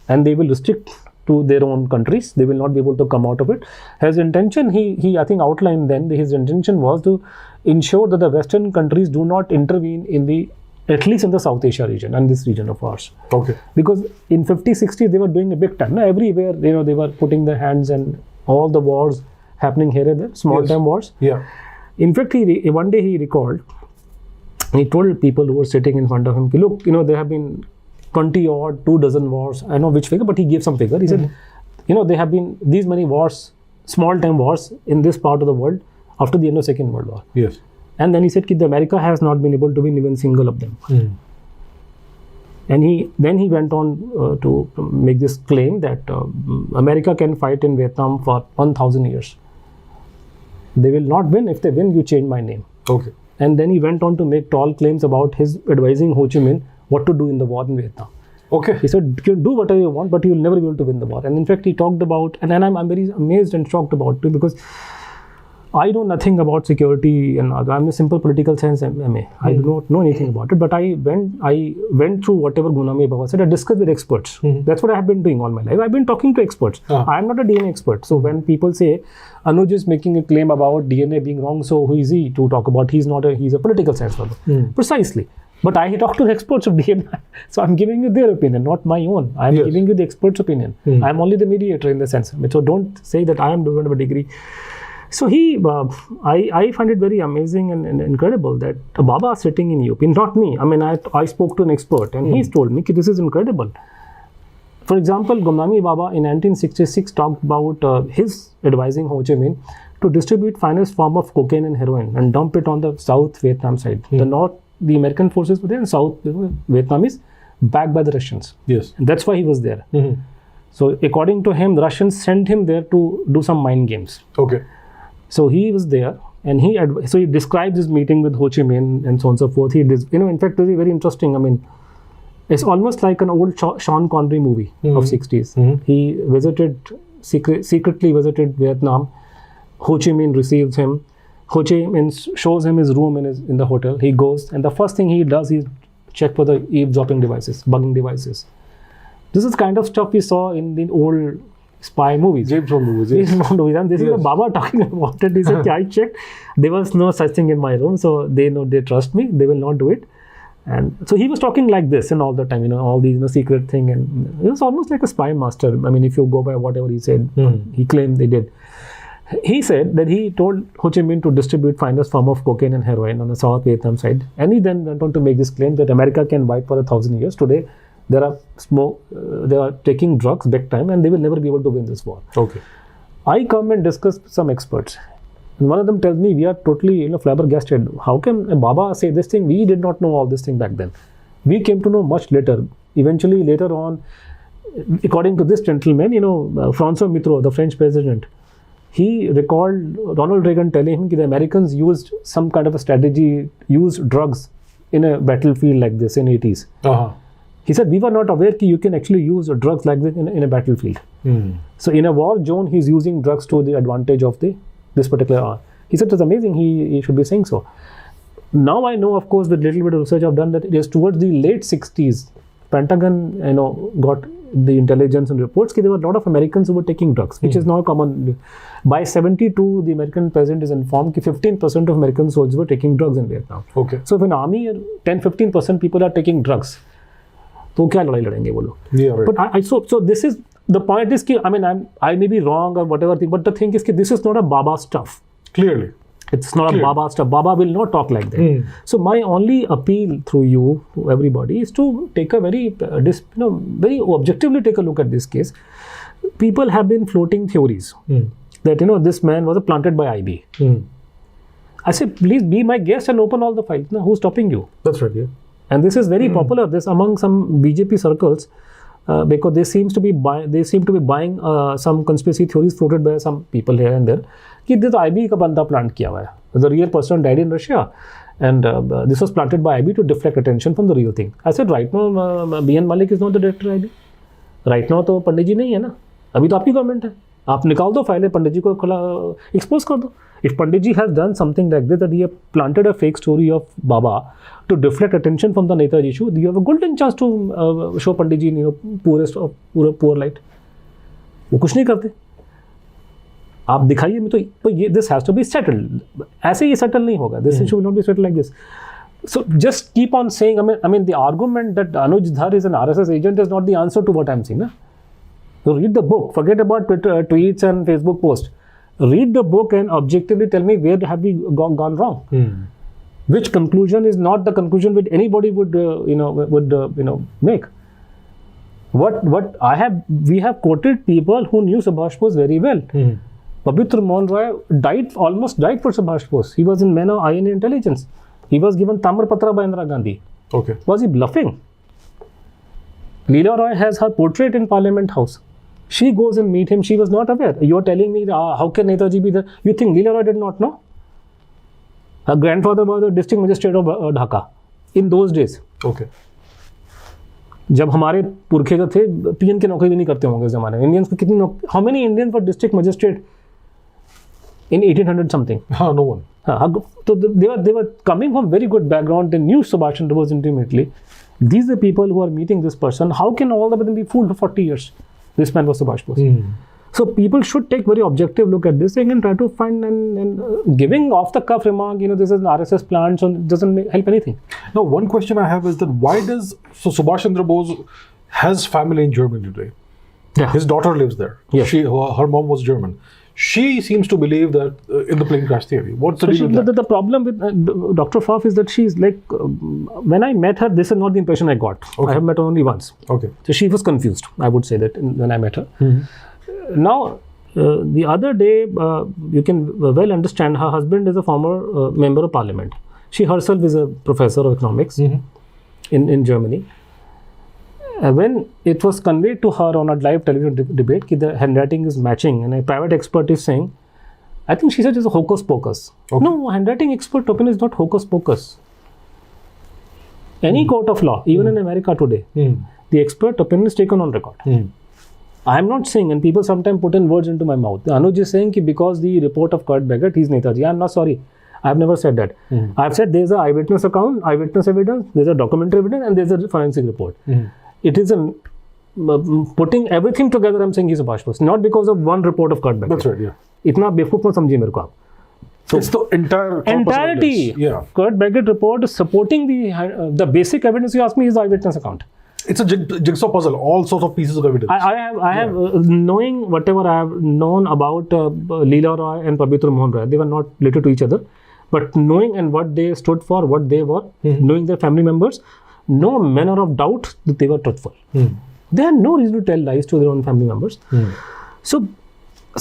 And they will restrict to their own countries. They will not be able to come out of it. His intention, he I think outlined then, his intention was to ensure that the Western countries do not intervene at least in the South Asia region and this region of ours. Okay. Because in 50, 60, they were doing a big time. Everywhere, they were putting their hands, and all the wars happening here and there, small time wars. Yeah. In fact, one day he recalled, he told people who were sitting in front of him, look, there have been 20 odd, 24 wars. I know which figure, but he gave some figure. He said, there have been these many wars, small time wars in this part of the world after the end of Second World War. Yes. And then he said that America has not been able to win even single of them. And he went on to make this claim that America can fight in Vietnam for 1,000 years. They will not win. If they win, you change my name. Okay. And then he went on to make tall claims about his advising Ho Chi Minh what to do in the war in Vietnam. Okay. He said, you can do whatever you want, but you will never be able to win the war. And in fact, he talked about, and I'm very amazed and shocked about it, because I know nothing about security, and I'm a simple political science MA. I do not know anything about it, but I went through whatever Gumnami Baba said. I discussed with experts. That's what I have been doing all my life. I've been talking to experts. I'm not a DNA expert. So when people say Anuj is making a claim about DNA being wrong, so who is he to talk about? He's a political science fellow. Precisely. But I talk to the experts of DNA. So I'm giving you their opinion, not my own. I'm giving you the experts' opinion. I'm only the mediator in the sense. So don't say that I am doing a degree. So I find it very amazing and incredible that Baba sitting in UP, not me. I mean, I spoke to an expert and he's told me that this is incredible. For example, Gumnami Baba in 1966 talked about his advising Ho Chi Minh to distribute finest form of cocaine and heroin and dump it on the South Vietnam side. The North, the American forces were there, and South Vietnam is backed by the Russians. Yes. And that's why he was there. So according to him, the Russians sent him there to do some mind games. Okay. So he was there, and he describes his meeting with Ho Chi Minh and so on and so forth. In fact, it was very interesting. I mean, it's almost like an old Sean Connery movie of 60s. He secretly visited Vietnam. Ho Chi Minh receives him. Ho Chi Minh shows him his room in the hotel. He goes, and the first thing he does is check for the eavesdropping devices, bugging devices. This is kind of stuff we saw in the old spy movies. James Bond movies. Yes. And this is the Baba talking about it. He said, I checked. There was no such thing in my room. So they know, they trust me. They will not do it. And so he was talking like this and all the time, all these secret thing. And it was almost like a spy master. I mean, if you go by whatever he said, he claimed they did. He said that he told Ho Chi Minh to distribute finest form of cocaine and heroin on the South Vietnam side. And he then went on to make this claim that America can fight for 1,000 years. Today, they are taking drugs big time, and they will never be able to win this war. Okay. I come and discuss with some experts. And one of them tells me, we are totally flabbergasted. How can a Baba say this thing? We did not know all this thing back then. We came to know much later. Eventually, later on, according to this gentleman, François Mitterrand, the French president, he recalled Ronald Reagan telling him that the Americans used some kind of a strategy, used drugs in a battlefield like this in 80s. He said, we were not aware that you can actually use drugs like this in a battlefield. So in a war zone, he's using drugs to the advantage of this particular hour. He said, it's amazing. He should be saying so. Now I know, of course, with little bit of research I've done, that it is towards the late 60s, Pentagon, got the intelligence and reports that there were a lot of Americans who were taking drugs, which is now common. By 72, the American president is informed that 15% of American soldiers were taking drugs in Vietnam. Okay. So if an army, 10-15% people are taking drugs, तो क्या लड़ाई लड़ेंगे वो लोग? Yeah, right. But so this is the point. I may be wrong or whatever thing, but the thing is that this is not a Baba stuff. Clearly. It's not Clear. a Baba stuff. Baba will not talk like that. So my only appeal through you to everybody is to take a very, very objectively take a look at this case. People have been floating theories that this man was planted by IB. I say, please be my guest and open all the files. Now, who's stopping you? That's right. Yeah. And this is very popular. This among some BJP circles. Because they seem to be buying some conspiracy theories floated by some people here and there. That this IB का बंदा plant किया हुआ है. The real person died in Russia, and this was planted by IB to deflect attention from the real thing. I said, right now, BN Malik is not the director IB. Right now तो पंडित जी नहीं है ना. अभी तो आपकी government है. आप निकाल दो फाइलें, पंडित जी को खुला expose कर दो. If Pandit ji has done something like this, that he has planted a fake story of Baba to deflect attention from the Netaji issue, you have a golden chance to show Pandit ji in poorest of poor light. वो कुछ नहीं करते. आप दिखाइए में तो ये this has to be settled. ऐसे ही settle नहीं होगा. This issue will not be settled like this. So just keep on saying. I mean the argument that Anuj Dhar is an RSS agent is not the answer to what I'm saying. Na? So read the book. Forget about Twitter, tweets and Facebook posts. Read the book and objectively tell me where have we gone wrong. Which conclusion is not the conclusion which anybody would make. We have quoted people who knew Subhas Bose very well. Pabitra Mohan Roy almost died for Subhas Bose. He was in men of INA intelligence. He was given Tamar Patra by Indira Gandhi. Okay. Was he bluffing? Leela Roy has her portrait in Parliament House. She goes and meet him. She was not aware. You are telling me how can Netaji be there? You think Leela Roy did not know? Her grandfather was the district magistrate of Dhaka in those days. Okay. जब हमारे पुरखे जो थे PN की नौकरी भी नहीं करते होंगे उस जमाने में. इंडियंस को कितनी how many Indians were district magistrate in 1800 something? No one. So they were coming from very good background. They knew Subhash Chandra Bose intimately. These are the people who are meeting this person. How can all of them be fooled for 40 years? This man was Subhash Bose. So people should take very objective look at this thing and try to find and giving off the cuff remark, this is an RSS plant, so it doesn't help anything. Now, one question I have is that Subhash Chandra Bose has family in Germany today. Yeah. His daughter lives there. Yes. Her mom was German. She seems to believe that in the plane crash theory. What's the deal with that? The problem with Dr. Pfaff is that she's like, when I met her, this is not the impression I got. Okay. I have met her only once. Okay. So she was confused, I would say that when I met her. Now, the other day, you can well understand her husband is a former member of parliament. She herself is a professor of economics in Germany. When it was conveyed to her on a live television debate that the handwriting is matching, and a private expert is saying, I think she said it's a hocus pocus. Okay. No, handwriting expert opinion is not hocus pocus. Any court of law, even in America today, the expert opinion is taken on record. I am not saying, and people sometimes put in words into my mouth. Anuj is saying because the report of Kurt Beckett, he's Netaji. I am not sorry. I have never said that. I have said there's an eyewitness account, eyewitness evidence, there's a documentary evidence, and there's a forensic report. It is putting everything together. I'm saying he's a Subhash Bose, not because of one report of Kurt Beckett. That's right. Yeah. इतना बेवकूफ मत समझिए मेरे को आप. So it's the entirety. Yeah. Kurt Beckett report is supporting the basic evidence. You ask me, is eyewitness account. It's a jigsaw puzzle. All sorts of pieces of evidence. I have knowing whatever I have known about Leela Roy and Pabitra Mohan Roy. They were not related to each other, but knowing and what they stood for, what they were, knowing their family members, no manner of doubt that they were truthful. They had no reason to tell lies to their own family members. So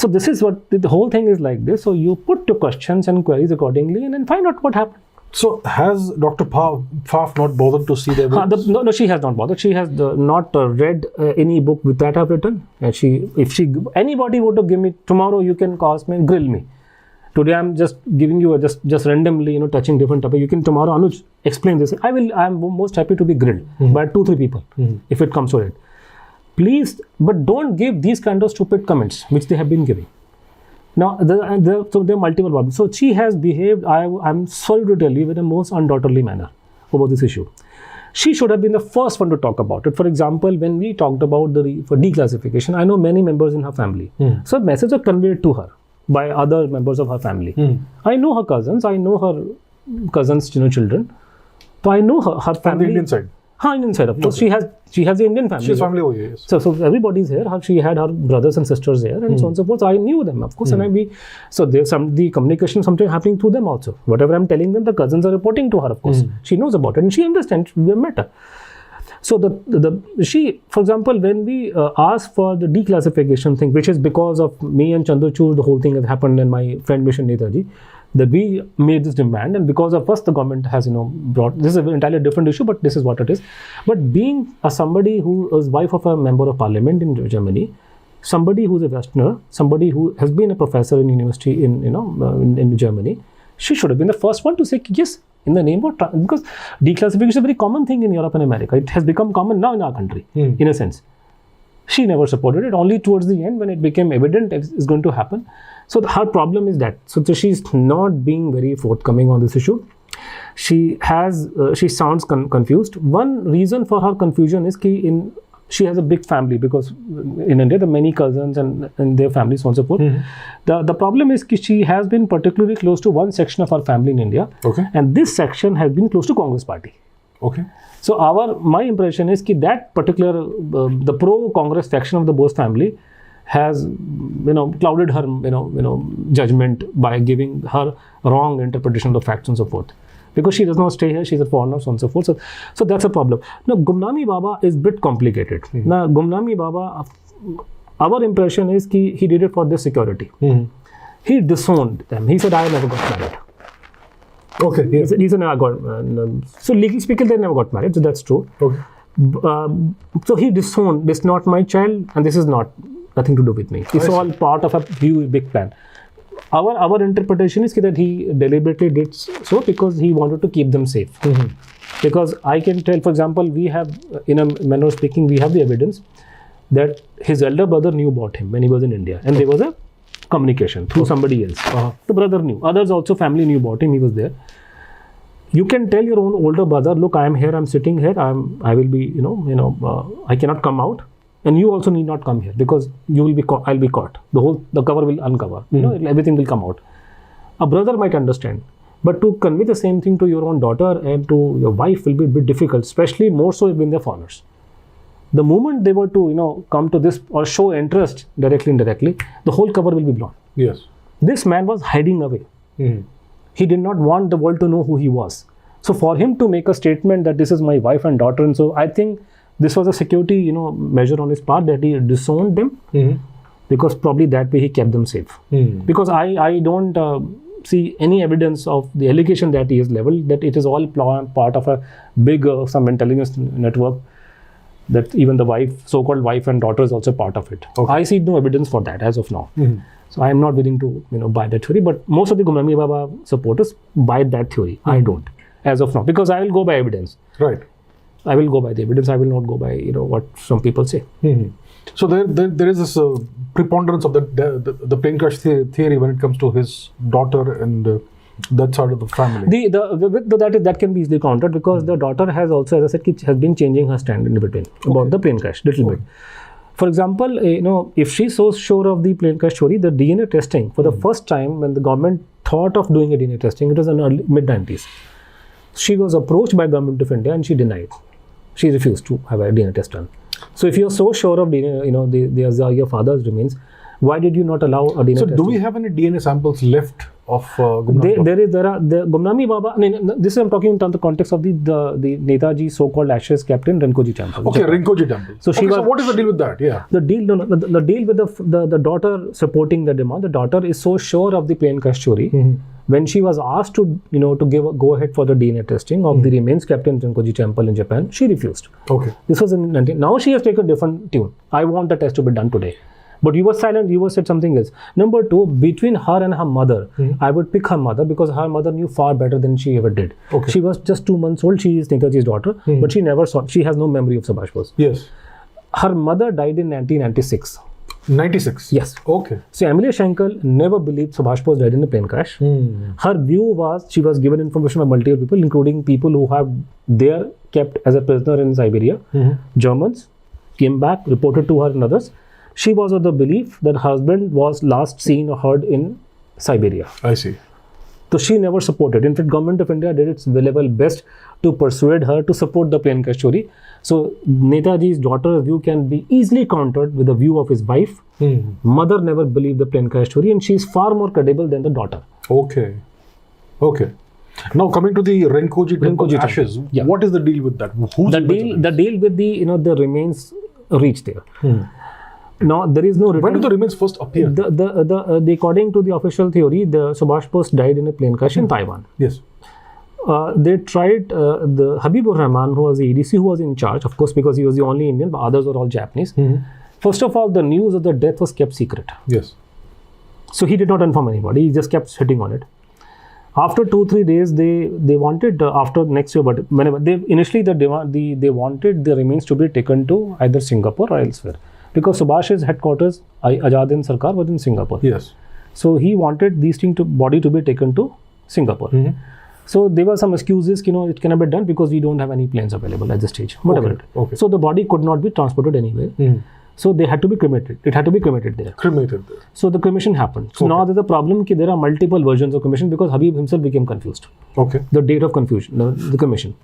this is what the whole thing is like this. So you put your questions and queries accordingly and then find out what happened. So has Dr. Pfaff not bothered to see the evidence? No, she has not bothered. She has not read any book with that I've written. And anybody would have given me, tomorrow you can call me and grill me. Today I'm just giving you just randomly, touching different topic. You can tomorrow, Anuj, explain this. I'm most happy to be grilled by 2-3 people if it comes to it. Please, but don't give these kind of stupid comments which they have been giving. Now, so there are multiple problems. So she has behaved, I'm sorry to tell you, in a most undaughterly manner about this issue. She should have been the first one to talk about it. For example, when we talked about for declassification, I know many members in her family. So messages are conveyed to her by other members of her family. I know her cousins, children. So I know her family. From the Indian side? Indian side, of course. She has the Indian family. She has family over here, yes. So everybody's here. She had her brothers and sisters there, and so on and so forth. So I knew them, of course, so there's the communication sometimes happening through them also. Whatever I'm telling them, the cousins are reporting to her, of course. She knows about it, and she understands. We have met her. So she, for example, when we asked for the declassification thing, which is because of me and Chandra, the whole thing has happened, and my friend Mission Netaji, that we made this demand, and because of us, the government has brought this is an entirely different issue, but this is what it is. But being somebody who is wife of a member of parliament in Germany, somebody who's a Westerner, somebody who has been a professor in university in Germany, she should have been the first one to say yes in the name of because declassification is a very common thing in Europe and America. It has become common now in our country, in a sense. She never supported it. Only towards the end, when it became evident it's going to happen. So her problem is that. So she's not being very forthcoming on this issue. She sounds confused. One reason for her confusion is she has a big family, because in India there are many cousins and their families, so on and so forth. The problem is she has been particularly close to one section of her family in India, and this section has been close to Congress party. So my impression is that particular the pro-Congress faction of the Bose family has clouded her judgment by giving her wrong interpretation of the facts and so forth. Because she does not stay here, she's a foreigner, so on and so forth. So that's a problem. Now, Gumnami Baba is a bit complicated. Now, Gumnami Baba, our impression is he did it for this security. He disowned them. He said, I never got married. He said, never got so legally speaking, they never got married, so that's true. So he disowned, this is not my child, and this is nothing to do with me. It's all part of a huge, big plan. Our interpretation is that he deliberately did so because he wanted to keep them safe. Because I can tell, for example, we have, in a manner of speaking, we have the evidence that his elder brother knew about him when he was in India, and there was a communication through somebody else. The brother knew. Others also, family knew about him. He was there. You can tell your own older brother, look, I am here. I'm sitting here. I will be, I cannot come out. And you also need not come here because you will be I'll be caught. The cover will uncover. Everything will come out. A brother might understand, but to convey the same thing to your own daughter and to your wife will be a bit difficult, especially more so when they're foreigners. The moment they were to come to this or show interest directly, indirectly, the whole cover will be blown. Yes. This man was hiding away. He did not want the world to know who he was. So for him to make a statement that this is my wife and daughter, and so I think this was a security, measure on his part, that he disowned them, because probably that way he kept them safe. Because I don't see any evidence of the allegation that he has leveled, that it is all part of a big some intelligence network, that even the so-called wife and daughter is also part of it. I see no evidence for that as of now. So I am not willing to buy that theory, but most of the Gumnami Baba supporters buy that theory. I don't, as of now, because I will go by evidence. Right. I will go by the evidence. I will not go by what some people say. So there is this preponderance of the plane crash theory when it comes to his daughter and that side of the family. That can be easily countered because the daughter has also, as I said, has been changing her stand in between about the plane crash little bit. For example, if she's so sure of the plane crash story, the DNA testing for the first time when the government thought of doing a DNA testing, it was in the mid-90s. She was approached by Government of India and she denied. She refused to have a DNA test done. So if you're so sure of DNA, your father's remains, why did you not allow a DNA test? So do we have any DNA samples left of Gumnami Baba? There are the Gumnami Baba. This I'm talking in the context of the Netaji so-called ashes kept in Rinpoche temple. Okay, Rinpoche temple. So what is the deal with that? Yeah. The deal with the daughter supporting the demand. The daughter is so sure of the plane crash story. When she was asked to go ahead for the DNA testing of the remains kept in Rinpoche temple in Japan, she refused. This was in 19. Now she has taken a different tune. I want the test to be done today. But you were silent, you were said something else. Number two, between her and her mother, I would pick her mother because her mother knew far better than she ever did. She was just 2 months old, she is Netaji's daughter, but she never saw, she has no memory of Subhas Bose. Yes. Her mother died in 1996. 96? Yes. Okay. So Amelia Schenkel never believed Subhas Bose died in a plane crash. Her view was, she was given information by multiple people, including people who have there kept as a prisoner in Siberia. Germans came back, reported to her and others. She was of the belief that her husband was last seen or heard in Siberia. I see. So she never supported. In fact, Government of India did its level best to persuade her to support the plane crash story. So Netaji's daughter's view can be easily countered with the view of his wife. Mother never believed the plane crash story, and she is far more credible than the daughter. Okay. Now coming to the Renkoji temple ashes, what is the deal with that? Who's the deal with the the remains reached there. Now there is no return. When did the remains first appear? The according to the official theory, the Subhas Bose died in a plane crash in Taiwan. Yes. They tried the Habibur Rahman, who was the ADC, who was in charge, of course, because he was the only Indian, but others were all Japanese. First of all, the news of the death was kept secret. Yes. So he did not inform anybody. He just kept sitting on it. After 2-3 days, they wanted after next year, but whenever they initially they wanted the remains to be taken to either Singapore or elsewhere, because Subhas's headquarters, Azadin Sarkar, was in Singapore. Yes. So he wanted these body to be taken to Singapore. So there were some excuses, it cannot be done because we don't have any planes available at this stage. Whatever. Okay. So the body could not be transported anywhere. So they had to be cremated. It had to be cremated there. So the cremation happened. So now there's a problem that there are multiple versions of cremation because Habib himself became confused. Okay. The date of confusion, the cremation.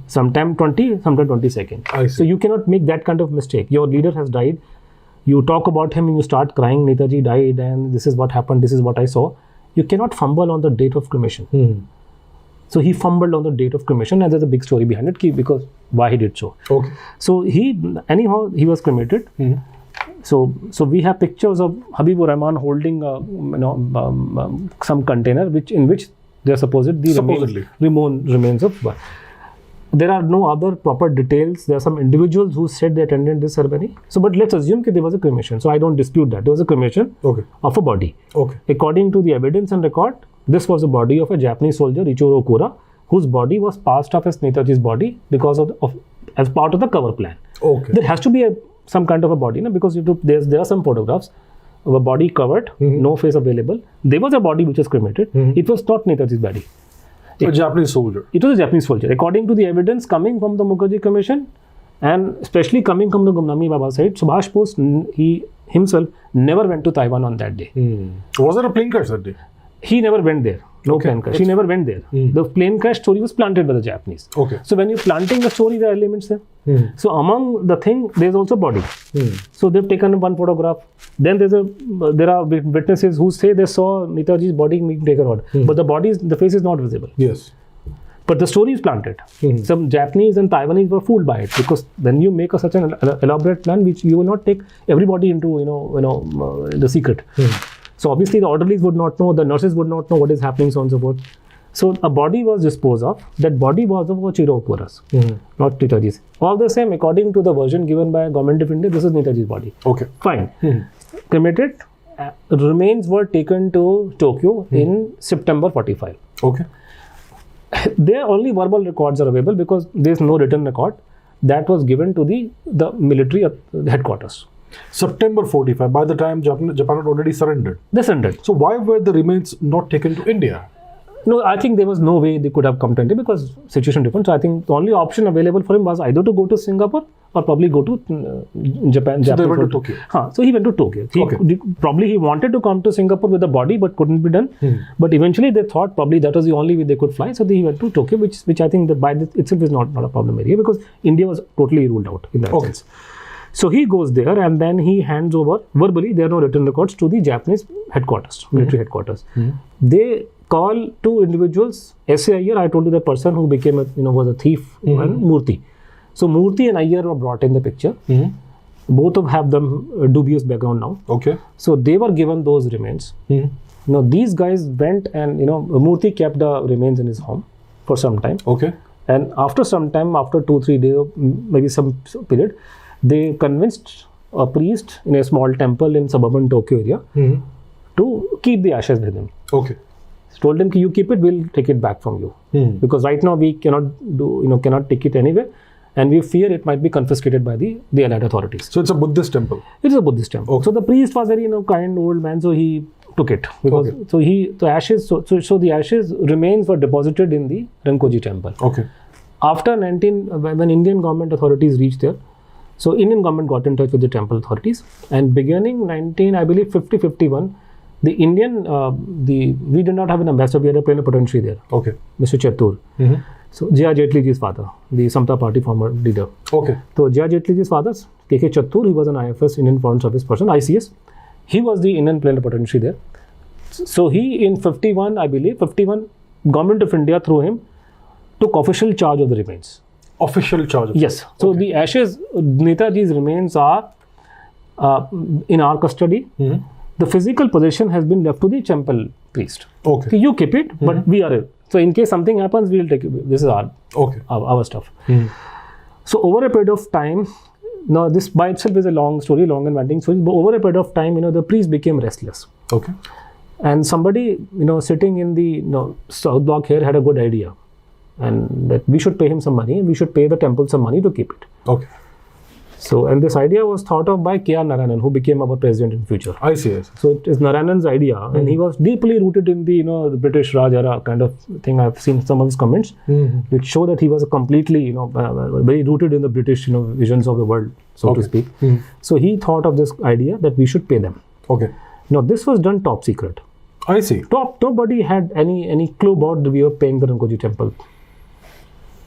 Sometime 20, sometime 22nd. I see. So you cannot make that kind of mistake. Your leader has died. You talk about him and you start crying, Netaji died and this is what happened, this is what I saw. You cannot fumble on the date of cremation. So he fumbled on the date of cremation, and there's a big story behind it because why he did so. Okay. So he was cremated. So we have pictures of Habibur Rahman holding some container in which they are supposedly remains of. There are no other proper details. There are some individuals who said they attended this ceremony. So, but let's assume that there was a cremation. So I don't dispute that. There was a cremation of a body. Okay. According to the evidence and record, this was the body of a Japanese soldier, Ichiro Okura, whose body was passed off as Netaji's body because as part of the cover plan. Okay. There has to be some kind of a body, because there are some photographs of a body covered, no face available. There was a body which was cremated. It was not Netaji's body. A Japanese soldier. It was a Japanese soldier. According to the evidence coming from the Mukherjee Commission, and especially coming from the Gumnami Baba side, Subhas Bose, he himself never went to Taiwan on that day. Was there a plane crash that day? He never went there. No plane crash. He never went there. The plane crash story was planted by the Japanese. Okay. So when you're planting the story, there are elements there. So among the thing, there's also body. So they've taken one photograph. Then there are witnesses who say they saw Netaji's body being taken out, but the face is not visible. Yes. But the story is planted. Some Japanese and Taiwanese were fooled by it, because when you make such an elaborate plan, which you will not take everybody into the secret. So obviously the orderlies would not know, the nurses would not know what is happening, so on and so forth. So a body was disposed of. That body was of Ichiro Okura's, not Netaji's. All the same, according to the version given by Government of India, this is Netaji's body. Okay. Fine. Cremated. Remains were taken to Tokyo in September 45. Okay. There only verbal records are available because there is no written record that was given to the military headquarters. September 45, by the time Japan had already surrendered. They surrendered. So why were the remains not taken to India? No, I think there was no way they could have come to India because situation different. So I think the only option available for him was either to go to Singapore or probably go to Japan. So they went to Tokyo. So he went to Tokyo. Probably he wanted to come to Singapore with the body, but couldn't be done. But eventually they thought probably that was the only way they could fly. So he went to Tokyo, which I think that by itself is not a problem area, because India was totally ruled out in that sense. So he goes there and then he hands over verbally. There are no written records to the Japanese headquarters, military headquarters. They call two individuals, S.A. Iyer, I told you the person who became was a thief, and Murthy. So Murthy and Iyer were brought in the picture. Both of have them dubious background now. Okay. So they were given those remains. These guys went and Murthy kept the remains in his home for some time. Okay. And after some time, after 2-3 days, maybe some period, they convinced a priest in a small temple in suburban Tokyo area to keep the ashes with him. Okay. Told him, you keep it, we'll take it back from you. Because right now we cannot cannot take it anywhere, and we fear it might be confiscated by the Allied authorities. So it's a Buddhist temple? It is a Buddhist temple. Okay. So the priest was very kind old man, so he took it. Because so the ashes remains were deposited in the Renkoji temple. Okay. After when Indian government authorities reached there, so Indian government got in touch with the temple authorities, and beginning 50-51, the Indian, we did not have an ambassador, we had a plenipotentiary there. Okay. Mr. Chatur. So J.R. Jaitleyji's father, the Samta Party former leader. Okay. So J.R. Jaitleyji's father, K.K. Chattur, he was an IFS, Indian Foreign Service person, ICS. He was the Indian plenipotentiary there. So he, in 51, I believe, 51, Government of India through him took official charge of the remains. Official charge? Yes. So the ashes, Netaji's remains are in our custody. The physical possession has been left to the temple priest. Okay. You keep it, but we are it. So in case something happens, we will take it. This is our stuff. So over a period of time, now this by itself is a long story, long and winding story. But over a period of time, the priest became restless. Okay. And somebody, sitting in the South Block here had a good idea, and that we should pay him some money, and we should pay the temple some money to keep it. Okay. So, and this idea was thought of by K.R. Narayanan, who became our president in future. I see. So it is Narayanan's idea, and he was deeply rooted in the the British Raj era kind of thing. I've seen some of his comments, which show that he was a completely very rooted in the British visions of the world, so to speak. So he thought of this idea that we should pay them. Okay. Now this was done top secret. I see. Nobody had any clue about we were paying the Rinpoche temple.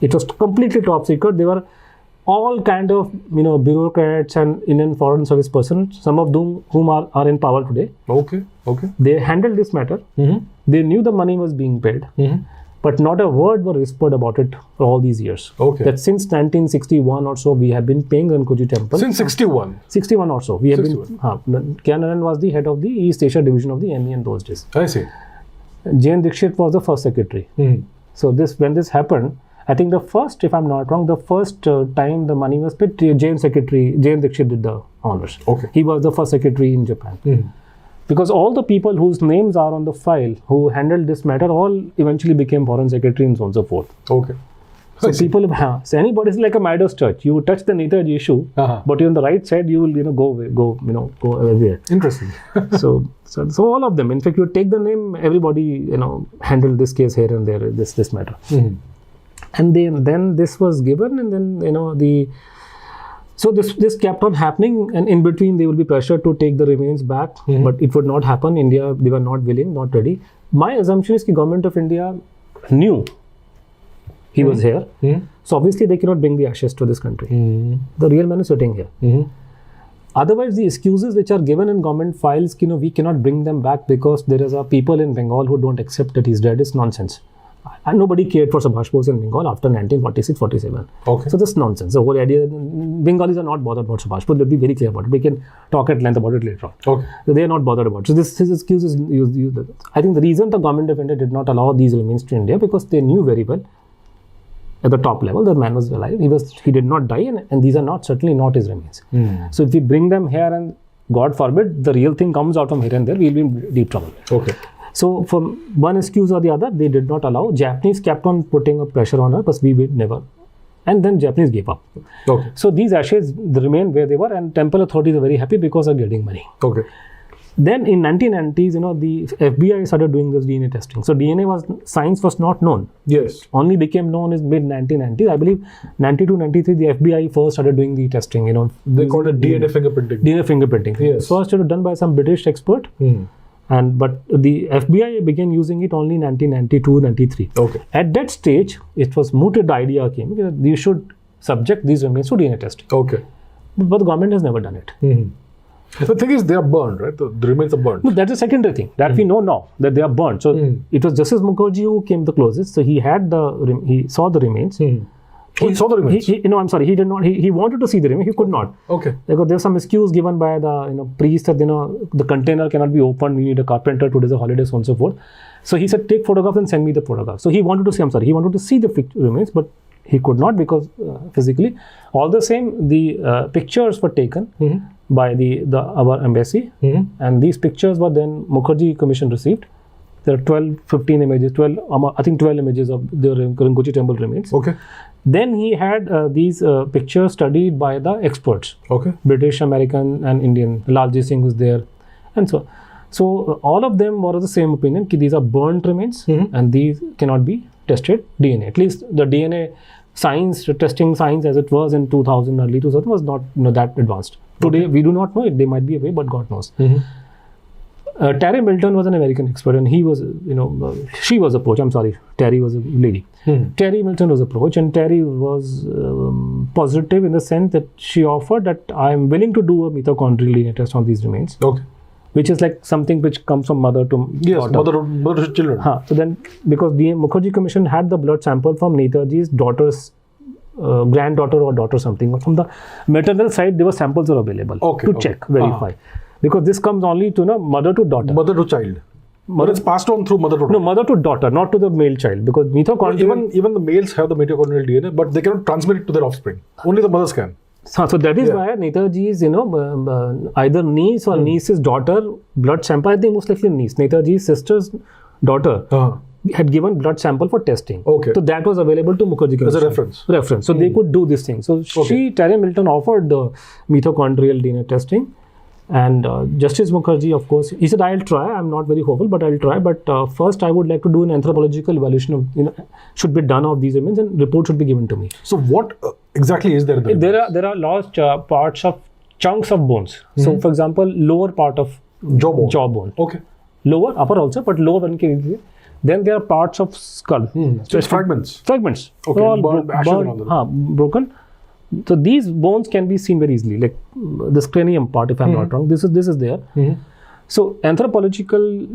It was completely top secret. They were all kind of bureaucrats and Indian Foreign Service persons, some of whom are in power today. Okay. Okay. They handled this matter. They knew the money was being paid, but not a word was whispered about it for all these years. Okay. That since 1961 or so, we have been paying Rinpoche temple. Since 61? 61 or so. We have 61. been. K.R. was the head of the East Asia division of the ME in those days. I see. Jain Dikshit was the first secretary. So when this happened, I think the first, if I'm not wrong, the first time the money was paid, Jain Dikshit did the honors. Okay. He was the first secretary in Japan. Because all the people whose names are on the file who handled this matter all eventually became foreign secretary and so on and so forth. Okay. So so anybody is like a Midas church. You touch the Netaji issue, but you're on the right side, you will go everywhere. Interesting. so all of them. In fact, you take the name, everybody handled this case here and there, this matter. And then this was given, and then so this kept on happening, and in between they will be pressured to take the remains back, but it would not happen. India, they were not willing, not ready. My assumption is the government of India knew he was here, so obviously they cannot bring the ashes to this country. The real man is sitting here. Otherwise, the excuses which are given in government files, we cannot bring them back because there is a people in Bengal who don't accept that he's dead, is nonsense. And nobody cared for Subhas Bose in Bengal after 1946-47. Okay. So this is nonsense. The whole idea, Bengalis are not bothered about Subhas Bose. Let's be very clear about it. We can talk at length about it later on. Okay. So they are not bothered about it. So his excuse is used. I think the reason the government of India did not allow these remains to India because they knew very well at the top level the man was alive. He did not die, and these are certainly not his remains. So if we bring them here and God forbid the real thing comes out from here and there, we'll be in deep trouble. Okay. So from one excuse or the other, they did not allow. Japanese kept on putting a pressure on her, but we would never. And then Japanese gave up. Okay. So these ashes remain where they were, and temple authorities are very happy because they're getting money. Okay. Then in 1990s, the FBI started doing this DNA testing. So science was not known. Yes. Only became known in mid-1990s. I believe 92, 93, the FBI first started doing the testing. They called it DNA fingerprinting. DNA fingerprinting. Yes. First it was done by some British expert. But the FBI began using it only in 1992-93. Okay. At that stage, it was mooted. The idea came that you should subject these remains to DNA testing. Okay. But the government has never done it. The thing is, they are burned, right? The remains are burned. No, that's a secondary thing that we know now that they are burned. So it was Justice Mukherjee who came the closest. So he saw the remains. He saw the remains? I'm sorry. He did not. He wanted to see the remains. He could not. Okay. Because there's some excuse given by the priest that the container cannot be opened. We need a carpenter. Today's a holiday, so on and so forth. So he said, take photographs and send me the photographs. So he wanted to see. He wanted to see the remains, but he could not because physically. All the same, the pictures were taken by our embassy, and these pictures were then Mukherjee Commission received. There are 15 images, 12 images of the Rinpoche temple remains. Okay. Then he had these pictures studied by the experts. Okay. British, American, and Indian. Lalji Singh was there, and so. So all of them were of the same opinion. These are burnt remains, and these cannot be tested DNA. At least the DNA testing science as it was in 2000, early 2000 was not that advanced. Today we do not know it. There might be a way, but God knows. Terry Milton was an American expert, and he was, she was approached. I'm sorry, Terry was a lady. Terry Milton was approached, and Terry was positive in the sense that she offered that I am willing to do a mitochondrial DNA test on these remains. Okay. Which is like something which comes from mother to daughter. Mother to children. So then, because the Mukherjee Commission had the blood sample from Netaji's daughter's granddaughter or daughter something. From the maternal side, there were samples are available to check, verify. Because this comes only to mother to daughter. Mother to child. But it's passed on through mother to daughter. No, mother to daughter, not to the male child. Because mitochondrial... Even the males have the mitochondrial DNA, but they cannot transmit it to their offspring. Only the mothers can. So that is why Netaji's, either niece or niece's daughter blood sample, I think most likely niece, Netaji's sister's daughter had given blood sample for testing. Okay. So that was available to Mukherjee Commission. As a reference. So they could do this thing. So Terry Milton offered the mitochondrial DNA testing. And Justice Mukherjee, of course, he said, I'll try. I'm not very hopeful, but I'll try. But first, I would like to do an anthropological evaluation of, should be done of these remains, and report should be given to me. So what exactly is there? There are large parts of chunks of bones. So, for example, lower part of jawbone. Okay. Lower, upper also, but lower one can be. Then there are parts of skull. Just fragments. Fragments. Okay. All broken. So these bones can be seen very easily, like this cranium part, if I'm not wrong. This is there. So anthropological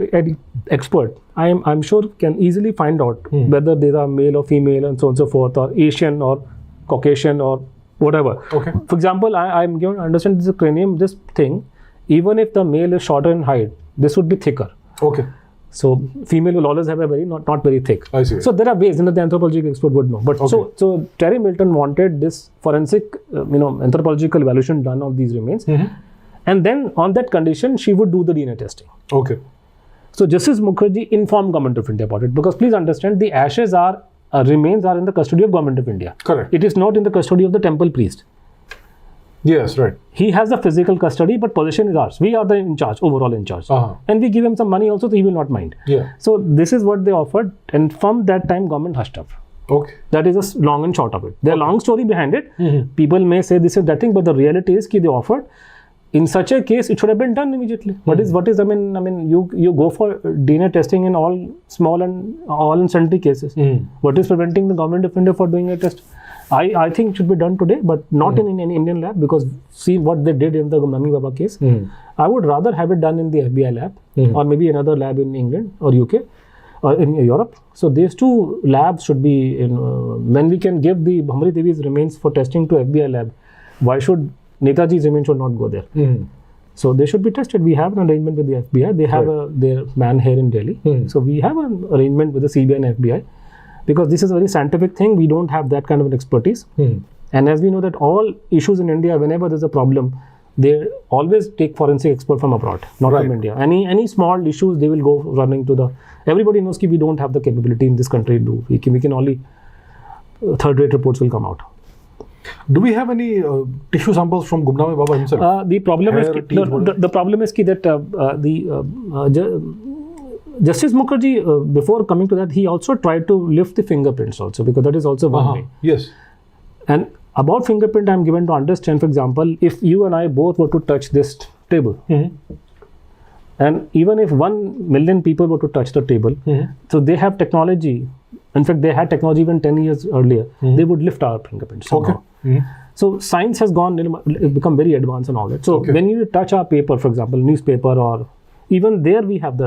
expert, I'm sure, can easily find out whether they are male or female and so on and so forth, or Asian or Caucasian or whatever. Okay. For example, I'm given to understand this cranium, this thing, even if the male is shorter in height, this would be thicker. Okay. So female will always have a very not very thick. I see. So there are ways, the anthropological expert would know. But so Terry Milton wanted this forensic, anthropological evaluation done of these remains, and then on that condition, she would do the DNA testing. Okay. So Justice Mukherjee informed Government of India about it, because please understand, the ashes remains are in the custody of Government of India. Correct. It is not in the custody of the temple priest. Yes, right. He has the physical custody, but possession is ours. We are the in charge, overall in charge. And we give him some money also, so he will not mind. Yeah. So this is what they offered, and from that time, government hushed up. Okay. That is a long and short of it. There's a long story behind it. People may say this is that thing, but the reality is that they offered. In such a case, it should have been done immediately. What is? I mean, you go for DNA testing in all small and all and sundry cases. What is preventing the Government of India for doing a test? I think it should be done today, but not in an Indian lab, because see what they did in the Gumnami Baba case. I would rather have it done in the FBI lab, or maybe another lab in England or UK or in Europe. So these two labs should be when we can give the Bhamri Devi's remains for testing to FBI lab, why should Netaji's remains should not go there? So they should be tested. We have an arrangement with the FBI. They have their man here in Delhi. So we have an arrangement with the CBI and FBI. Because this is a very scientific thing, we don't have that kind of an expertise. And as we know that all issues in India, whenever there's a problem, they always take forensic expert from abroad, not from India. Any small issues, they will go running to the... Everybody knows that we don't have the capability in this country to do. We can only... third-rate reports will come out. Do we have any tissue samples from Gumnami Baba himself? The problem is that Justice Mukherjee, before coming to that, he also tried to lift the fingerprints also, because that is also one way. Yes. And about fingerprint, I'm given to understand, for example, if you and I both were to touch this table, and even if 1 million people were to touch the table, so they have technology. In fact, they had technology even 10 years earlier. They would lift our fingerprints somehow. So science has become very advanced and all that. So when you touch our paper, for example, newspaper, or even there we have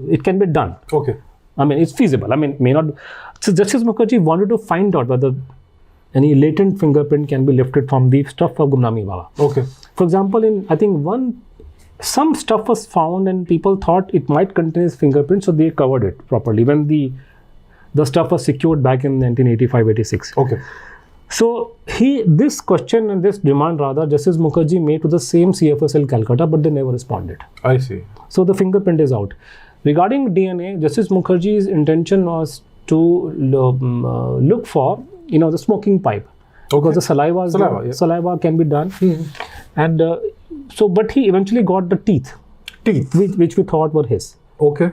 it can be done. Okay. I mean, it's feasible. I mean, may not. So Justice Mukherjee wanted to find out whether any latent fingerprint can be lifted from the stuff of Gumnami Baba. Okay. For example, I think some stuff was found and people thought it might contain his fingerprint, so they covered it properly when the stuff was secured back in 1985-86. Okay. So this question and this demand rather, Justice Mukherjee made to the same CFSL Calcutta, but they never responded. I see. So the fingerprint is out. Regarding DNA, Justice Mukherjee's intention was to look for, the smoking pipe. Because the saliva can be done. And but he eventually got the teeth. Which we thought were his. Okay.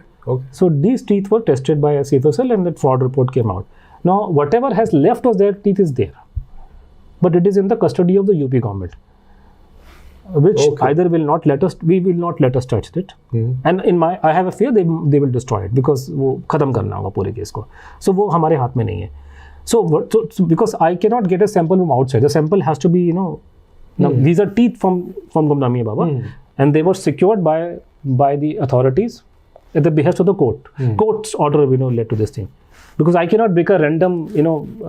So these teeth were tested by a CFSL and that fraud report came out. Now, whatever has left of their teeth is there. But it is in the custody of the UP government. which either will not let us touch it, and I have a fear they will destroy it, because वो खत्म करना होगा पूरे case को. So वो हमारे हाथ में नहीं है. So because I cannot get a sample from outside, the sample has to be, now these are teeth from Gumnami Baba, and they were secured by the authorities at the behest of the court. Court's order, led to this thing. Because I cannot break a random,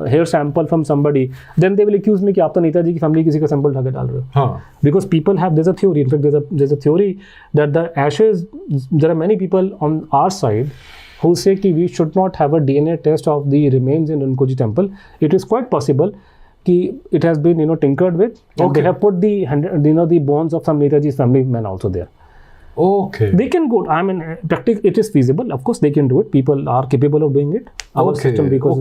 hair sample from somebody. Then they will accuse me कि आप तो नेताजी की family किसी का sample उठा के डाल रहे हो. Because people have, there's a theory. In fact, there's a theory that the ashes, there are many people on our side who say कि we should not have a DNA test of the remains in Rinpoche temple. It is quite possible कि it has been, tinkered with. And they have put the bones of some Netaji's family men also there. Okay. They can go. I mean, it is feasible. Of course, they can do it. People are capable of doing it. Our system, because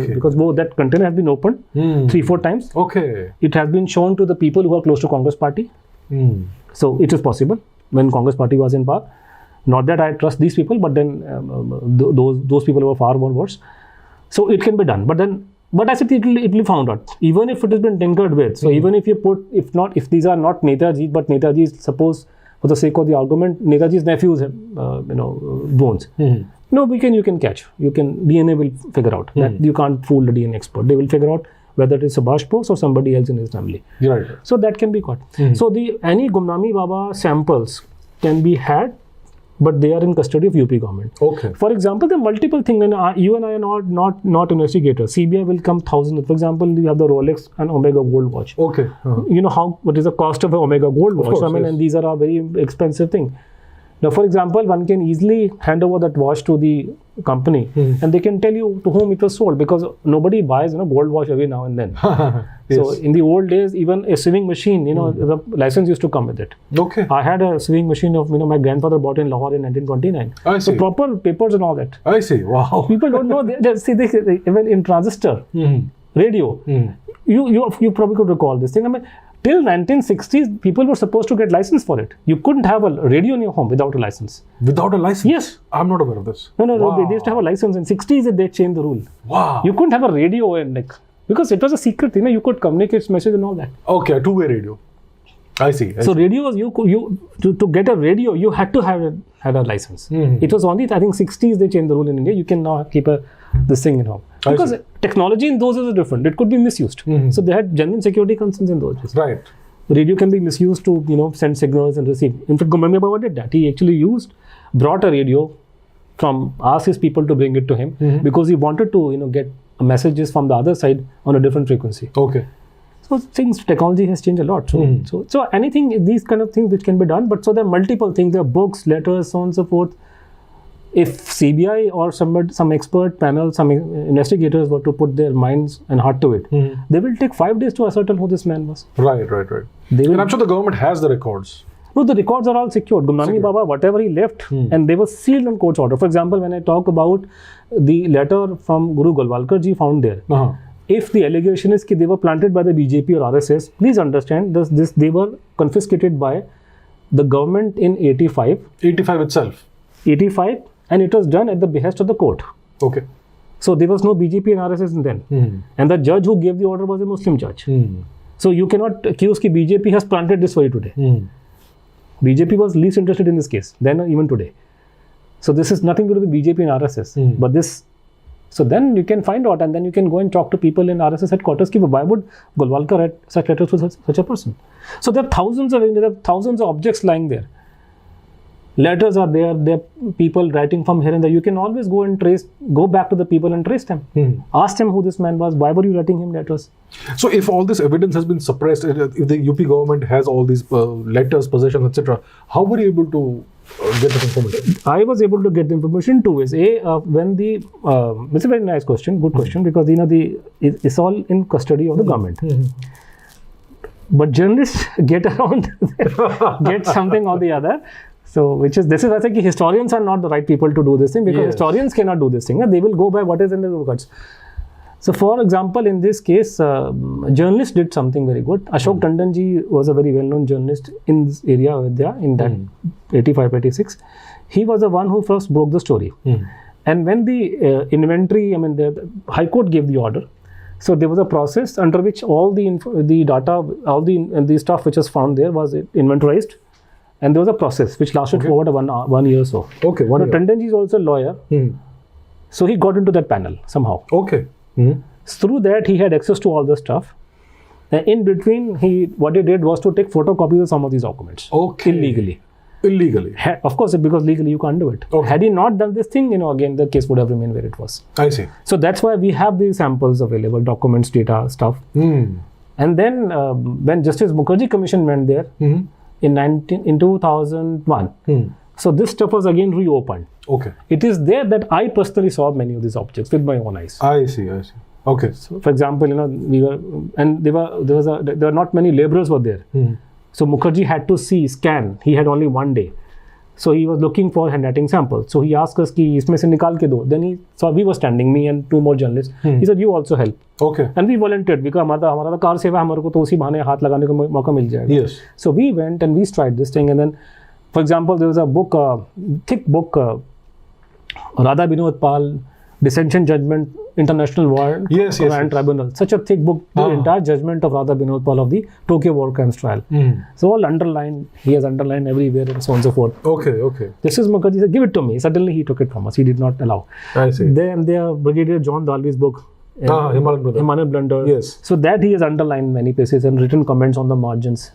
that container has been opened 3-4 times. Okay. It has been shown to the people who are close to Congress party. So it is possible when Congress party was in power. Not that I trust these people, but then those people were far more worse. So it can be done. But I said it will be found out. Even if it has been tinkered with. So even if you put, if these are not Netaji, but Netaji is, suppose, for the sake of the argument, Netaji's nephew's, bones. No, you can catch. DNA will figure out that you can't fool the DNA expert. They will figure out whether it is Subhas Bose or somebody else in his family. Right. So that can be caught. So any Gumnami Baba samples can be had, but they are in custody of UP government. Okay. For example, there are multiple things. You and I are not investigators. CBI will come thousands. For example, you have the Rolex and Omega gold watch. Okay. You know what is the cost of an Omega gold watch? Course, and these are a very expensive thing. Now, for example, one can easily hand over that watch to the company, and they can tell you to whom it was sold, because nobody buys gold watch every now and then. Yes. So in the old days, even a sewing machine, the license used to come with it. Okay. I had a sewing machine of my grandfather bought in Lahore in 1929. I see. So proper papers and all that. I see. Wow. People don't know. They even in transistor, radio, you probably could recall this thing. I mean, till 1960s, people were supposed to get license for it. You couldn't have a radio in your home without a license. Without a license? Yes. I'm not aware of this. No. Wow. They used to have a license. In 60s, they changed the rule. Wow. You couldn't have a radio because it was a secret. You could communicate message and all that. Okay, a two-way radio. I see. So radios, to get a radio, you had to have a license. It was only, I think, 60s they changed the rule in India. You can now keep this thing in home. Because technology in those is different. It could be misused. So they had genuine security concerns in those days. Right. Radio can be misused to, send signals and receive. In fact, Gumnami Baba did that. He actually brought a radio asked his people to bring it to him because he wanted to, get messages from the other side on a different frequency. Okay. So technology has changed a lot. So anything, these kind of things which can be done, but so there are multiple things. There are books, letters, so on and so forth. If CBI or some expert panel, some investigators were to put their minds and heart to it, they will take 5 days to ascertain who this man was. Right. And I'm sure the government has the records. No, the records are all secured. Gumnami Baba, whatever he left, and they were sealed on court's order. For example, when I talk about the letter from Guru Golwalkar ji found there, if the allegation is that they were planted by the BJP or RSS, please understand they were confiscated by the government in 85. 85 itself? 85, and it was done at the behest of the court. Okay. So there was no BJP and RSS then. And the judge who gave the order was a Muslim judge. So you cannot accuse that BJP has planted this for you today. BJP was least interested in this case, then even today. So this is nothing to do with BJP and RSS. But this, so then you can find out, and then you can go and talk to people in RSS headquarters. Why would Golwalkar write such letters to such a person? So there are thousands of objects lying there. Letters are there. There are people writing from here and there. You can always go back to the people and trace them. Ask them who this man was. Why were you writing him letters? So if all this evidence has been suppressed, if the UP government has all these letters, possessions, etc., how were you able to get the information? I was able to get the information 2 ways. When it's a very nice question, good question, because it's all in custody of the government. But journalists get around, get something or the other. So, this is I think historians are not the right people to do this thing, because historians cannot do this thing. They will go by what is in the records. So, for example, in this case, journalists did something very good. Ashok Tandon ji was a very well-known journalist in this area, in that 85, 86. He was the one who first broke the story. And when the inventory, the High Court gave the order, So there was a process under which all the data, all the stuff which was found there was inventorized, and there was a process which lasted for about 1 year or so. Okay, 1 year. Tandonji is also a lawyer, so he got into that panel somehow. Okay. Through that, he had access to all the stuff. And in between, what he did was to take photocopies of some of these documents. Okay. Illegally. Of course, because legally you can't do it. Okay. Had he not done this thing, again the case would have remained where it was. I see. So that's why we have these samples available, documents, data, stuff. And then when Justice Mukherjee Commission went there in 2001, so this stuff was again reopened. Okay. It is there that I personally saw many of these objects with my own eyes. I see. Okay. So, for example, we were, and there were not many laborers were there. So Mukherjee had to scan. He had only 1 day. So he was looking for handwriting samples. So he asked us कि इसमें से निकाल के दो. Then he saw we were standing, me and 2 more journalists. He said, you also help. Okay. And we volunteered because हमारा तो car सेवा, हमारे को तो उसी बहाने हाथ लगाने का मौका मिल जाएगा. Yes. So we went and we tried this thing, and then, for example, there was a book, thick book, Radha Binod Pal, Dissension Judgment, International War and Tribunal. Such a thick book, the entire judgment of Radha Binod Pal of the Tokyo War Crimes Trial. So all underlined, he has underlined everywhere and so on and so forth. Okay. This is Mukherjee said, give it to me. Suddenly he took it from us. He did not allow. I see. Then there Brigadier John Dalby's book, Himalayan Blunder. Yes. So that he has underlined many places and written comments on the margins.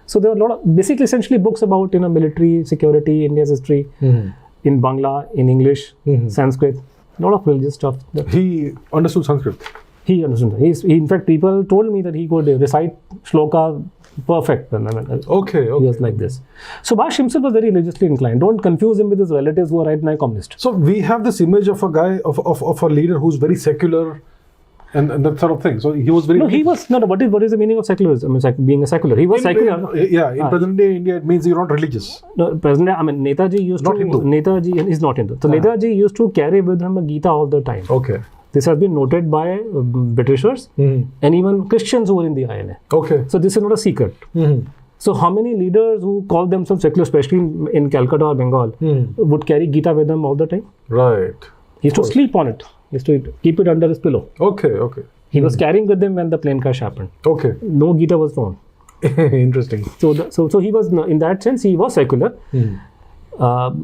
So there are a lot of, basically essentially books about military, security, India's history, in Bangla, in English, Sanskrit. A lot of religious stuff. He understood Sanskrit. He understood. In fact, people told me that he could recite shloka perfect. Okay. He was like this. Subhas himself was very religiously inclined. Don't confuse him with his relatives who are right-wing communists. So we have this image of a guy, of a leader who's very secular and that sort of thing. So he was very... No, he was... No, what is the meaning of secularism? Being a secular. He was secular. In present-day India, it means you're not religious. No, present-day, Netaji used not Hindu. Netaji is not Hindu. So Netaji used to carry with him a Gita all the time. Okay. This has been noted by Britishers and even Christians who were in the INA. Okay. So this is not a secret. So how many leaders who call themselves secular, especially in Calcutta or Bengal, would carry Gita with them all the time? Right. He used to sleep on it. He used to keep it under his pillow. Okay. He was carrying with him when the plane crash happened. Okay. No Gita was found. Interesting. So he was, in that sense, he was secular. The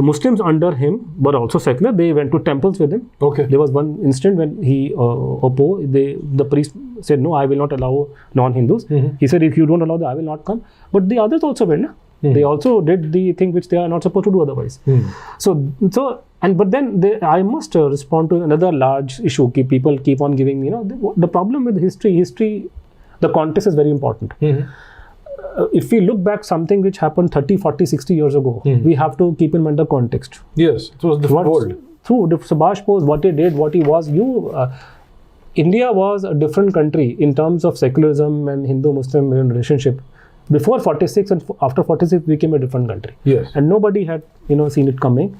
Muslims under him were also secular. They went to temples with him. Okay. There was one instant when he the priest said, no, I will not allow non-Hindus. He said, if you don't allow them, I will not come. But the others also went. They also did the thing which they are not supposed to do otherwise. But then I must respond to another large issue. People keep on giving, the problem with history, the context is very important. If we look back something which happened 30, 40, 60 years ago, we have to keep in mind the context. Yes, it was different world. Through Subhash Bose, what he did, what he was, India was a different country in terms of secularism and Hindu-Muslim relationship. Before 46 and after 46 became a different country. Yes. And nobody had, seen it coming.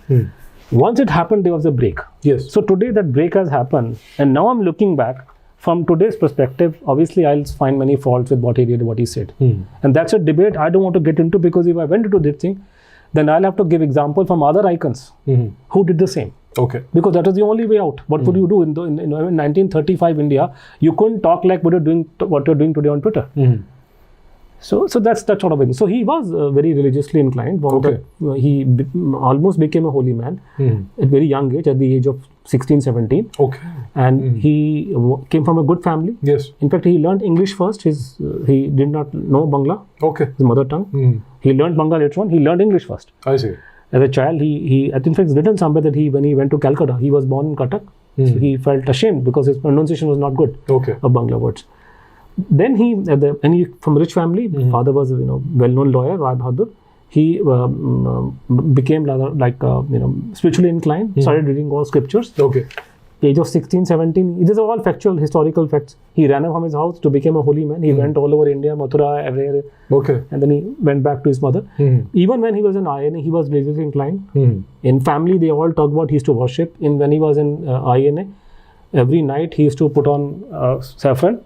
Once it happened, there was a break. Yes. So today that break has happened. And now I'm looking back from today's perspective. Obviously, I'll find many faults with what he did, what he said. And that's a debate I don't want to get into, because if I went into this thing, then I'll have to give example from other icons who did the same. Okay. Because that was the only way out. What would you do in 1935 India? You couldn't talk like what you're doing today on Twitter. So that's that sort of thing. So he was very religiously inclined. He almost became a holy man at very young age, at the age of 16, 17. Okay. And he came from a good family. Yes. In fact, he learned English first. He did not know Bangla. Okay. His mother tongue. He learned Bangla later on. He learned English first. I see. As a child, I think it's written somewhere that when he went to Calcutta, he was born in Cuttack. So he felt ashamed because his pronunciation was not good of Bangla words. Then he from a rich family, father was well-known lawyer, Rai Bahadur. He became rather spiritually inclined, started reading all scriptures. Okay. Age of 16, 17, these are all factual, historical facts. He ran away from his house to become a holy man. He went all over India, Mathura, everywhere. Okay. And then he went back to his mother. Even when he was in INA, he was religiously inclined. In family, they all talk about he used to worship. When he was in INA, every night he used to put on saffron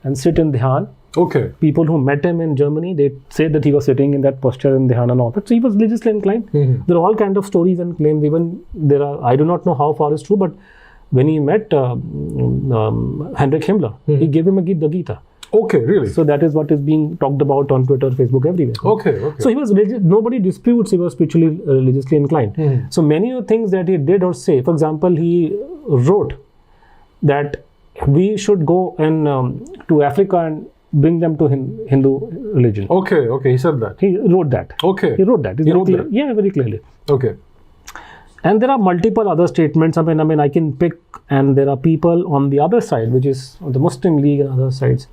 and sit in dhyan. Okay. People who met him in Germany, they say that he was sitting in that posture in dhyan and all that. So he was religiously inclined. There are all kinds of stories and claims. Even I do not know how far it's true, but when he met Heinrich Himmler, he gave him the Gita. Okay, really? So that is what is being talked about on Twitter, Facebook, everywhere. Okay. So he was nobody disputes he was spiritually, religiously inclined. So many of the things that he did or say, for example, he wrote that we should go to Africa and bring them to Hindu religion. Okay, he said that. He wrote that. Okay. He wrote that. He wrote that? Yeah, very clearly. Okay. And there are multiple other statements. I mean, I can pick, and there are people on the other side, which is the Muslim League and other sides.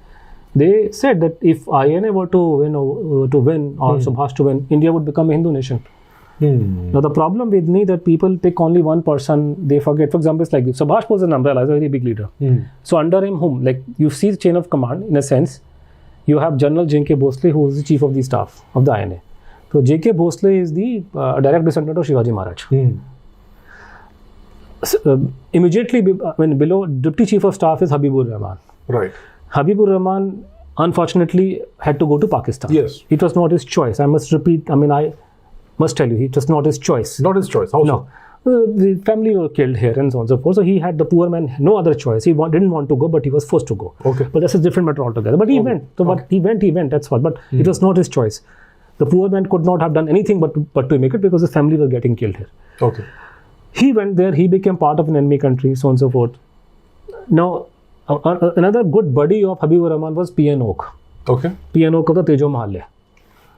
They said that if INA were to win or Subhas to win, India would become a Hindu nation. Now the problem with me that people pick only one person, they forget. For example, it's like this. Subhas was an umbrella, he's a very big leader. So under him, whom? Like you see the chain of command, in a sense, you have General J.K. Bose, who is the chief of the staff of the INA. So J.K. Bose is the direct descendant of Shivaji Maharaj. Immediately below Deputy Chief of Staff is Habibur Rahman. Right. Habibur Rahman unfortunately had to go to Pakistan. Yes. It was not his choice. I must repeat, I must tell you, it was not his choice. Not his choice. How so? No. The family were killed here and so on and so forth. So he had, the poor man, no other choice. He didn't want to go, but he was forced to go. Okay. But that's a different matter altogether. But he went. So but he went, that's what. But it was not his choice. The poor man could not have done anything but to make it because his family were getting killed here. Okay. He went there, he became part of an enemy country, so on and so forth. Now, another good buddy of Habibur Rahman was P.N. Oak. Okay. P.N. Oak of the Tejo Mahalle,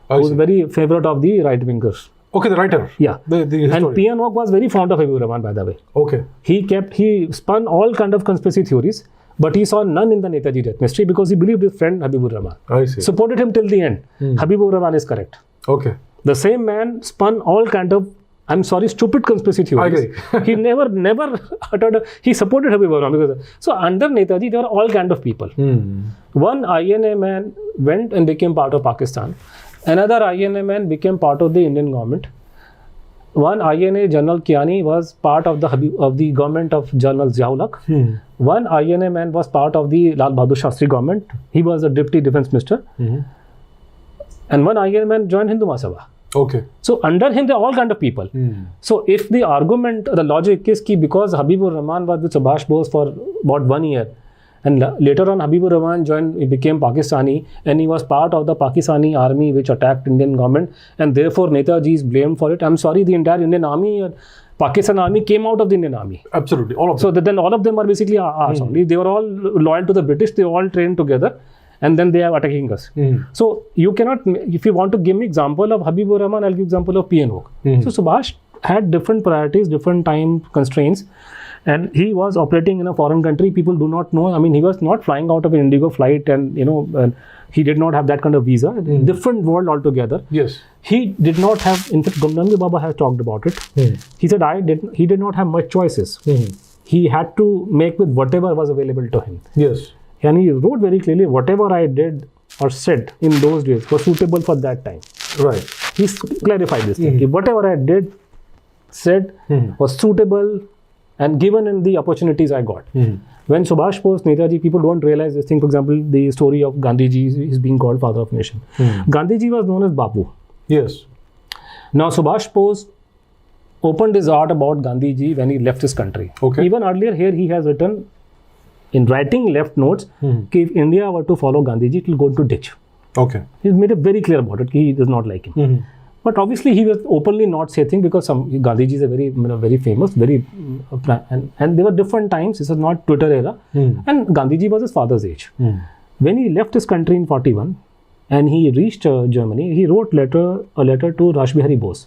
who was very favorite of the right-wingers. Okay, the writer. Yeah. The and P.N. Oak was very fond of Habibur Rahman, by the way. Okay. He spun all kind of conspiracy theories, but he saw none in the Netaji death mystery because he believed his friend Habibur Rahman. I see. Supported him till the end. Habibur Rahman is correct. Okay. The same man spun all kind of, stupid conspiracy theories. I agree. He never uttered, he supported Habibur Rahman. So under Netaji, there were all kind of people. One INA man went and became part of Pakistan. Another INA man became part of the Indian government. One INA General Kiani was part of the government of General Ziaul-Haq. One INA man was part of the Lal Bahadur Shastri government. He was a deputy defense minister. And one INA man joined Hindu Mahasabha. Okay. So under him, there are all kind of people. So if the argument, the logic is ki because Habibur Rahman was with Subhas Bose for about 1 year, and later on Habibur Rahman he became Pakistani, and he was part of the Pakistani army which attacked Indian government, and therefore Netaji is blamed for it. I'm sorry, the entire Indian army, Pakistan army came out of the Indian army. Absolutely, all of them. So then all of them are basically ours only. They were all loyal to the British. They all trained together. And then they are attacking us. So you cannot, if you want to give me example of Habibur Rahman, I'll give example of P.N. Oak. So Subhas had different priorities, different time constraints, and he was operating in a foreign country. People do not know. I mean, he was not flying out of an Indigo flight, and he did not have that kind of visa. Different world altogether. Yes. He did not have. In fact, Gumnami Baba has talked about it. He said he did not have much choices. He had to make with whatever was available to him. Yes. And he wrote very clearly, whatever I did or said in those days was suitable for that time. Right. He clarified this thing. Whatever I did, said was suitable and given in the opportunities I got. When Subhas Bose, Netaji, people don't realize this thing. For example, the story of Gandhiji is being called father of nation. Gandhiji was known as Bapu. Yes. Now Subhas Bose opened his heart about Gandhiji when he left his country. Okay. Even earlier here he has written, in writing left notes, if India were to follow Gandhiji, it will go into ditch. Okay. He's made it very clear about it. He does not like him. But obviously, he was openly not saying thing because Gandhiji is a very famous, and there were different times. This is not Twitter era, and Gandhiji was his father's age. When he left his country in 41, and he reached Germany, he wrote a letter to Rash Bihari Bose,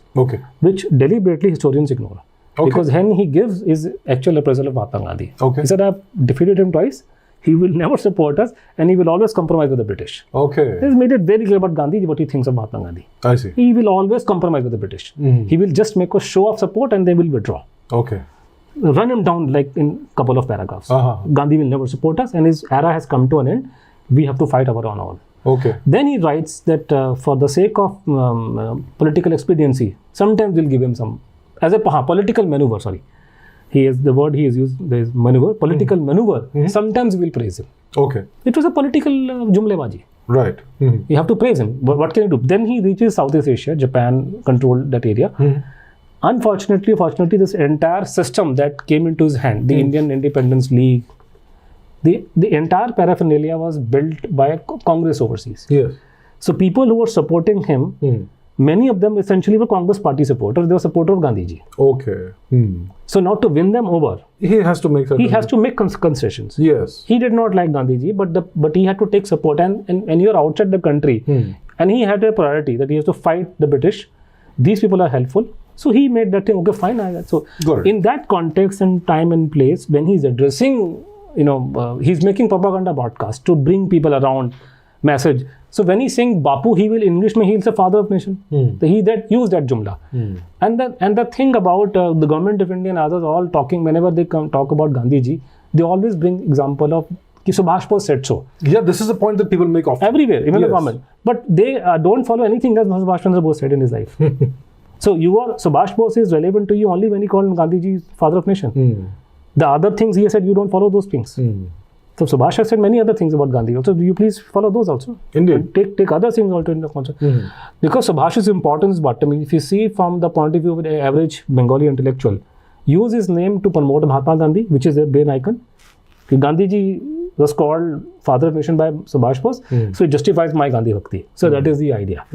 which deliberately historians ignore. Because when he gives his actual appraisal of Mahatma Gandhi. He said, I've defeated him twice. He will never support us, and he will always compromise with the British. He's made it very clear about Gandhi, what he thinks of Mahatma Gandhi. I see. He will always compromise with the British. He will just make a show of support, and they will withdraw. Run him down like in a couple of paragraphs. Gandhi will never support us, and his era has come to an end. We have to fight our own. Then he writes that for the sake of political expediency, sometimes we'll give him some, as a political maneuver, the word he has used, there is maneuver, political maneuver, sometimes we will praise him. It was a political jumlebaji. Right. You have to praise him. But what can you do? Then he reaches Southeast Asia, Japan controlled that area. Unfortunately, fortunately, this entire system that came into his hand, the Indian Independence League, the entire paraphernalia was built by Congress overseas. Yes. So people who were supporting him, many of them essentially were Congress party supporters. They were supporters of Gandhiji. Okay. So now to win them over, He has to make concessions. Yes. He did not like Gandhiji, but he had to take support. And you're outside the country, and he had a priority that he has to fight the British. These people are helpful. So he made that thing, okay, fine. So in that context and time and place, when he's addressing, he's making propaganda broadcast to bring people around, message. So when he's saying Bapu, he will English mein, he's the father of nation. He used that jumla. And the thing about the government of India and others all talking, whenever they talk about Gandhiji, they always bring example of Subhas Bose said so. Yeah, this is the point that people make often. Everywhere, even the government. But they don't follow anything that Subhas Chandra Bose said in his life. So Subhas Bose is relevant to you only when he called Gandhiji father of nation. The other things he said, you don't follow those things. So Subhas has said many other things about Gandhi also. Do you please follow those also? Indeed. And take other things also into concept. Because Subhas's importance is but, if you see from the point of view of the average Bengali intellectual, use his name to promote Mahatma Gandhi, which is a brain icon. Gandhiji was called father of nation by Subhas Bose, so it justifies my Gandhi Bhakti. So that is the idea.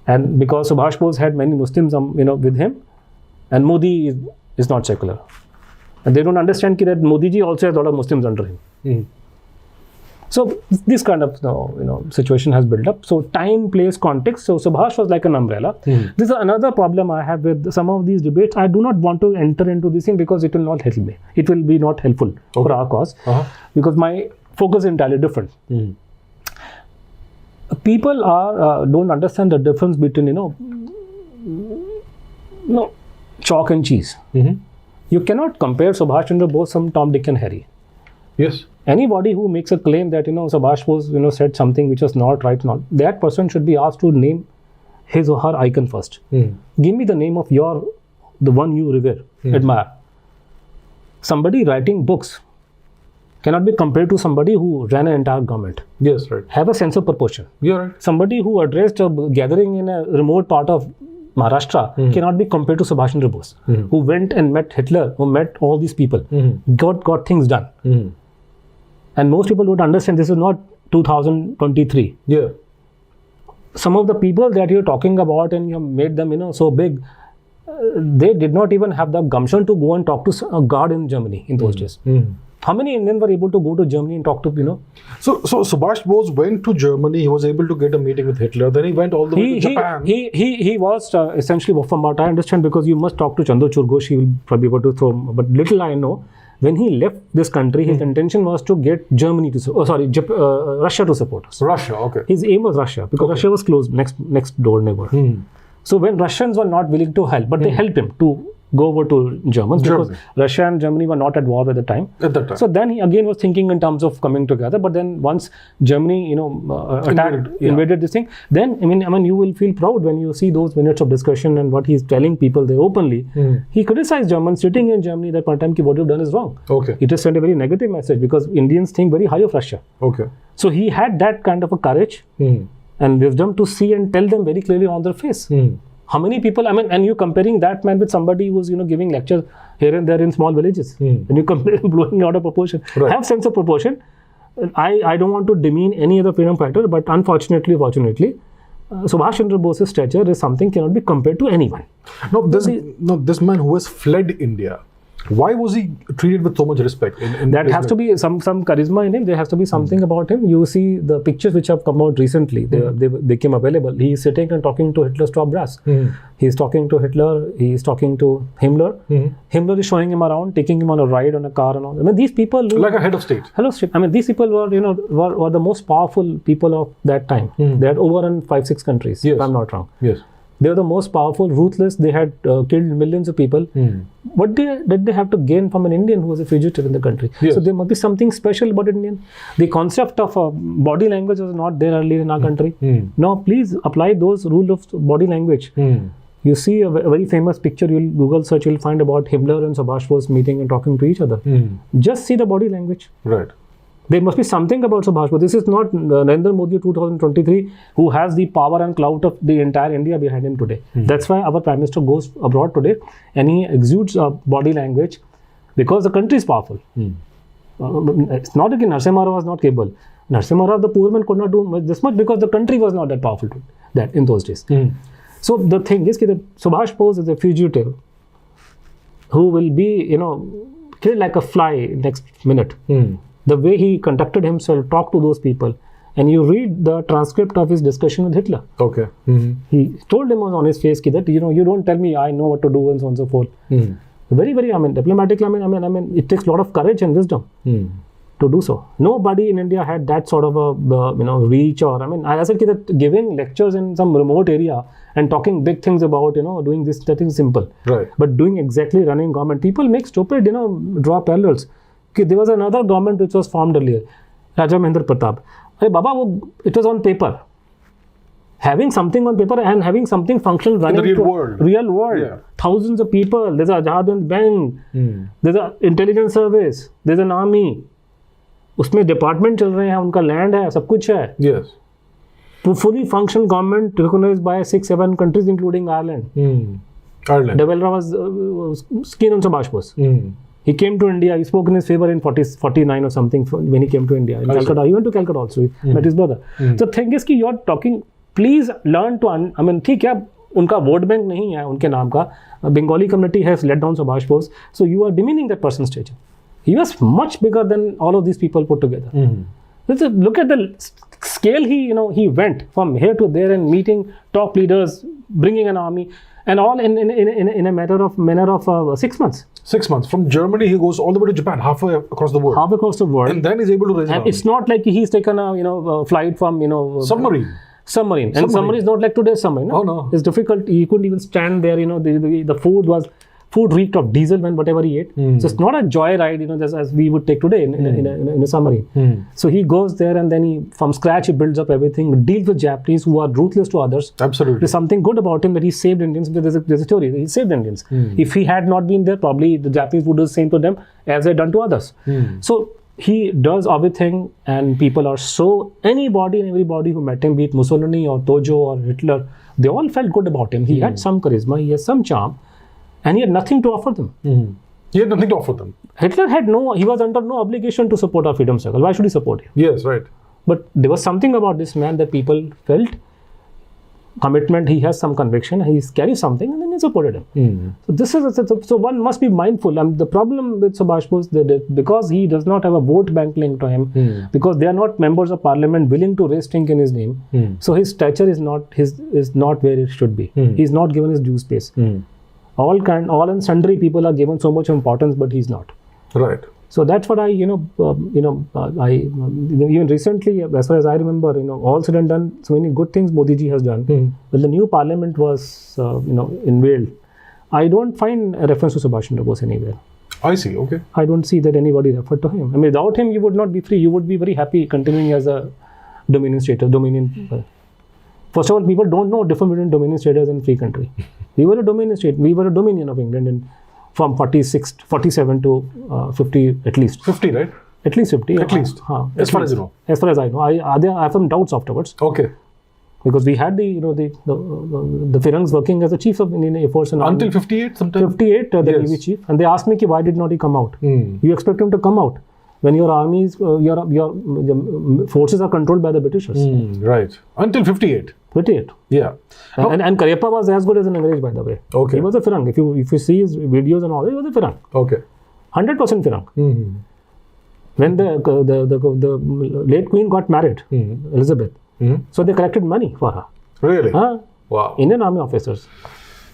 And because Subhas Bose had many Muslims, with him, and Modi is not secular. And they don't understand that Modi ji also has a lot of Muslims under him. So this kind of situation has built up. So time, place, context. So Subhas was like an umbrella. This is another problem I have with some of these debates. I do not want to enter into this thing because it will not help me. It will be not helpful for our cause because my focus is entirely different. People don't understand the difference between chalk and cheese. You cannot compare Subhas Chandra Bose some Tom, Dick and Harry. Yes. Anybody who makes a claim that Subhas Bose said something which was not right, that person should be asked to name his or her icon first. Give me the name of the one you revere, admire. Somebody writing books cannot be compared to somebody who ran an entire government. Yes, right. Have a sense of proportion. You're right. Somebody who addressed a gathering in a remote part of Maharashtra cannot be compared to Subhas Chandra Bose, who went and met Hitler, who met all these people, got things done. And most people don't understand this is not 2023. Yeah. Some of the people that you're talking about and you have made them, so big, they did not even have the gumption to go and talk to a guard in Germany in those days. How many Indians were able to go to Germany and talk to, So Subhas Bose went to Germany. He was able to get a meeting with Hitler. Then he went all the way to Japan. He was essentially, from what I understand, because you must talk to Chandra Churghosh, he will probably be able to throw. But little I know, when he left this country, his intention was to get Germany to, Russia to support us. Russia, okay. His aim was Russia because Russia was close, next door neighbor. So when Russians were not willing to help, but they helped him to go over to Germans because Russia and Germany were not at war at the time. So then he again was thinking in terms of coming together. But then once Germany, invaded this thing, then I mean, you will feel proud when you see those minutes of discussion and what he's telling people there openly. He criticized Germans sitting in Germany that one time what you've done is wrong. Okay. It has sent a very negative message because Indians think very high of Russia. Okay. So he had that kind of a courage and wisdom to see and tell them very clearly on their face. How many people, and you're comparing that man with somebody who's, giving lectures here and there in small villages. And you compare blowing out of proportion. Right. Have sense of proportion. I don't want to demean any other freedom fighter, but fortunately, Subhas Chandra Bose's stature is something cannot be compared to anyone. This man who has fled India, why was he treated with so much respect? That has to be some charisma in him. There has to be something about him. You see the pictures which have come out recently. They became available. He is sitting and talking to Hitler's top brass. He is talking to Hitler. He is talking to Himmler. Himmler is showing him around, taking him on a ride on a car and all. I mean, these people like a head of state. I mean, these people were were the most powerful people of that time. They had overrun 5-6 countries. If I'm not wrong. Yes. They were the most powerful, ruthless. They had killed millions of people. What did they have to gain from an Indian who was a fugitive in the country? Yes. So there must be something special about Indian. The concept of body language was not there earlier in our country. Now, please apply those rules of body language. You see a very famous picture, you'll Google search, you'll find about Himmler and Subhas Bose meeting and talking to each other. Just see the body language. Right. There must be something about Subhas Bose. This is not Narendra Modi 2023 who has the power and clout of the entire India behind him today. That's why our Prime Minister goes abroad today and he exudes body language because the country is powerful. It's not that Narasimha Rao was not capable. Narasimha Rao, the poor man, could not do this much because the country was not that powerful that in those days. So the thing is that Subhas Bose is a fugitive who will be, killed like a fly next minute. The way he conducted himself, talked to those people, and you read the transcript of his discussion with Hitler. Okay. He told him on his face that you don't tell me I know what to do and so on and so forth. Very, very, diplomatically, it takes a lot of courage and wisdom to do so. Nobody in India had that sort of a reach, or I said that giving lectures in some remote area and talking big things about doing this, that is simple. Right. But doing exactly running government, people make stupid draw parallels. There was another government which was formed earlier, Raja Mahendra Pratap. Hey, Baba, it was on paper. Having something on paper and having something functional running in the real world. Yeah. Thousands of people. There's a Jahad bank. There's an intelligence service. There's an army. उसमें department चल रहे हैं, उनका land है, सब कुछ है. Yes. Fully functional government recognized by 6-7 countries, including Ireland. Ireland. De Valera was keen on Subhas Bose. He came to India. He spoke in his favor in 49 or something when he came to India. In Calcutta, he went to Calcutta also. He met his brother. The thing is कि you're talking. Please learn to. ठीक है, उनका vote bank नहीं है उनके नाम का. Bengali community has let down Subhas Bose. So you are demeaning that person's stature. He was much bigger than all of these people put together. Look at the scale he went from here to there and meeting top leaders, bringing an army, and all in a manner of 6 months. 6 months. From Germany, he goes all the way to Japan, halfway across the world. Halfway across the world. And then he's able to raise an army. It's not like he's taken a flight from, Submarine. And submarine is not like today's submarine. Oh, no. It's difficult. He couldn't even stand there. The food reeked of diesel when whatever he ate. So it's not a joyride, just as we would take today in a submarine. So he goes there and then from scratch he builds up everything, deals with Japanese who are ruthless to others. Absolutely. There's something good about him that he saved Indians. There's a theory. He saved Indians. If he had not been there, probably the Japanese would do the same to them as they've done to others. So he does everything, and people are anybody and everybody who met him, be it Mussolini or Tojo or Hitler, they all felt good about him. He had some charisma, he has some charm, and he had nothing to offer them. He had nothing to offer them. Hitler he was under no obligation to support our freedom struggle. Why should he support him? Yes, right. But there was something about this man that people felt commitment, he has some conviction, he carries something, and then he supported him. So one must be mindful. The problem with Subhas Bose, because he does not have a vote bank link to him, because they are not members of parliament willing to raise stink in his name, so his stature is not where it should be. He's not given his due space. All and sundry people are given so much importance, but he's not. Right. So that's what I even recently, as far as I remember, all said and done, so many good things Modi ji has done. When the new parliament was, unveiled, I don't find a reference to Subhas Chandra Bose anywhere. I see. Okay. I don't see that anybody referred to him. Without him, you would not be free. You would be very happy continuing as a dominion status. First of all, people don't know difference between dominion status and free country. We were a dominion state. We were a dominion of England from 47 to 50 at least. 50, right? At least 50. At least. As far as you know. As far as I know. I have some doubts afterwards. Okay. Because we had the Firangs working as a chief of Indian Air Force. Until 58 sometime? 58, the Navy chief. And they asked me, why did not he come out? You expect him to come out when your armies, your forces are controlled by the Britishers. Right. Until 58. 58. Yeah. And Karyappa was as good as an Angrez, by the way. Okay. He was a Firang. If you see his videos and all, he was a Firang. Okay. 100% Firang. When the late queen got married, Elizabeth, so they collected money for her. Really? Wow. Indian army officers.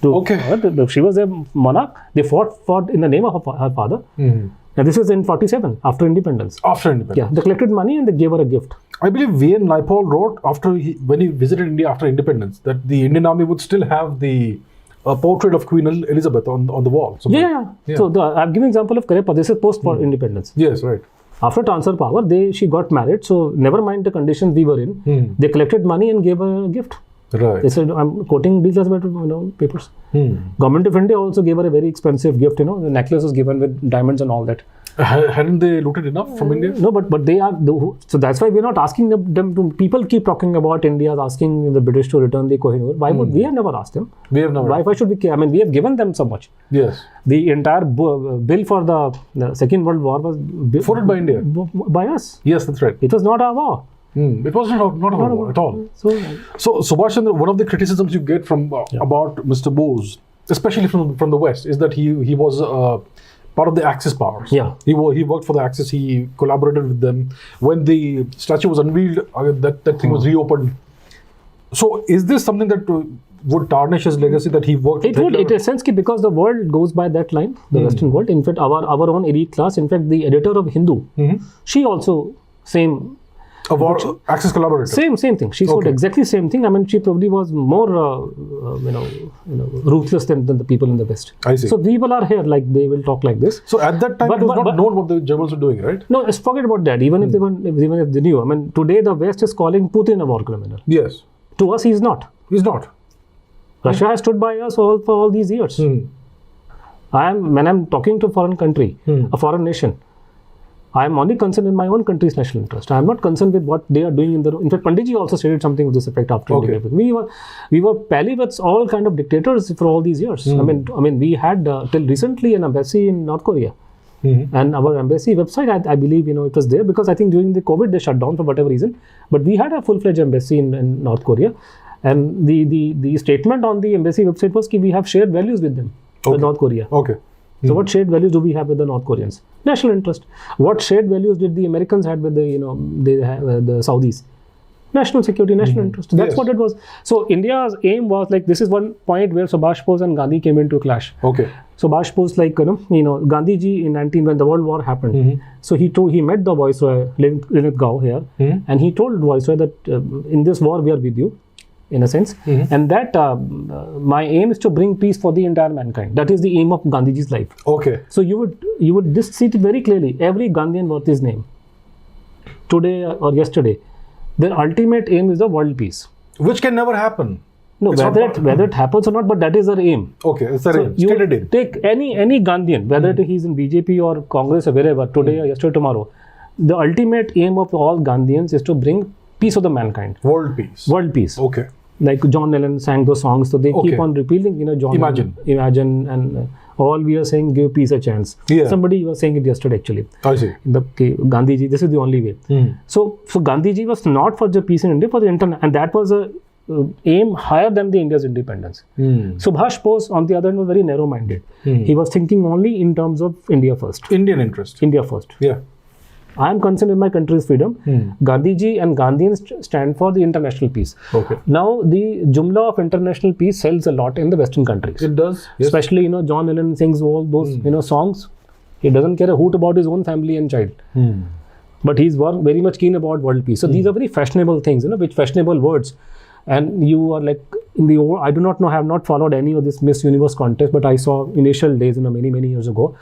She was a monarch. They fought in the name of her father. And this is in 47, after independence. After independence. Yeah, they collected money and they gave her a gift. I believe V.N. Naipaul wrote when he visited India after independence that the Indian army would still have the portrait of Queen Elizabeth on the wall. Yeah. So I've given example of Karyappa. This is post for independence. Yes, right. After transfer power, she got married. So never mind the conditions we were in. They collected money and gave her a gift. Right. They said, I'm quoting these as papers. Government of India also gave her a very expensive gift. The necklace was given with diamonds and all that. Hadn't they looted enough from India? No, but they are. So that's why we're not asking them to. People keep talking about India asking the British to return the Kohinoor. Why would we have never asked them? We have never. Why should we care? I mean, we have given them so much. Yes. The entire bill for the Second World War was Fought by India. By us. Yes, that's right. It was not our war. It was not a war at all. So Subhas Chandra, one of the criticisms you get from about Mr. Bose, especially from the West, is that he was part of the Axis powers. Yeah. He worked for the Axis. He collaborated with them. When the statue was unveiled, that thing was reopened. So is this something that would tarnish his legacy, that he worked with It would, Hitler? in a sense, because the world goes by that line, the Western world. In fact, our own elite class, in fact, the editor of Hindu, she also same. Axis collaborator. Same thing. She said exactly same thing. I mean, she probably was more, ruthless than the people in the West. I see. So people are here, like they will talk like this. So at that time, it was not known what the Germans were doing, right? No, let's forget about that. Even if they knew. I mean, today the West is calling Putin a war criminal. Yes. To us, he's not. He's not. Russia has stood by us for all these years. When I'm talking to a foreign country, a foreign nation, I am only concerned in my own country's national interest. I am not concerned with what they are doing in the. In fact, Panditji also stated something to this effect after independence. We were pally with all kind of dictators for all these years. I mean, we had till recently an embassy in North Korea, and our embassy website, I believe, it was there because I think during the COVID they shut down for whatever reason. But we had a full-fledged embassy in North Korea, and the statement on the embassy website was that we have shared values with them, with North Korea. Okay. So what shared values do we have with the North Koreans? National interest. What shared values did the Americans had with the the Saudis? National security, national interest. That's what it was. So India's aim was like, this is one point where Subhas Bose and Gandhi came into clash. Okay. Subhas Bose, Gandhiji when the World War happened. So he met the Viceroy Linithgao here, and he told Viceroy that in this war we are with you, in a sense, and that my aim is to bring peace for the entire mankind. That is the aim of Gandhiji's life. Okay. So you would just see it very clearly. Every Gandhian worth his name, today or yesterday, their ultimate aim is the world peace, which can never happen. No, whether it happens or not, but that is their aim. Okay, it's their aim. You Stated aim. take any Gandhian, whether he's in BJP or Congress or wherever, today or yesterday, tomorrow, the ultimate aim of all Gandhians is to bring peace of the mankind. World peace. World peace. Okay. Like John Lennon sang those songs, so they keep on repeating, John Imagine. Lennon, Imagine, and all we are saying, give peace a chance. Yeah. Somebody was saying it yesterday, actually. I see. Gandhiji, this is the only way. So Gandhiji was not for the peace in India, for the internet, and that was a aim higher than the India's independence. Subhas Bose, on the other hand, was very narrow-minded. He was thinking only in terms of India first. Indian interest. India first. Yeah. I am concerned with my country's freedom. Gandhiji and Gandhians stand for the international peace. Okay. Now, the Jumla of international peace sells a lot in the Western countries. It does. Yes. Especially, John Lennon sings all those, songs. He doesn't care a hoot about his own family and child. But he's very much keen about world peace. So these are very fashionable things, which fashionable words. And you are like, I do not know, I have not followed any of this Miss Universe contest, but I saw initial days, many years ago.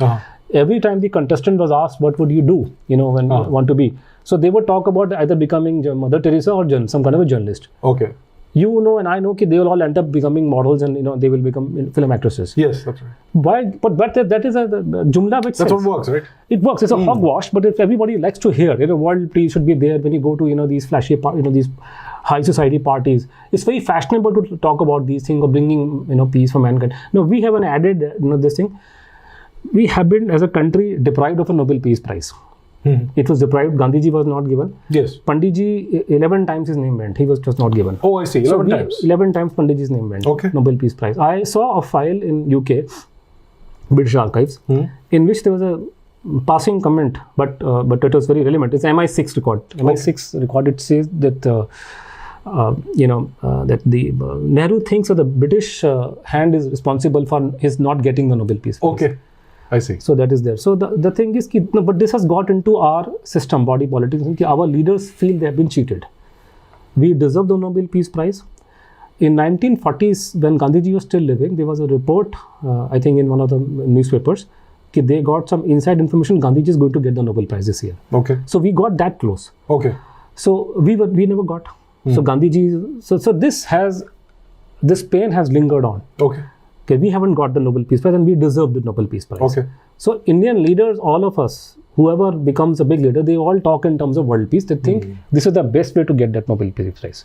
Every time the contestant was asked, what would you do, when you want to be? So they would talk about either becoming Mother Teresa or some kind of a journalist. Okay. And I know that they will all end up becoming models and, they will become film actresses. Yes, that's right. Why? But that is a jumla which That's says, what works, right? It works. It's a hogwash, but if everybody likes to hear, world peace should be there when you go to, these flashy, these high society parties. It's very fashionable to talk about these things or bringing, peace for mankind. No, we have an added, this thing. We have been, as a country, deprived of a Nobel Peace Prize. It was deprived. Gandhiji was not given. Yes. Panditji, 11 times his name went. He was just not given. Oh, I see. 11 times. 11 times Panditji's name went. Okay. Nobel Peace Prize. I saw a file in UK, British Archives, in which there was a passing comment, but it was very relevant. It's MI6 record. MI6 record. It says that that the Nehru thinks that the British hand is responsible for his not getting the Nobel Peace Prize. Okay. I see. So that is there. So the thing is, but this has got into our system, body politics. Our leaders feel they have been cheated. We deserve the Nobel Peace Prize. In 1940s, when Gandhiji was still living, there was a report, I think in one of the newspapers, that they got some inside information. Gandhiji is going to get the Nobel Prize this year. Okay. So we got that close. Okay. So we never got. So Gandhiji. So this pain has lingered on. Okay. Okay, we haven't got the Nobel Peace Prize and we deserve the Nobel Peace Prize. Okay. So Indian leaders, all of us whoever becomes a big leader, they all talk in terms of world peace. They think this is the best way to get that Nobel Peace Prize.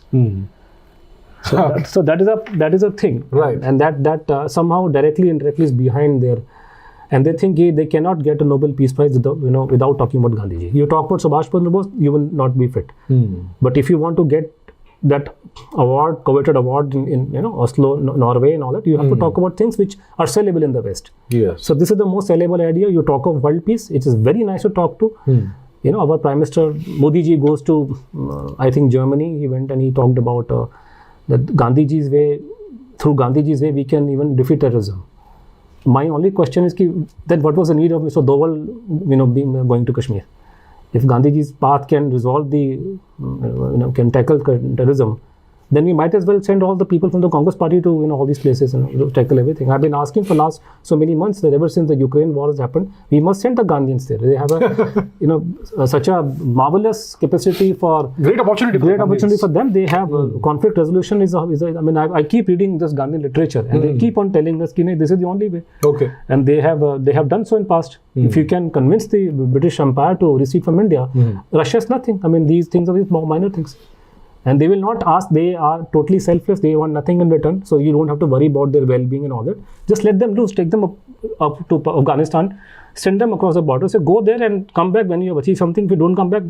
So that is a thing, right? And that somehow directly indirectly is behind their, and they think they cannot get a Nobel Peace Prize without talking about Gandhiji. You talk about Subhas Chandra Bose, you will not be fit. But if you want to get that award, coveted award in Oslo, Norway, and all that, you have to talk about things which are sellable in the West. Yes. So this is the most sellable idea. You talk of world peace. It is very nice to talk to. Our Prime Minister Modi ji goes to I think Germany. He went and he talked about that Gandhiji's way. Through Gandhiji's way, we can even defeat terrorism. My only question is that what was the need of Mr. Doval, being going to Kashmir? If Gandhiji's path can resolve can tackle terrorism, then we might as well send all the people from the Congress party to all these places and tackle everything. I've been asking for last so many months that ever since the Ukraine war has happened, we must send the Gandhians there. They have such a marvelous capacity for great opportunity for them. They have conflict resolution I keep reading this Gandhian literature and they keep on telling us this is the only way. Okay. And they have done so in past. If you can convince the British Empire to recede from India, Russia is nothing. These things are more minor things. And they will not ask, they are totally selfless, they want nothing in return, so you don't have to worry about their well-being and all that. Just let them loose, take them up to Afghanistan, send them across the border, say go there and come back when you have achieved something. If you don't come back,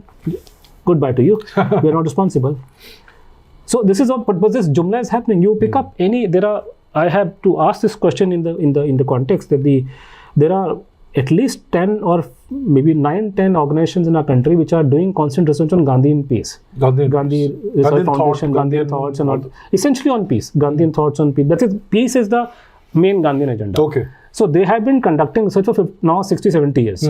goodbye to you. We are not responsible. So this is all, but this Jumla is happening. You pick up I have to ask this question in the context that there are at least 10 or maybe 9-10 organizations in our country which are doing constant research on Gandhian peace. Gandhi Research Foundation, Gandhian thoughts and all. Essentially on peace. Gandhian thoughts on peace. That is, peace is the main Gandhian agenda. Okay. So they have been conducting research for now 60-70 years.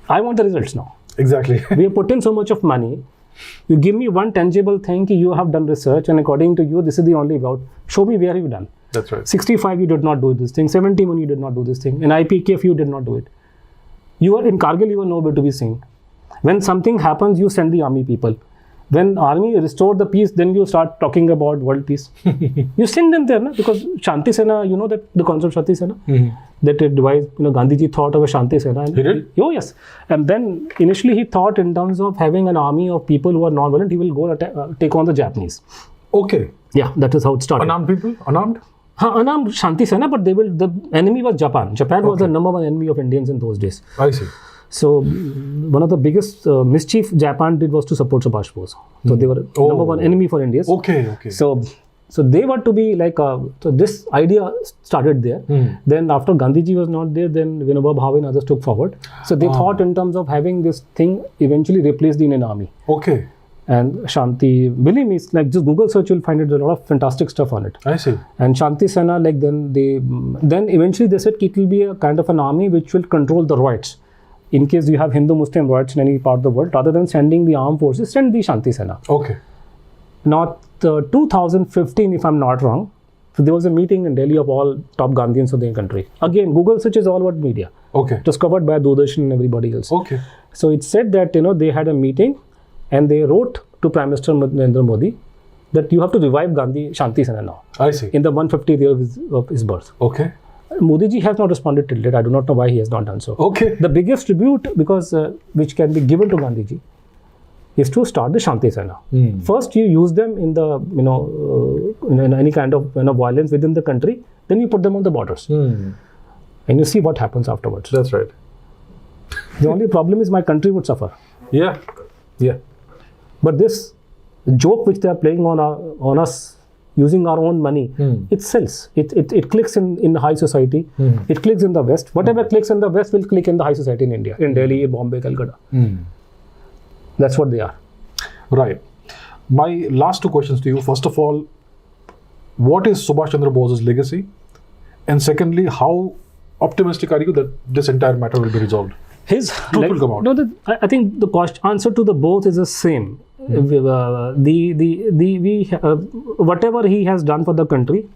I want the results now. Exactly. We have put in so much of money. You give me one tangible thing, you have done research and according to you, this is the only route. Show me where you've done. That's right. 65, you did not do this thing. 71, you did not do this thing. In IPKF, you did not do it. You are in Kargil, you were nowhere to be seen. When something happens, you send the army people. When army restore the peace, then you start talking about world peace. You send them there, because Shanti Sena, you know that the concept of Shanti Sena, that it devised, Gandhiji thought of a Shanti Sena. He did? Oh yes. And then initially he thought in terms of having an army of people who are non-violent, he will go take on the Japanese. Okay. Yeah, that is how it started. Unarmed people? Unarmed? Unarmed Shanti Sena, but the enemy was Japan. Japan was the number one enemy of Indians in those days. I see. So one of the biggest mischief Japan did was to support Subhas Bose. So they were number one enemy for Indians. Okay. So they were to be like so this idea started there. Then after Gandhiji was not there, then Vinoba Bhave and others took forward. So they thought in terms of having this thing eventually replace the Indian army. Okay. And Shanti, believe me, it's like just Google search, you'll find it, a lot of fantastic stuff on it. I see. And Shanti Sena, like then eventually they said it will be a kind of an army which will control the riots. In case you have Hindu-Muslim riots in any part of the world, rather than sending the armed forces, send the Shanti Sena. Okay. Now, 2015, if I'm not wrong, so there was a meeting in Delhi of all top Gandhians of the country. Again, Google search is all about media. Okay. It was covered by Doordarshan and everybody else. Okay. So it said that, they had a meeting and they wrote to Prime Minister Narendra Modi that you have to revive Gandhi Shanti Sena now. I see. In the 150th year of his birth. Okay. Modi ji has not responded till date. I do not know why he has not done so. Okay. The biggest tribute, because which can be given to Gandhiji, is to start the Shanti Sena. First, you use them in the in any kind of violence within the country. Then you put them on the borders, and you see what happens afterwards. That's right. The only problem is my country would suffer. Yeah. But this joke which they are playing on us, using our own money, it sells. It clicks in high society. It clicks in the West. Whatever clicks in the West will click in the high society in India, in Delhi, Bombay, Calcutta. That's what they are. Right. My last two questions to you. First of all, what is Subhas Chandra Bose's legacy? And secondly, how optimistic are you that this entire matter will be resolved? His truth will come out. No, I think the answer to the both is the same. Whatever he has done for the country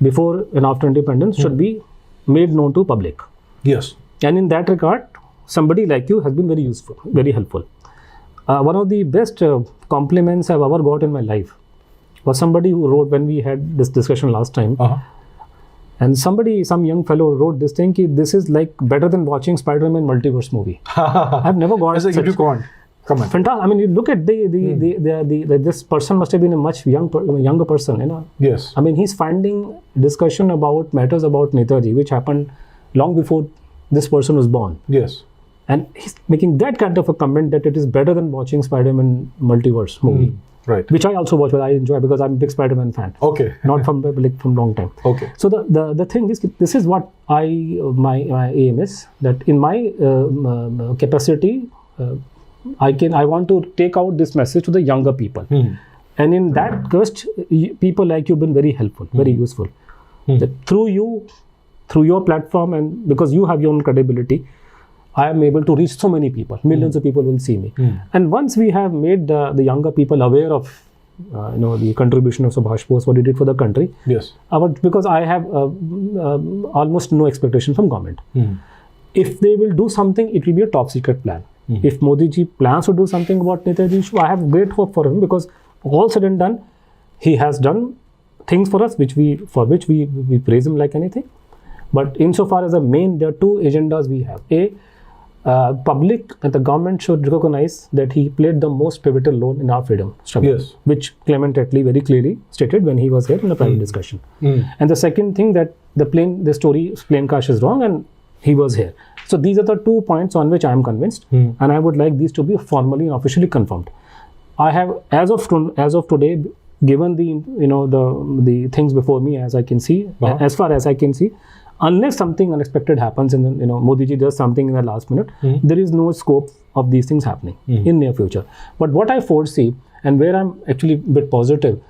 before and after independence should be made known to public. Yes. And in that regard, somebody like you has been very useful, very helpful. One of the best compliments I've ever got in my life was somebody who wrote, when we had this discussion last time, And some young fellow wrote this thing, this is like better than watching Spider-Man multiverse movie. I've never got as a YouTube comment. Fantastic. I mean, you look at this person must have been a much younger person, you know. Yes. I mean, he's finding discussion about matters about Netaji, which happened long before this person was born. Yes. And he's making that kind of a comment that it is better than watching Spider-Man multiverse movie. Right. Which I also watch, but I enjoy because I'm a big Spider-Man fan. Okay. Not from long time. Okay. So the thing is, this is what my aim is, that in my capacity, I want to take out this message to the younger people. And in that quest, people like you have been very helpful, very useful. That through your platform, and because you have your own credibility, I am able to reach so many people. Millions of people will see me. And once we have made the younger people aware of the contribution of Subhas Bose, what he did for the country. Yes. Because I have almost no expectation from government. If they will do something, it will be a top secret plan. If Modi ji plans to do something about Netaji issue, I have great hope for him, because all said and done, he has done things for us for which we praise him like anything. But insofar as there are two agendas we have. Public and the government should recognize that he played the most pivotal role in our freedom struggle, yes, which Clement Attlee very clearly stated when he was here in a private discussion. And the second thing, that the story plane-crash is wrong and he was here. So these are the 2 points on which I am convinced, and I would like these to be formally and officially confirmed. I have, as of today, given the things before me as I can see, as far as I can see. Unless something unexpected happens and Modi ji does something in the last minute, there is no scope of these things happening in near future. But what I foresee, and where I'm actually a bit positive,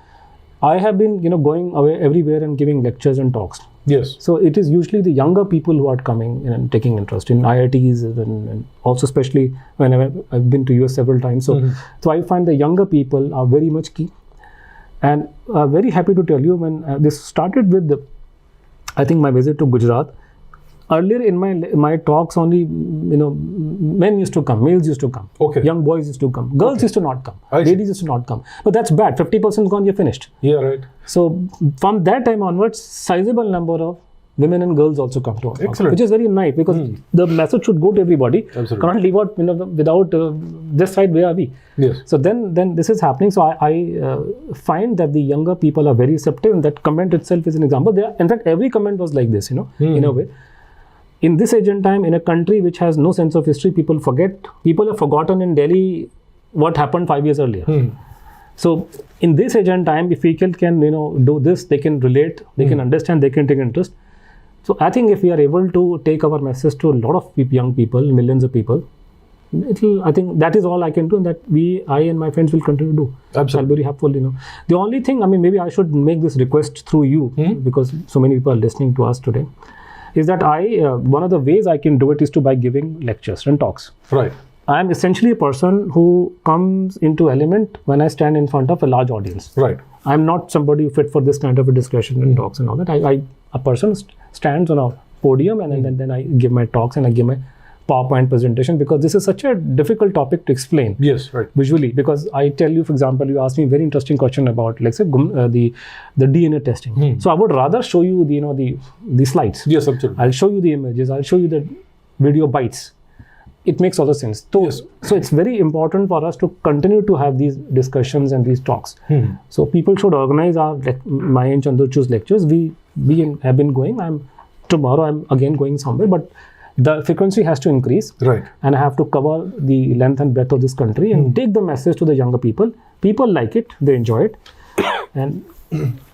I have been going away everywhere and giving lectures and talks. Yes. So it is usually the younger people who are coming and taking interest in IITs, and also especially when I've been to US several times. So I find the younger people are very much key, and very happy to tell you, when this started with I think my visit to Gujarat. Earlier in my talks, only men used to come, males used to come, young boys used to come, girls used to not come, ladies used to not come. But that's bad. 50% gone, you're finished. Yeah, right. So from that time onwards, sizable number of women and girls also come to our talks, which is very nice, because the message should go to everybody. Absolutely. Can't leave out without this side. Where are we? Yes. So then this is happening. So I find that the younger people are very receptive, and that comment itself is an example. In fact, every comment was like this, in a way. In this age and time, in a country which has no sense of history, people have forgotten in Delhi what happened 5 years earlier. So in this age and time, if people can do this, they can relate, they can understand, they can take interest. So I think if we are able to take our message to a lot of young people, millions of people, I think that is all I can do, and that I and my friends will continue to do. Absolutely. I'm very helpful, The only thing, maybe I should make this request through you, because so many people are listening to us today, is that one of the ways I can do it is by giving lectures and talks. Right. I am essentially a person who comes into element when I stand in front of a large audience. Right. I'm not somebody fit for this kind of a discussion and talks and all that. A person stands on a podium, and then I give my talks and I give my PowerPoint presentation, because this is such a difficult topic to explain. Yes, right. Visually, because I tell you, for example, you asked me a very interesting question about, let's say, the DNA testing. So I would rather show you the slides. Yes, absolutely. I'll show you the images. I'll show you the video bites. It makes all the sense. So it's very important for us to continue to have these discussions and these talks. So people should organize my and Chandru's lectures. We have been going. Tomorrow I'm again going somewhere, but the frequency has to increase. Right. And I have to cover the length and breadth of this country and take the message to the younger people. People like it, they enjoy it. And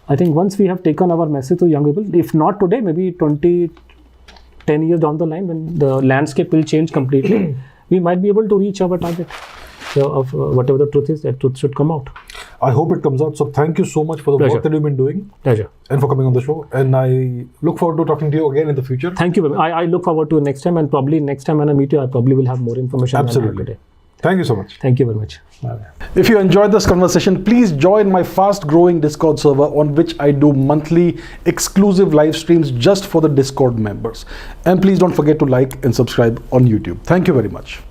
I think once we have taken our message to young people, if not today, maybe 10 years down the line, when the landscape will change completely, we might be able to reach our target of whatever the truth is. That truth should come out. I hope it comes out. So thank you so much for the work that you've been doing. Pleasure. And for coming on the show. And I look forward to talking to you again in the future. Thank you. I look forward to next time, and probably next time when I meet you, I probably will have more information. Absolutely. Today. Thank you so much. Thank you very much. Bye. If you enjoyed this conversation, please join my fast-growing Discord server, on which I do monthly exclusive live streams just for the Discord members. And please don't forget to like and subscribe on YouTube. Thank you very much.